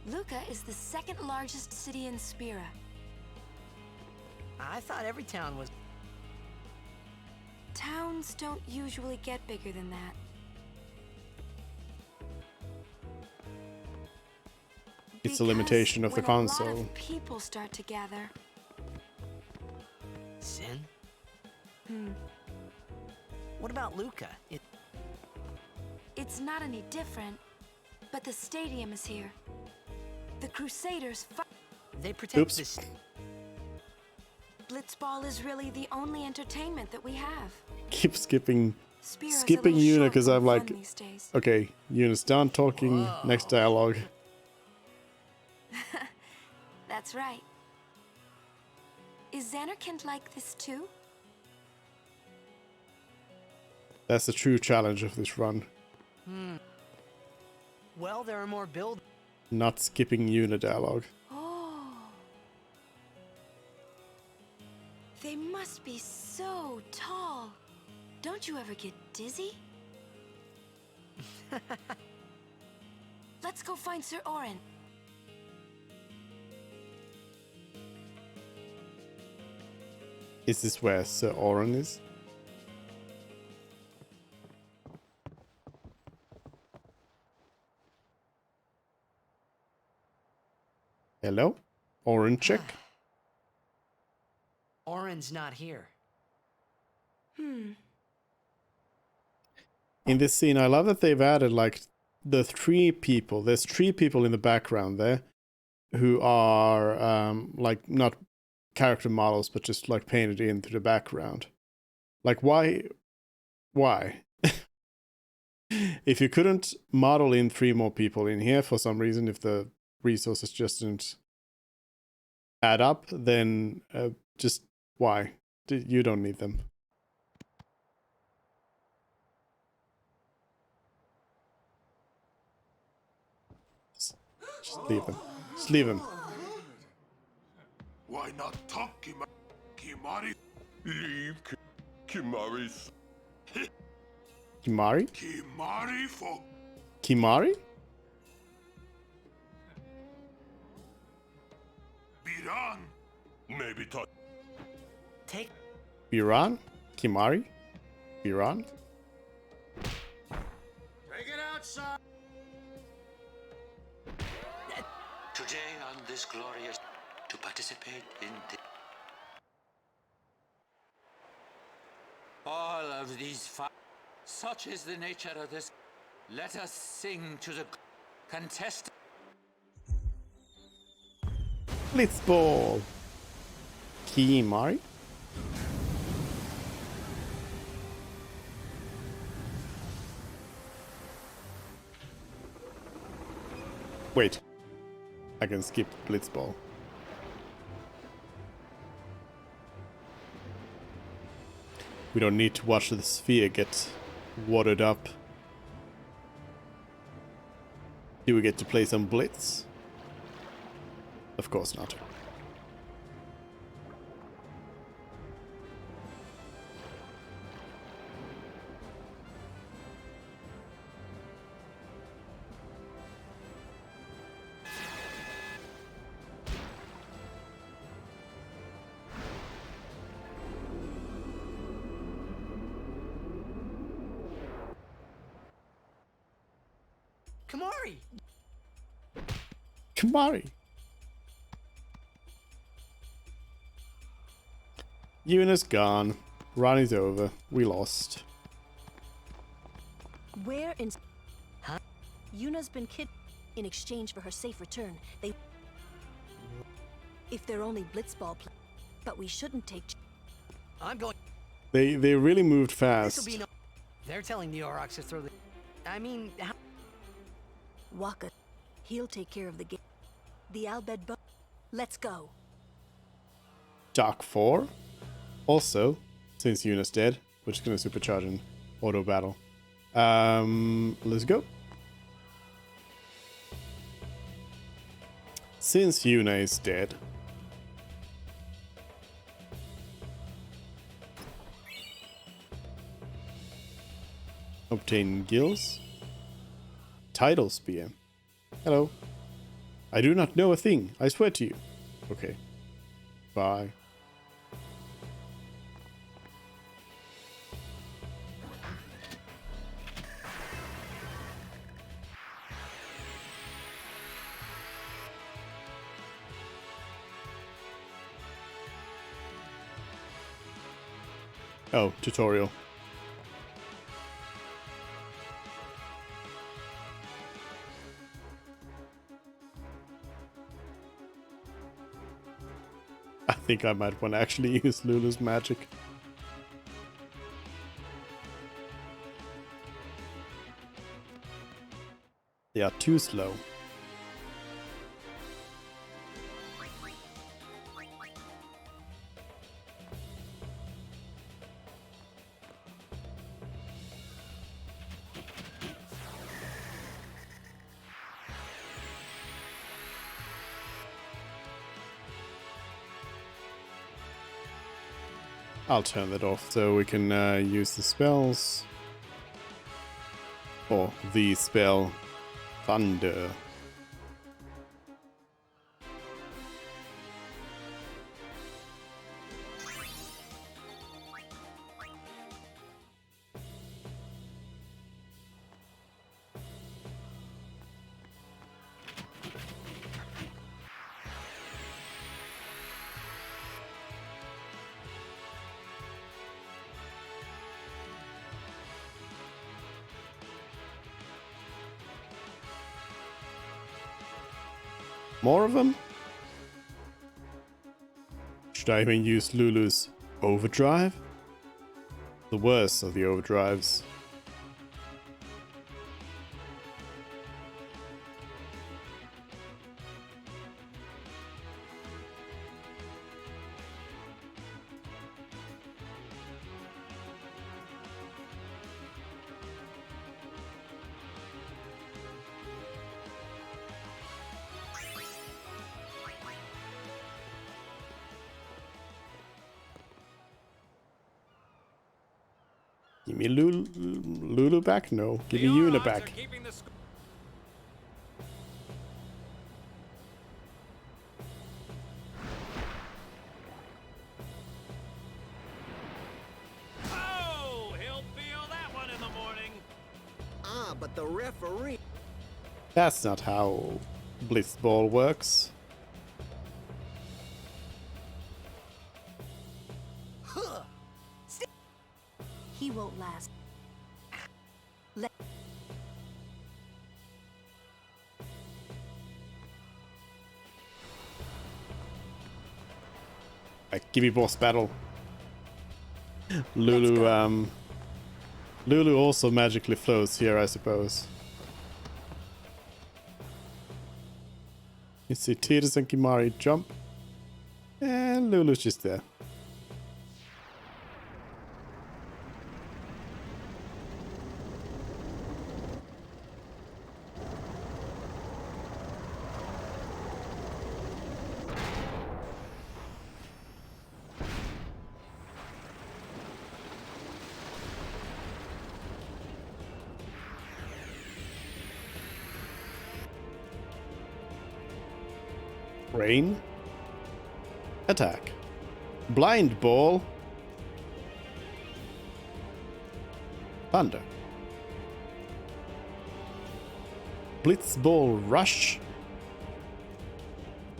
Luca is the second largest city in Spira. I thought every town was... Towns don't usually get bigger than that. It's a limitation of the When a lot console. of people start to gather. Sin? What about Luca? It's not any different, but the stadium is here. The Crusaders They protect this. Blitzball is really the only entertainment that we have. Keep skipping Spira's skipping a little Yuna because short I'm on like, fun these days. okay, Yuna's done talking. Whoa. Next dialogue. That's right. Is Xanarkand like this too? That's the true challenge of this run. Well, there are more build. Not skipping Yuna dialogue. Oh. They must be so tall. Don't you ever get dizzy? Let's go find Sir Orin. Is this where Sir Orin is? Hello? Orin check? Orin's not here. In this scene, I love that they've added like the three people. There's three people in the background there who are like not character models, but just like painted into the background. Like why? If you couldn't model in three more people in here for some reason, if the resources just didn't add up, then just why? You don't need them. Just leave them. Just leave them. Why not talk, Kimari? Leave Kimari's. Kimari? Kimari for. Kimari? Biran. Maybe talk. Take. Biran? Kimari? Biran? Take it outside. Today on this glorious to participate in the all of these such is the nature of this. Let us sing to the contestant. Blitzball! Kimari? Wait. I can skip Blitzball. We don't need to watch the sphere get watered up. Do we get to play some Blitz? Of course not. Kimari! Kimari! Yuna's gone. Run is over. We lost. Where in... Huh? Yuna's been kidnapped in exchange for her safe return. If they're only blitzball players. But we shouldn't take... I'm going... They really moved This'll fast. be no... They're telling the Aurochs to throw the... I mean... How... Waka. He'll take care of the game. The Albed boat. Let's go. Dark 4. Also, since Yuna's dead, we're just gonna supercharge an auto battle. Let's go. Since Yuna is dead, obtain gills. tidal spear. Hello. I do not know a thing, I swear to you. Okay. Bye. Oh, tutorial. I think I might want to actually use Lulu's magic. They are too slow. I'll turn that off so we can use the spells. Or the spell Thunder. More of them? Should I even use Lulu's overdrive? The worst of the overdrives. Give me Lulu back? No. Give me Yuna back. Oh, he'll feel that one in the morning. Ah, but the referee... That's not how Blitzball works. He won't last. Give me boss battle. Lulu, Lulu also magically flows here, I suppose. You see Tidus and Kimari jump. And Lulu's just there. Rain. Attack. Blind ball. Thunder. Blitzball rush.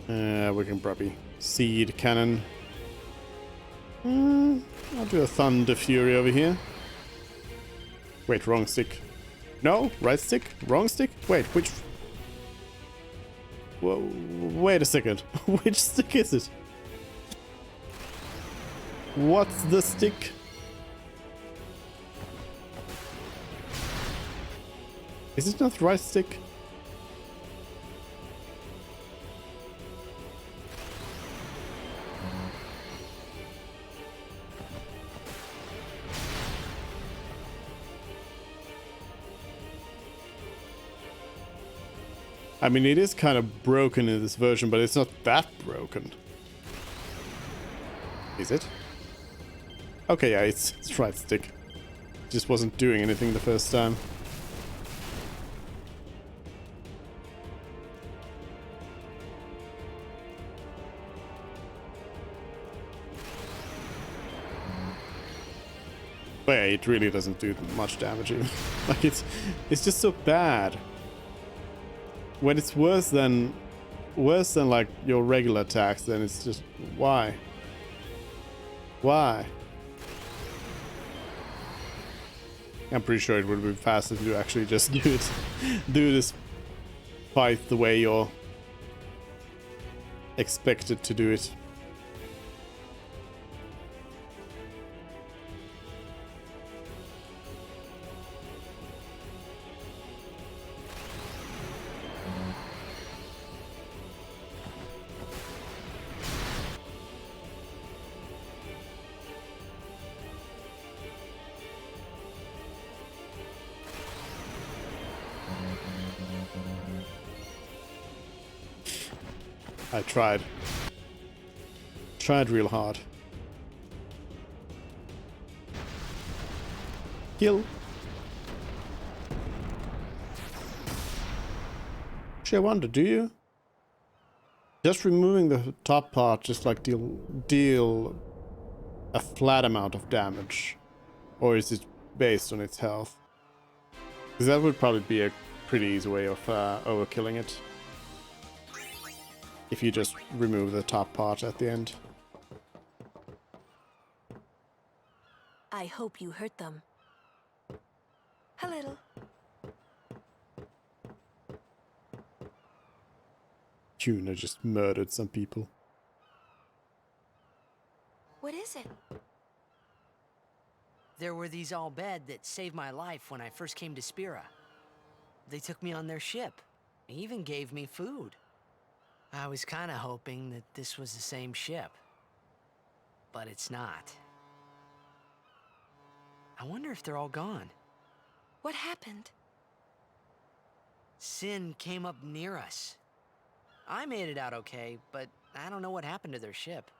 We can probably seed cannon. I'll do a thunder fury over here. Wait, wrong stick. No, right stick. Wrong stick. Wait, which? Whoa, wait a second. Which stick is it? What's the stick? Is it not the right stick? I mean, it is kind of broken in this version, but it's not that broken. Is it? Okay, yeah, it's right stick. Just wasn't doing anything the first time. But yeah, it really doesn't do much damage. Like it's just so bad. When it's worse than like your regular attacks, then it's just why? Why? I'm pretty sure it would be faster to actually just do this fight the way you're expected to do it. I tried. Tried real hard. Kill. Actually, I wonder, do you? Just removing the top part just like deal a flat amount of damage? Or is it based on its health? Because that would probably be a pretty easy way of overkilling it. If you just remove the top part at the end. I hope you hurt them. A little. Yuna just murdered some people. What is it? There were these Al Bhed that saved my life when I first came to Spira. They took me on their ship. They even gave me food. I was kind of hoping that this was the same ship. But it's not. I wonder if they're all gone. What happened? Sin came up near us. I made it out okay, but I don't know what happened to their ship.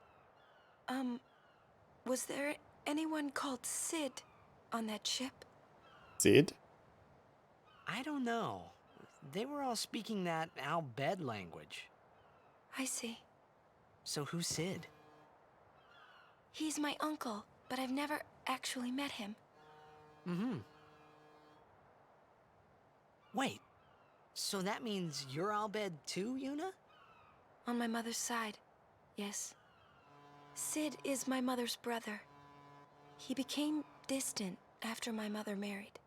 Was there anyone called Sid on that ship? Sid? I don't know. They were all speaking that Al Bhed language. I see. So who's Sid? He's my uncle, but I've never actually met him. Mm-hmm. Wait, so that means you're Al Bhed too, Yuna? On my mother's side, yes. Sid is my mother's brother. He became distant after my mother married.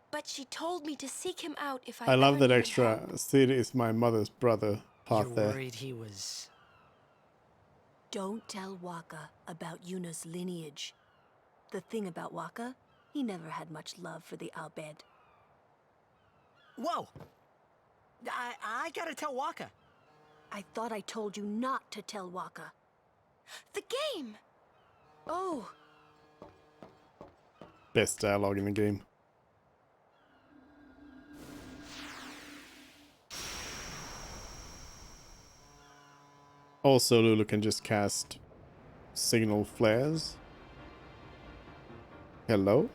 But she told me to seek him out if I love that needed extra help. Sid is my mother's brother part You're there. worried he was... Don't tell Waka about Yuna's lineage. The thing about Waka, he never had much love for the Al Bhed. Whoa! I gotta tell Waka. I thought I told you not to tell Waka. The game! Oh! Best dialogue in the game. Also, Lulu can just cast signal flares. Hello?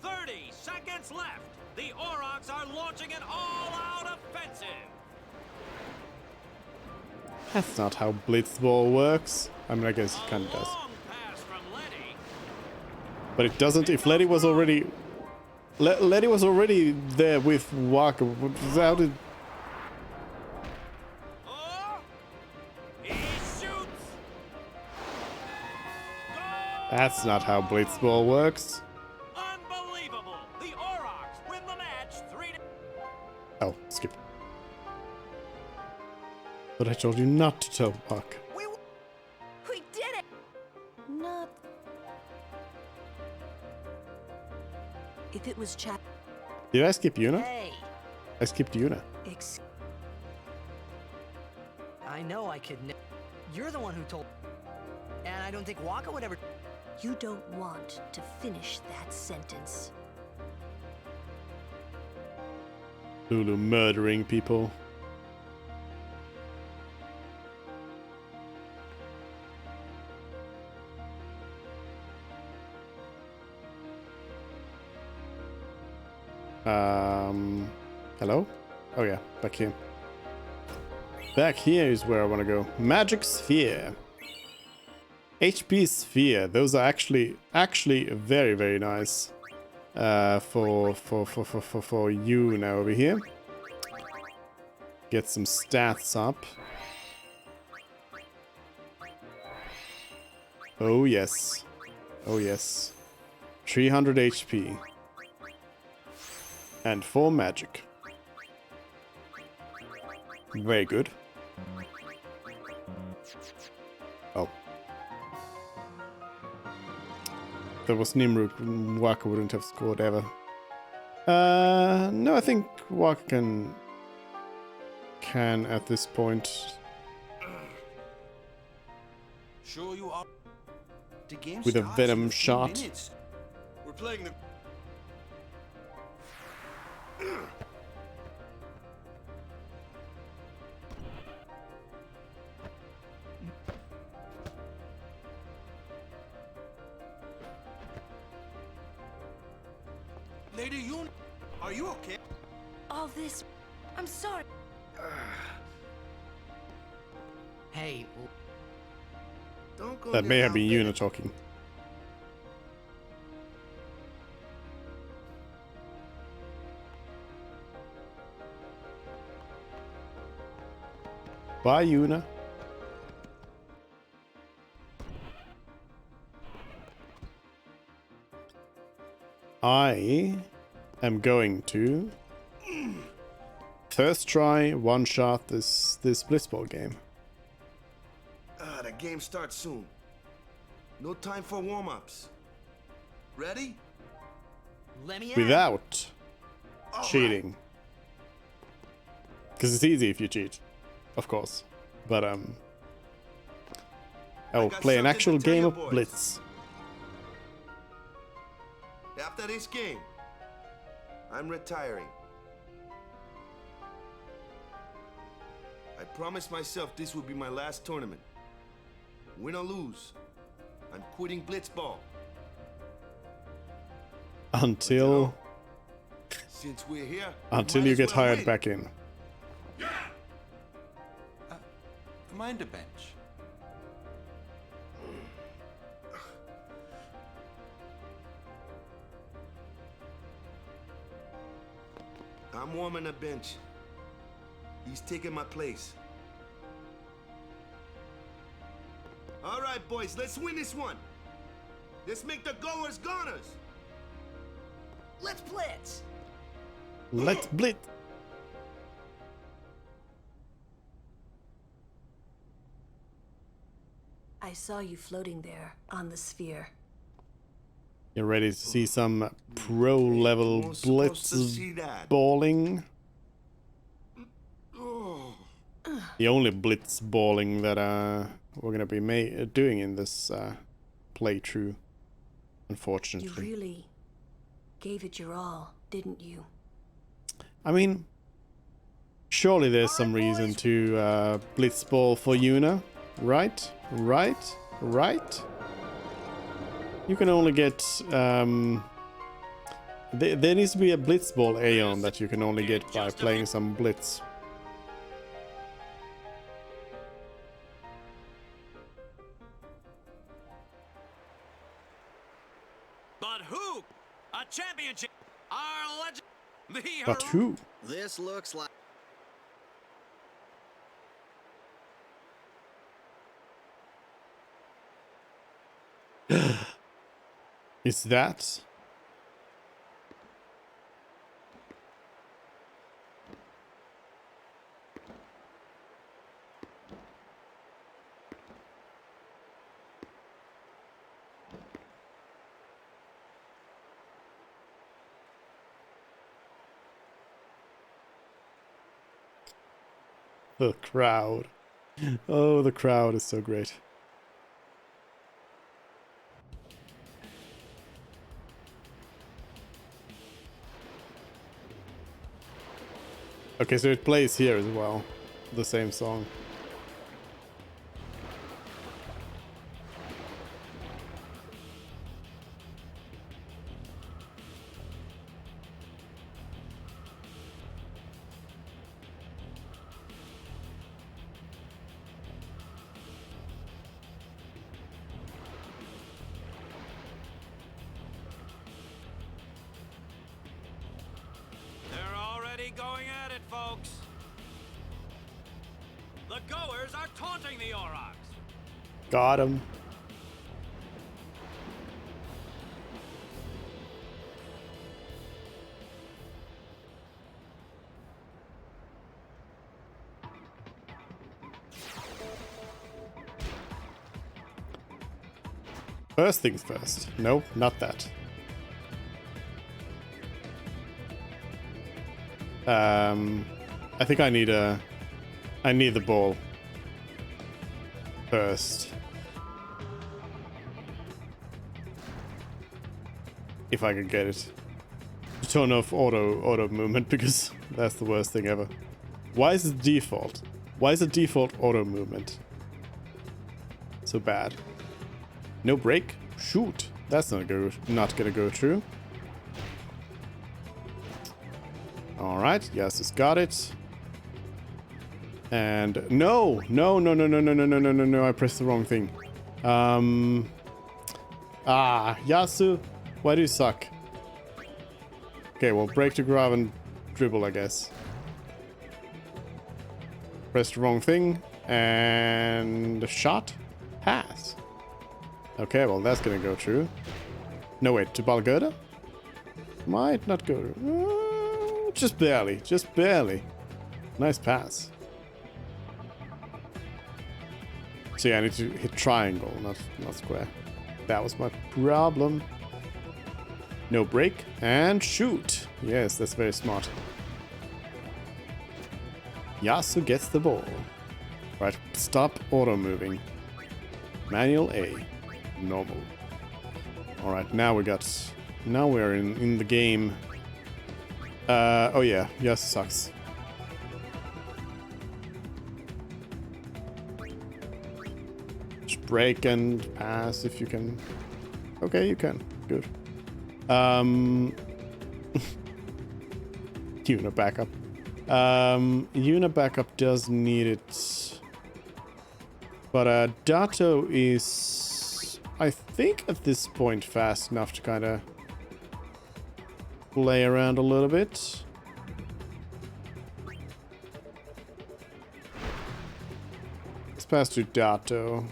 30 seconds left. The Aurochs are launching an all-out offensive. That's not how Blitzball works. I mean, I guess it kind of does. But it doesn't. If Letty was already... Letty was already there with Waka. How did... That's not how Blitzball works. Unbelievable! The Aurochs win the match 3-2. Oh, skip. But I told you not to tell Waka. We did it! Not... If it was chat... Did I skip Yuna? Hey! I skipped Yuna. I know I could... You're the one who told... And I don't think Waka would ever... You don't want to finish that sentence. Lulu murdering people. Hello? Oh yeah, back here. Back here is where I want to go. Magic Sphere. HP sphere. Those are actually very, very nice. For you now over here. Get some stats up. Oh yes. Oh yes. 300 HP. And 4 magic. Very good. Oh. If there was Nimrud, Waka wouldn't have scored ever. No, I think Waka can at this point. Sure you are. The game With a starts venom in a few shot. minutes. We're playing the. Lady Yuna, are you okay? All this... I'm sorry. Hey, Don't go That near may have how been bad Yuna talking. Bye, Yuna. I am going to first try one shot this Blitzball game. The game starts soon. No time for warm-ups. Ready? let me Without cheating. Because it's easy if you cheat, of course. But I will play an actual game of Blitz. After this game, I'm retiring. I promised myself this would be my last tournament. Win or lose, I'm quitting Blitzball. Until Since we're here, until you get hired back in. Mind a bench. I'm warming a bench. He's taking my place. All right, boys, let's win this one. Let's make the goers goners. Let's blitz. Let's blitz. I saw you floating there on the sphere. You're ready to see some pro level Blitz balling. The only Blitz balling that we're gonna be doing in this playthrough, unfortunately. You really gave it your all, didn't you? I mean, surely there's some reason to Blitz ball for Yuna, right? Right? You can only get there needs to be a Blitzball Aeon that you can only get by playing some Blitz. But who? A championship? Our legend. But who? This looks like. Is that? The crowd. Oh, the crowd is so great. Okay, so it plays here as well, the same song. Already going at it, folks. The goers are taunting the Aurochs. Got him. First things first. Nope, not that. I think I need the ball first. If I can get it. To turn off auto movement, because that's the worst thing ever. Why is it default? Why is it default auto movement so bad? No break? Shoot. That's not gonna go through. Alright, yes, it's got it. And no, I pressed the wrong thing. Yasu, why do you suck? Okay, well, break to grab and dribble, I guess. Pressed the wrong thing, and the shot? Pass. Okay, well, that's gonna go through. No, wait, to Balgurda? Might not go. Just barely, just barely. Nice pass. So yeah, I need to hit triangle, not square. That was my problem. No break, and shoot. Yes, that's very smart. Yasu gets the ball. Right, stop auto moving. Manual A. Normal. Alright, now we're in the game. Oh yeah, Yasu sucks. Just break and pass if you can. Okay, you can. Good. Yuna backup. Yuna backup does need it. But Dato is, I think at this point, fast enough to kind of play around a little bit. Let's pass to Dato.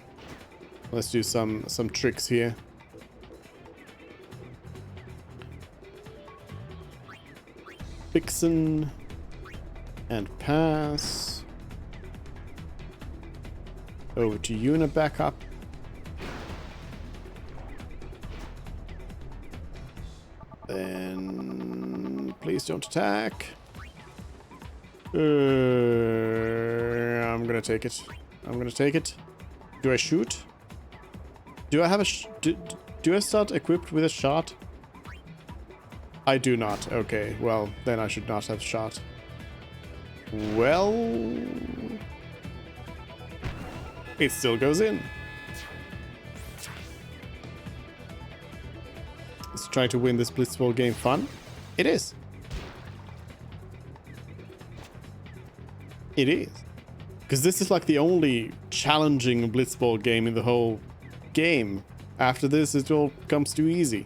Let's do some tricks here. Vixen and pass. Over to Yuna backup. Then please don't attack. I'm gonna take it. I'm gonna take it. Do I shoot? Do I have a do I start equipped with a shot? I do not. Okay, well, then I should not have shot. Well, it still goes in. Is trying to win this Blitzball game fun? It is. It is. Because this is like the only challenging Blitzball game in the whole game. After this, it all comes too easy.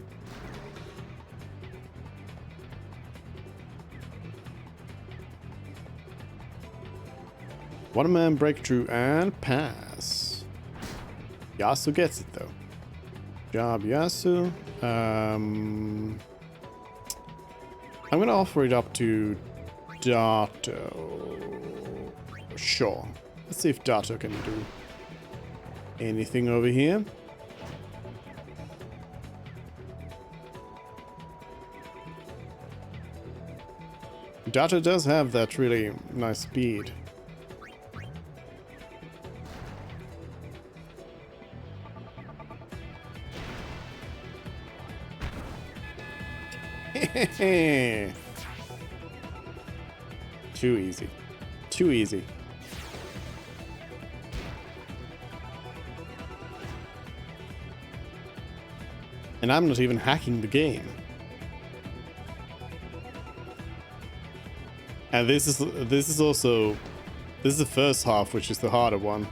One-man breakthrough and pass. Yasu gets it though. Job, Yasu. I'm gonna offer it up to Dato. Sure. Let's see if Dato can do anything over here. Dato does have that really nice speed. Too easy. Too easy. And I'm not even hacking the game. And this is the first half, which is the harder one.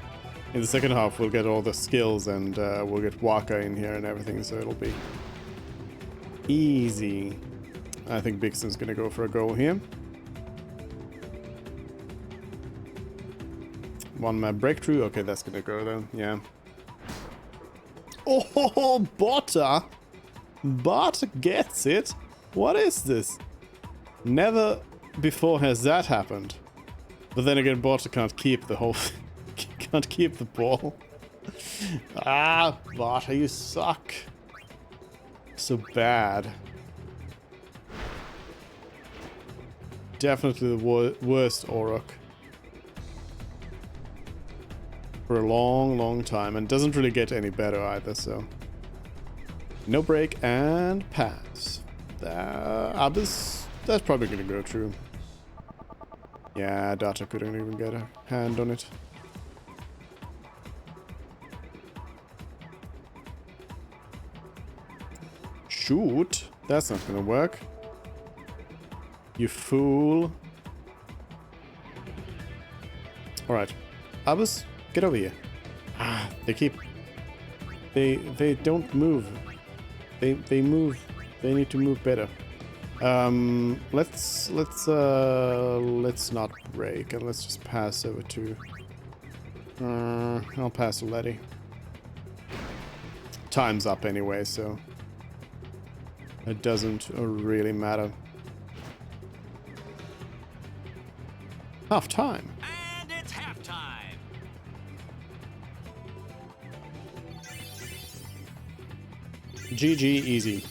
In the second half, we'll get all the skills and we'll get Waka in here and everything, so it'll be easy. I think Bixen's gonna go for a goal here. One map breakthrough. Okay, that's gonna go then. Yeah. Oh, Botta! Bot gets it. What is this? Never before has that happened. But then again, Botta can't keep the whole... can't keep the ball. Ah, Botta, you suck. So bad. Definitely the worst Auroch. For a long, long time. And doesn't really get any better either, so... No break and pass. Abyss, that's probably gonna go through. Yeah, Data couldn't even get a hand on it. Shoot! That's not gonna work. You fool. Alright. Abyss, get over here. Ah, they keep... They don't move. They move. They need to move better. Let's not break and let's just pass over to... I'll pass to Letty. Time's up anyway, so... It doesn't really matter. Half time. And it's halftime. GG, easy.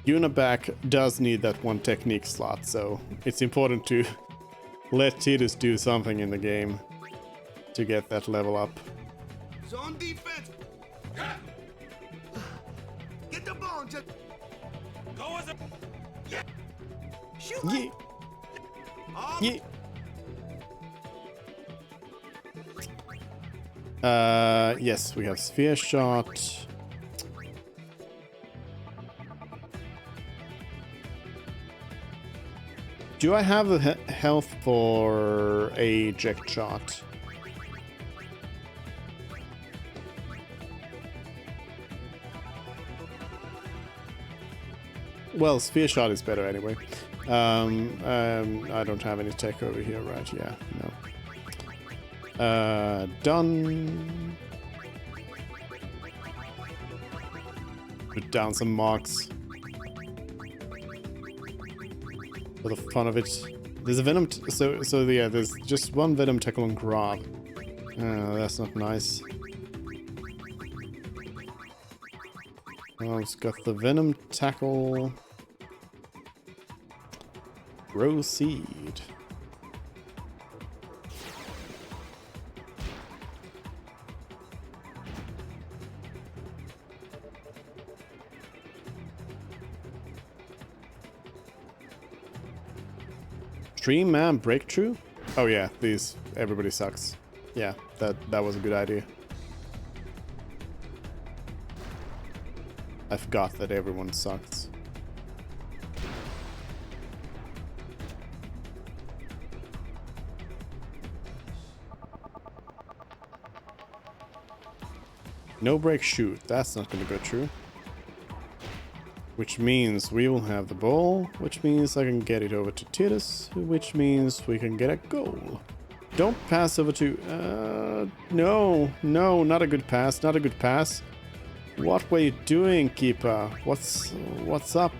Yuna back does need that one technique slot, so it's important to let Tidus do something in the game to get that level up. Zone defense. Get the ball, just go as a yeah. Shoot. Yeah. Yeah. Yes, we have sphere shot. Do I have the health for a eject shot? Well, sphere shot is better anyway. I don't have any tech over here, right? Yeah, no. Done. Put down some marks. For the fun of it. There's a Venom... So yeah, there's just one Venom tackle on Grab. That's not nice. Oh, it's got the Venom tackle... Proceed. Three-man breakthrough? Oh yeah, everybody sucks. Yeah, that was a good idea. I forgot that everyone sucks. No break shoot, that's not gonna go through. Which means we will have the ball, which means I can get it over to Tidus, which means we can get a goal. Don't pass over to... no, not a good pass, not a good pass. What were you doing, keeper? What's up?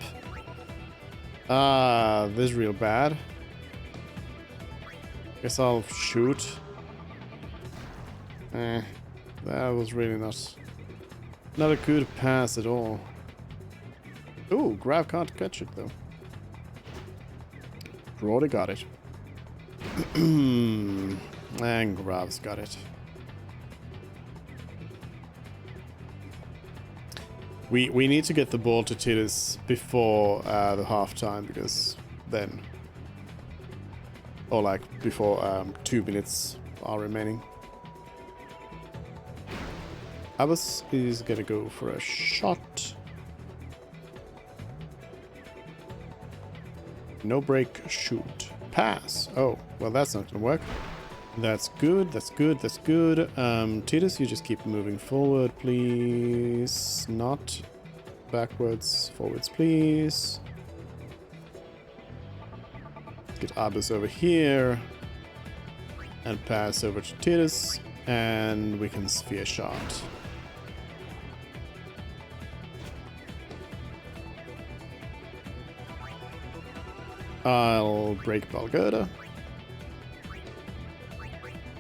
This is real bad. Guess I'll shoot. That was really not a good pass at all. Ooh, Grav can't catch it though. Brody got it. And Grav's got it. We need to get the ball to Tidus before the halftime, because then, or like before 2 minutes are remaining. Abbas is gonna go for a shot. No break, shoot. Pass. Oh, well that's not gonna work. That's good, that's good, that's good. Tidus, you just keep moving forward, please. Not backwards, forwards, please. Get Abbas over here. And pass over to Titus, and we can sphere shot. I'll break Balgurda.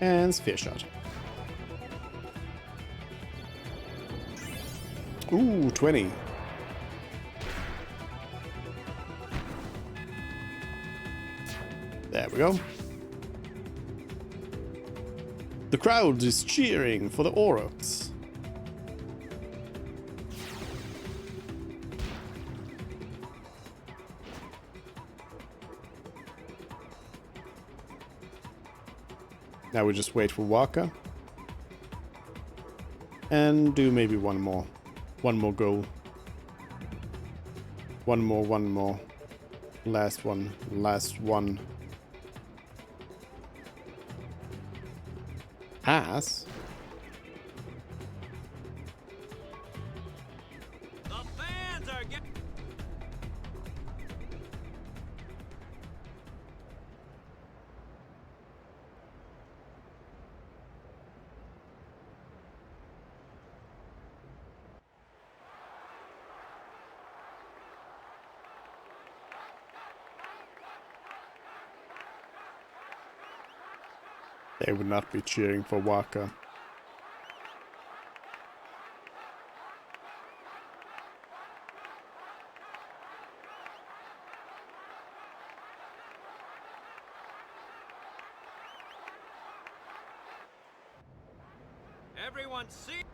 And sphere shot. Ooh, 20. There we go. The crowd is cheering for the Aurochs. Now we just wait for Waka. And do maybe one more. One more goal. One more. Last one. Pass? The fans are getting... They would not be cheering for Waka. Everyone see...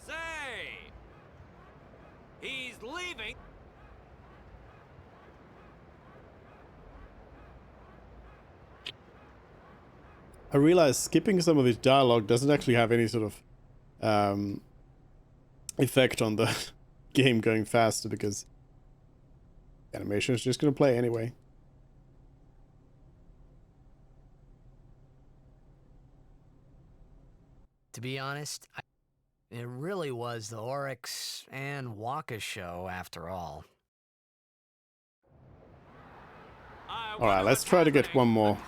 Say! He's leaving! I realize skipping some of this dialogue doesn't actually have any sort of effect on the game going faster because animation is just going to play anyway. To be honest, it really was the Oryx and Waka show after all. Alright, let's try to get one more.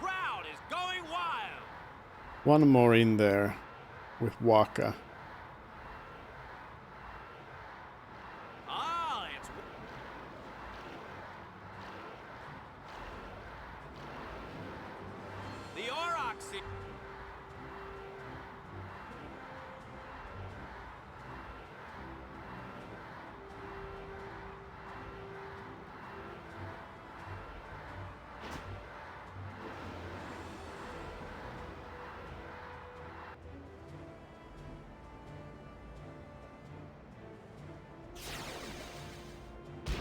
One more in there with Waka. The Aurochs...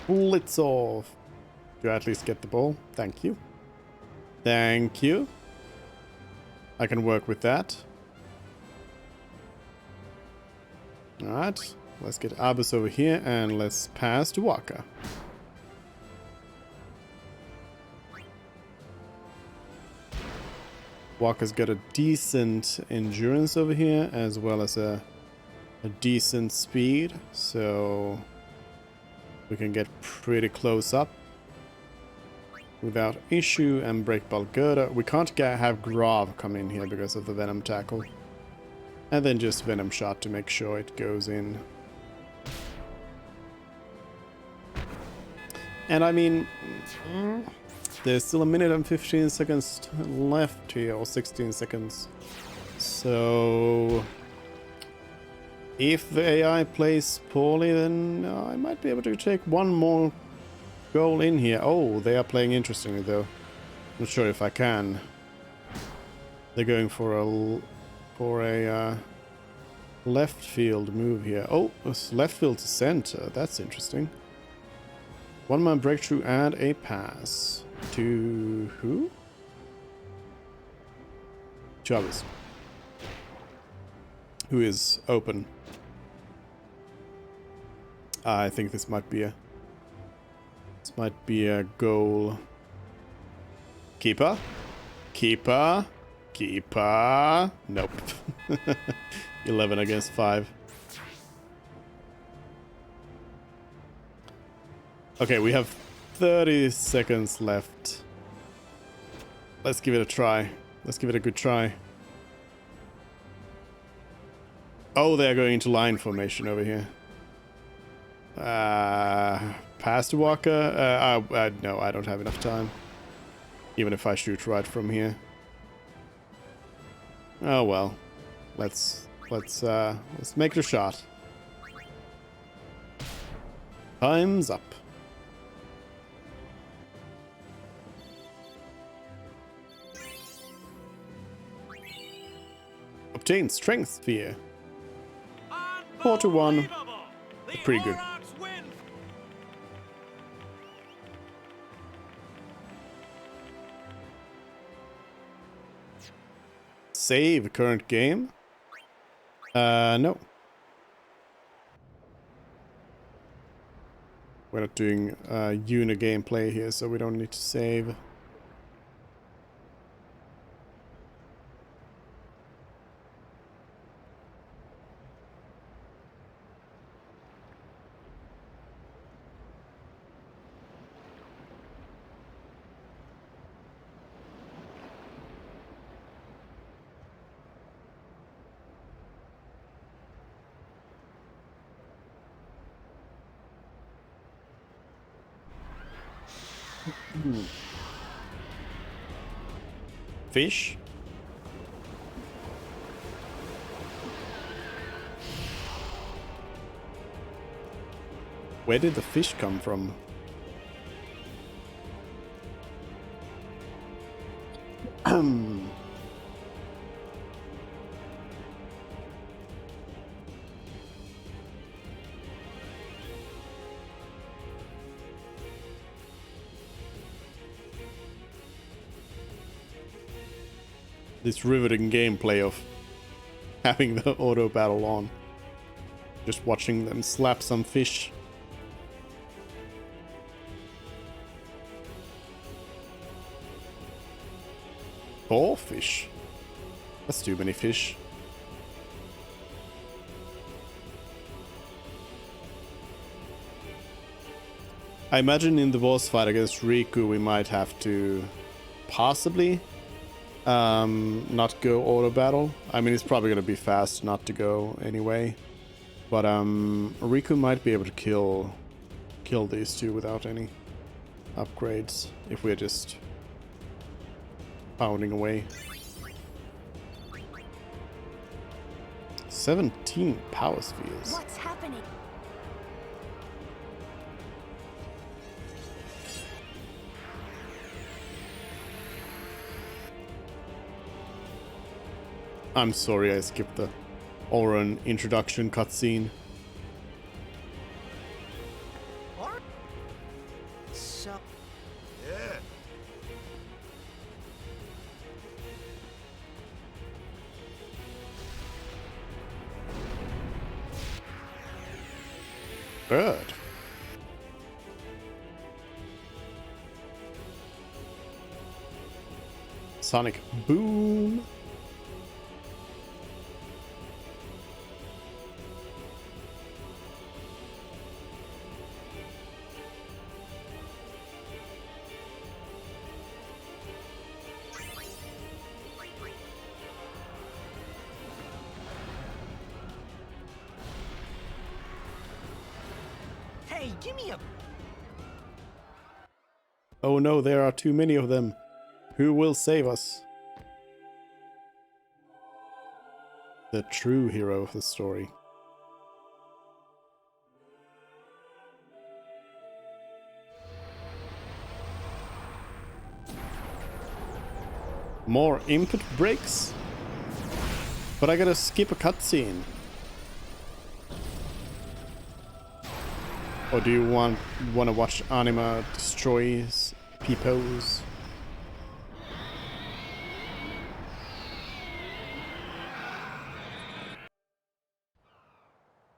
Blitz off. Do I at least get the ball? Thank you. Thank you. I can work with that. Alright. Let's get Abus over here and let's pass to Waka. Waka's got a decent endurance over here as well as a decent speed. So we can get pretty close up without issue and break Balgurda. We can't have Grav come in here because of the Venom Tackle. And then just Venom Shot to make sure it goes in. And I mean, there's still a minute and 15 seconds left here, or 16 seconds. So if the AI plays poorly, then I might be able to take one more goal in here. Oh, they are playing interestingly though. Not sure if I can. They're going for a left field move here. Oh, it's left field to center. That's interesting. One man breakthrough and a pass to who? Chavez, who is open. I think this might be This might be a goal. Keeper? Keeper? Keeper? Nope. 11 against 5. Okay, we have 30 seconds left. Let's give it a try. Let's give it a good try. Oh, they're going into line formation over here. Past Walker? No, I don't have enough time. Even if I shoot right from here. Oh well. Let's make it a shot. Time's up. Obtain strength sphere. 4 to 1. Pretty good. Save current game? No. We're not doing Yuna gameplay here, so we don't need to save. Fish? Where did the fish come from? This riveting gameplay of having the auto battle on. Just watching them slap some fish. Four fish? That's too many fish. I imagine in the boss fight against Riku we might have to possibly not go auto battle. I mean, it's probably gonna be fast not to go anyway. But Riku might be able to kill these two without any upgrades if we're just pounding away. 17 power spheres. What's happening? I'm sorry I skipped the Auron introduction cutscene. So... Yeah. Bird. Sonic Boom. Hey, give me a... Oh no, there are too many of them. Who will save us? The true hero of the story. More input breaks? But I gotta skip a cutscene. Or do you want to watch Anima destroys peepos?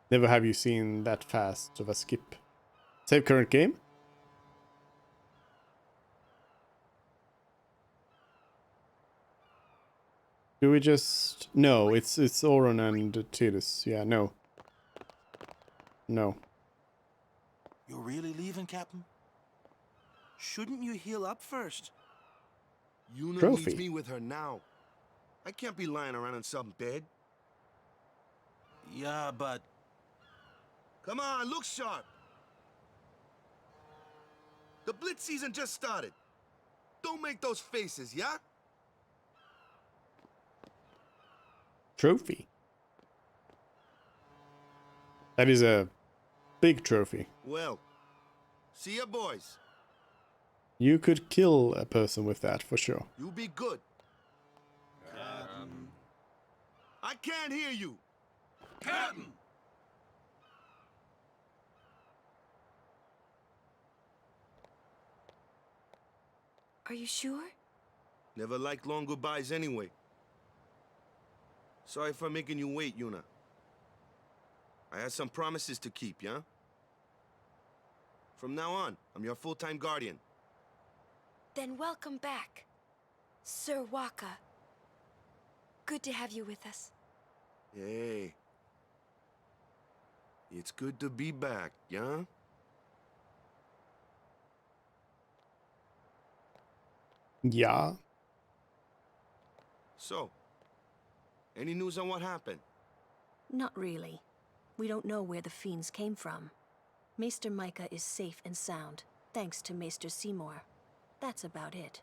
Never have you seen that fast of a skip. Save current game? Do we just... No, it's Oron and Tidus. Yeah, no. No. You're really leaving, Captain? Shouldn't you heal up first? Yuna Trophy. needs me with her now. I can't be lying around in some bed. Yeah, but... Come on, look sharp. The Blitz season just started. Don't make those faces, yeah? Trophy. That is a big trophy. Well, see ya, boys. You could kill a person with that, for sure. You be good. I can't hear you. Captain! Are you sure? Never liked long goodbyes anyway. Sorry for making you wait, Yuna. I had some promises to keep, yeah? From now on, I'm your full-time guardian. Then welcome back, Sir Waka. Good to have you with us. Hey. It's good to be back, yeah? Yeah. So, any news on what happened? Not really. We don't know where the fiends came from. Maester Micah is safe and sound, thanks to Maester Seymour. That's about it.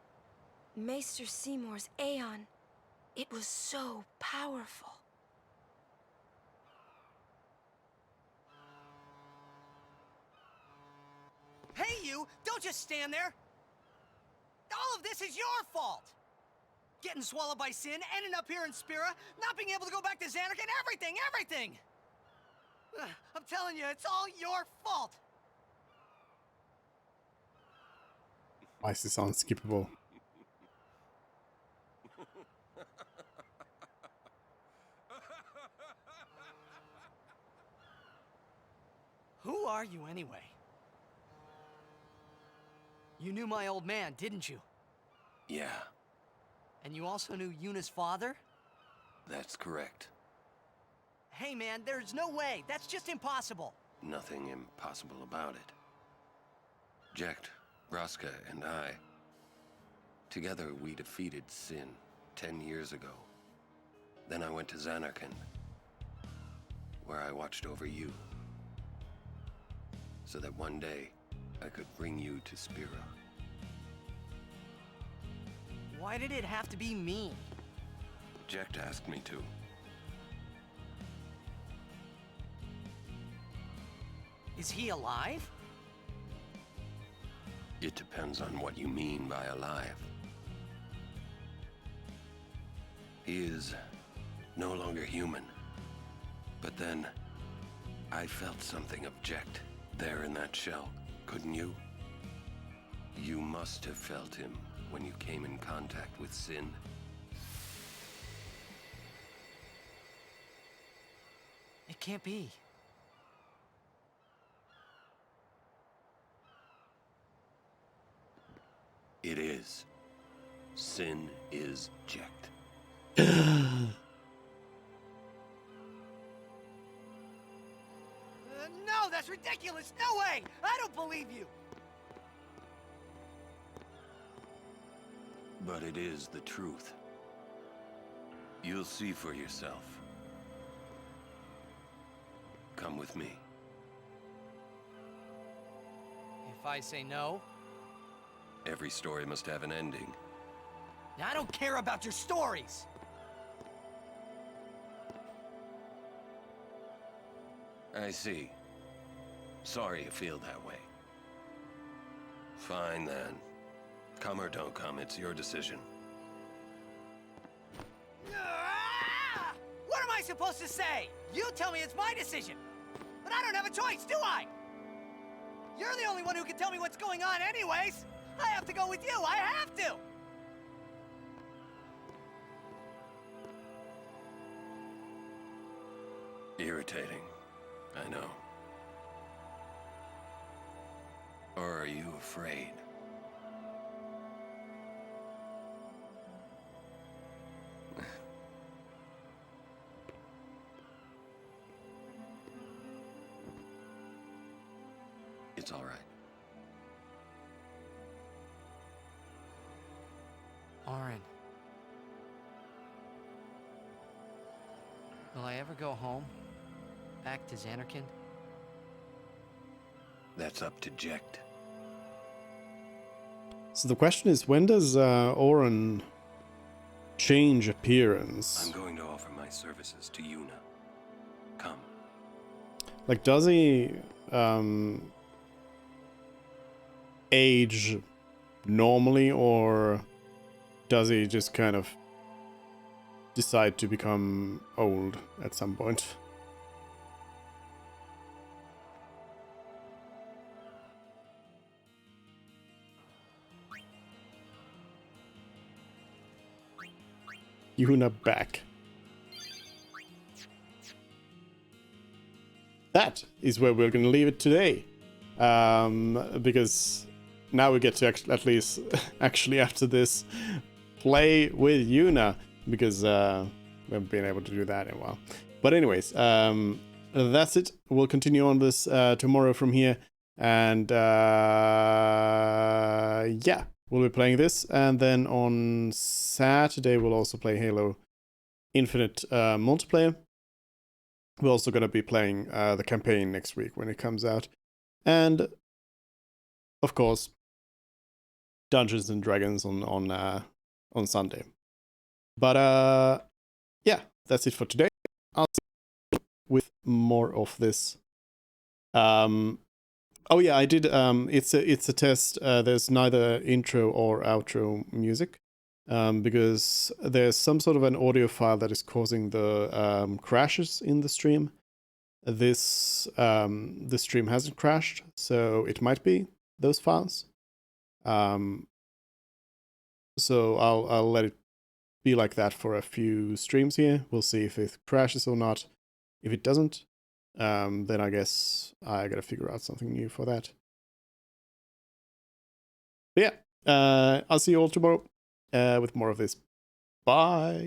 Maester Seymour's Aeon. It was so powerful. Hey, you! Don't just stand there! All of this is your fault! Getting swallowed by sin, ending up here in Spira, not being able to go back to Xanark, and everything! I'm telling you, it's all your fault! Why is this unskippable? Who are you, anyway? You knew my old man, didn't you? Yeah, And you also knew Yuna's father? that's correct. Hey, man, there's no way. That's just impossible. Nothing impossible about it. Jecht, Braska, and I... Together we defeated Sin 10 years ago. Then I went to Xanarkand, where I watched over you. So that one day, I could bring you to Spira. Why did it have to be me? Jecht asked me to. Is he alive? It depends on what you mean by alive. He is no longer human. But then, I felt something of Jecht there in that shell, couldn't you? You must have felt him when you came in contact with Sin. It can't be. It is. Sin is Jecht. No, that's ridiculous! No way! I don't believe you! But it is the truth. You'll see for yourself. Come with me. If I say no? Every story must have an ending. I don't care about your stories! I see. Sorry you feel that way. Fine then. Come or don't come, it's your decision. Ah! What am I supposed to say? You tell me it's my decision. But I don't have a choice, do I? You're the only one who can tell me what's going on anyways. I have to go with you, I have to! Irritating, I know. Or are you afraid? It's all right. Orin. Will I ever go home? Back to Xanarkand? That's up to Jecht. So the question is, when does Oren change appearance? I'm going to offer my services to Yuna. Come. Like, does he age normally, or does he just kind of decide to become old at some point? Yuna back. That is where we're going to leave it today. Because now we get to at least, actually after this, play with Yuna. Because we haven't been able to do that in a while. But anyways, that's it. We'll continue on this tomorrow from here. And yeah, we'll be playing this. And then on Saturday, we'll also play Halo Infinite multiplayer. We're also going to be playing the campaign next week when it comes out. And, of course, Dungeons and Dragons on Sunday. But, yeah, that's it for today. I'll see you with more of this. Oh, yeah, I did. It's a test. There's neither intro or outro music. Because there's some sort of an audio file that is causing the crashes in the stream. This the stream hasn't crashed, so it might be those files. So I'll let it be like that for a few streams here. We'll see if it crashes or not. If it doesn't, then I guess I gotta figure out something new for that. But yeah, I'll see you all tomorrow with more of this. Bye.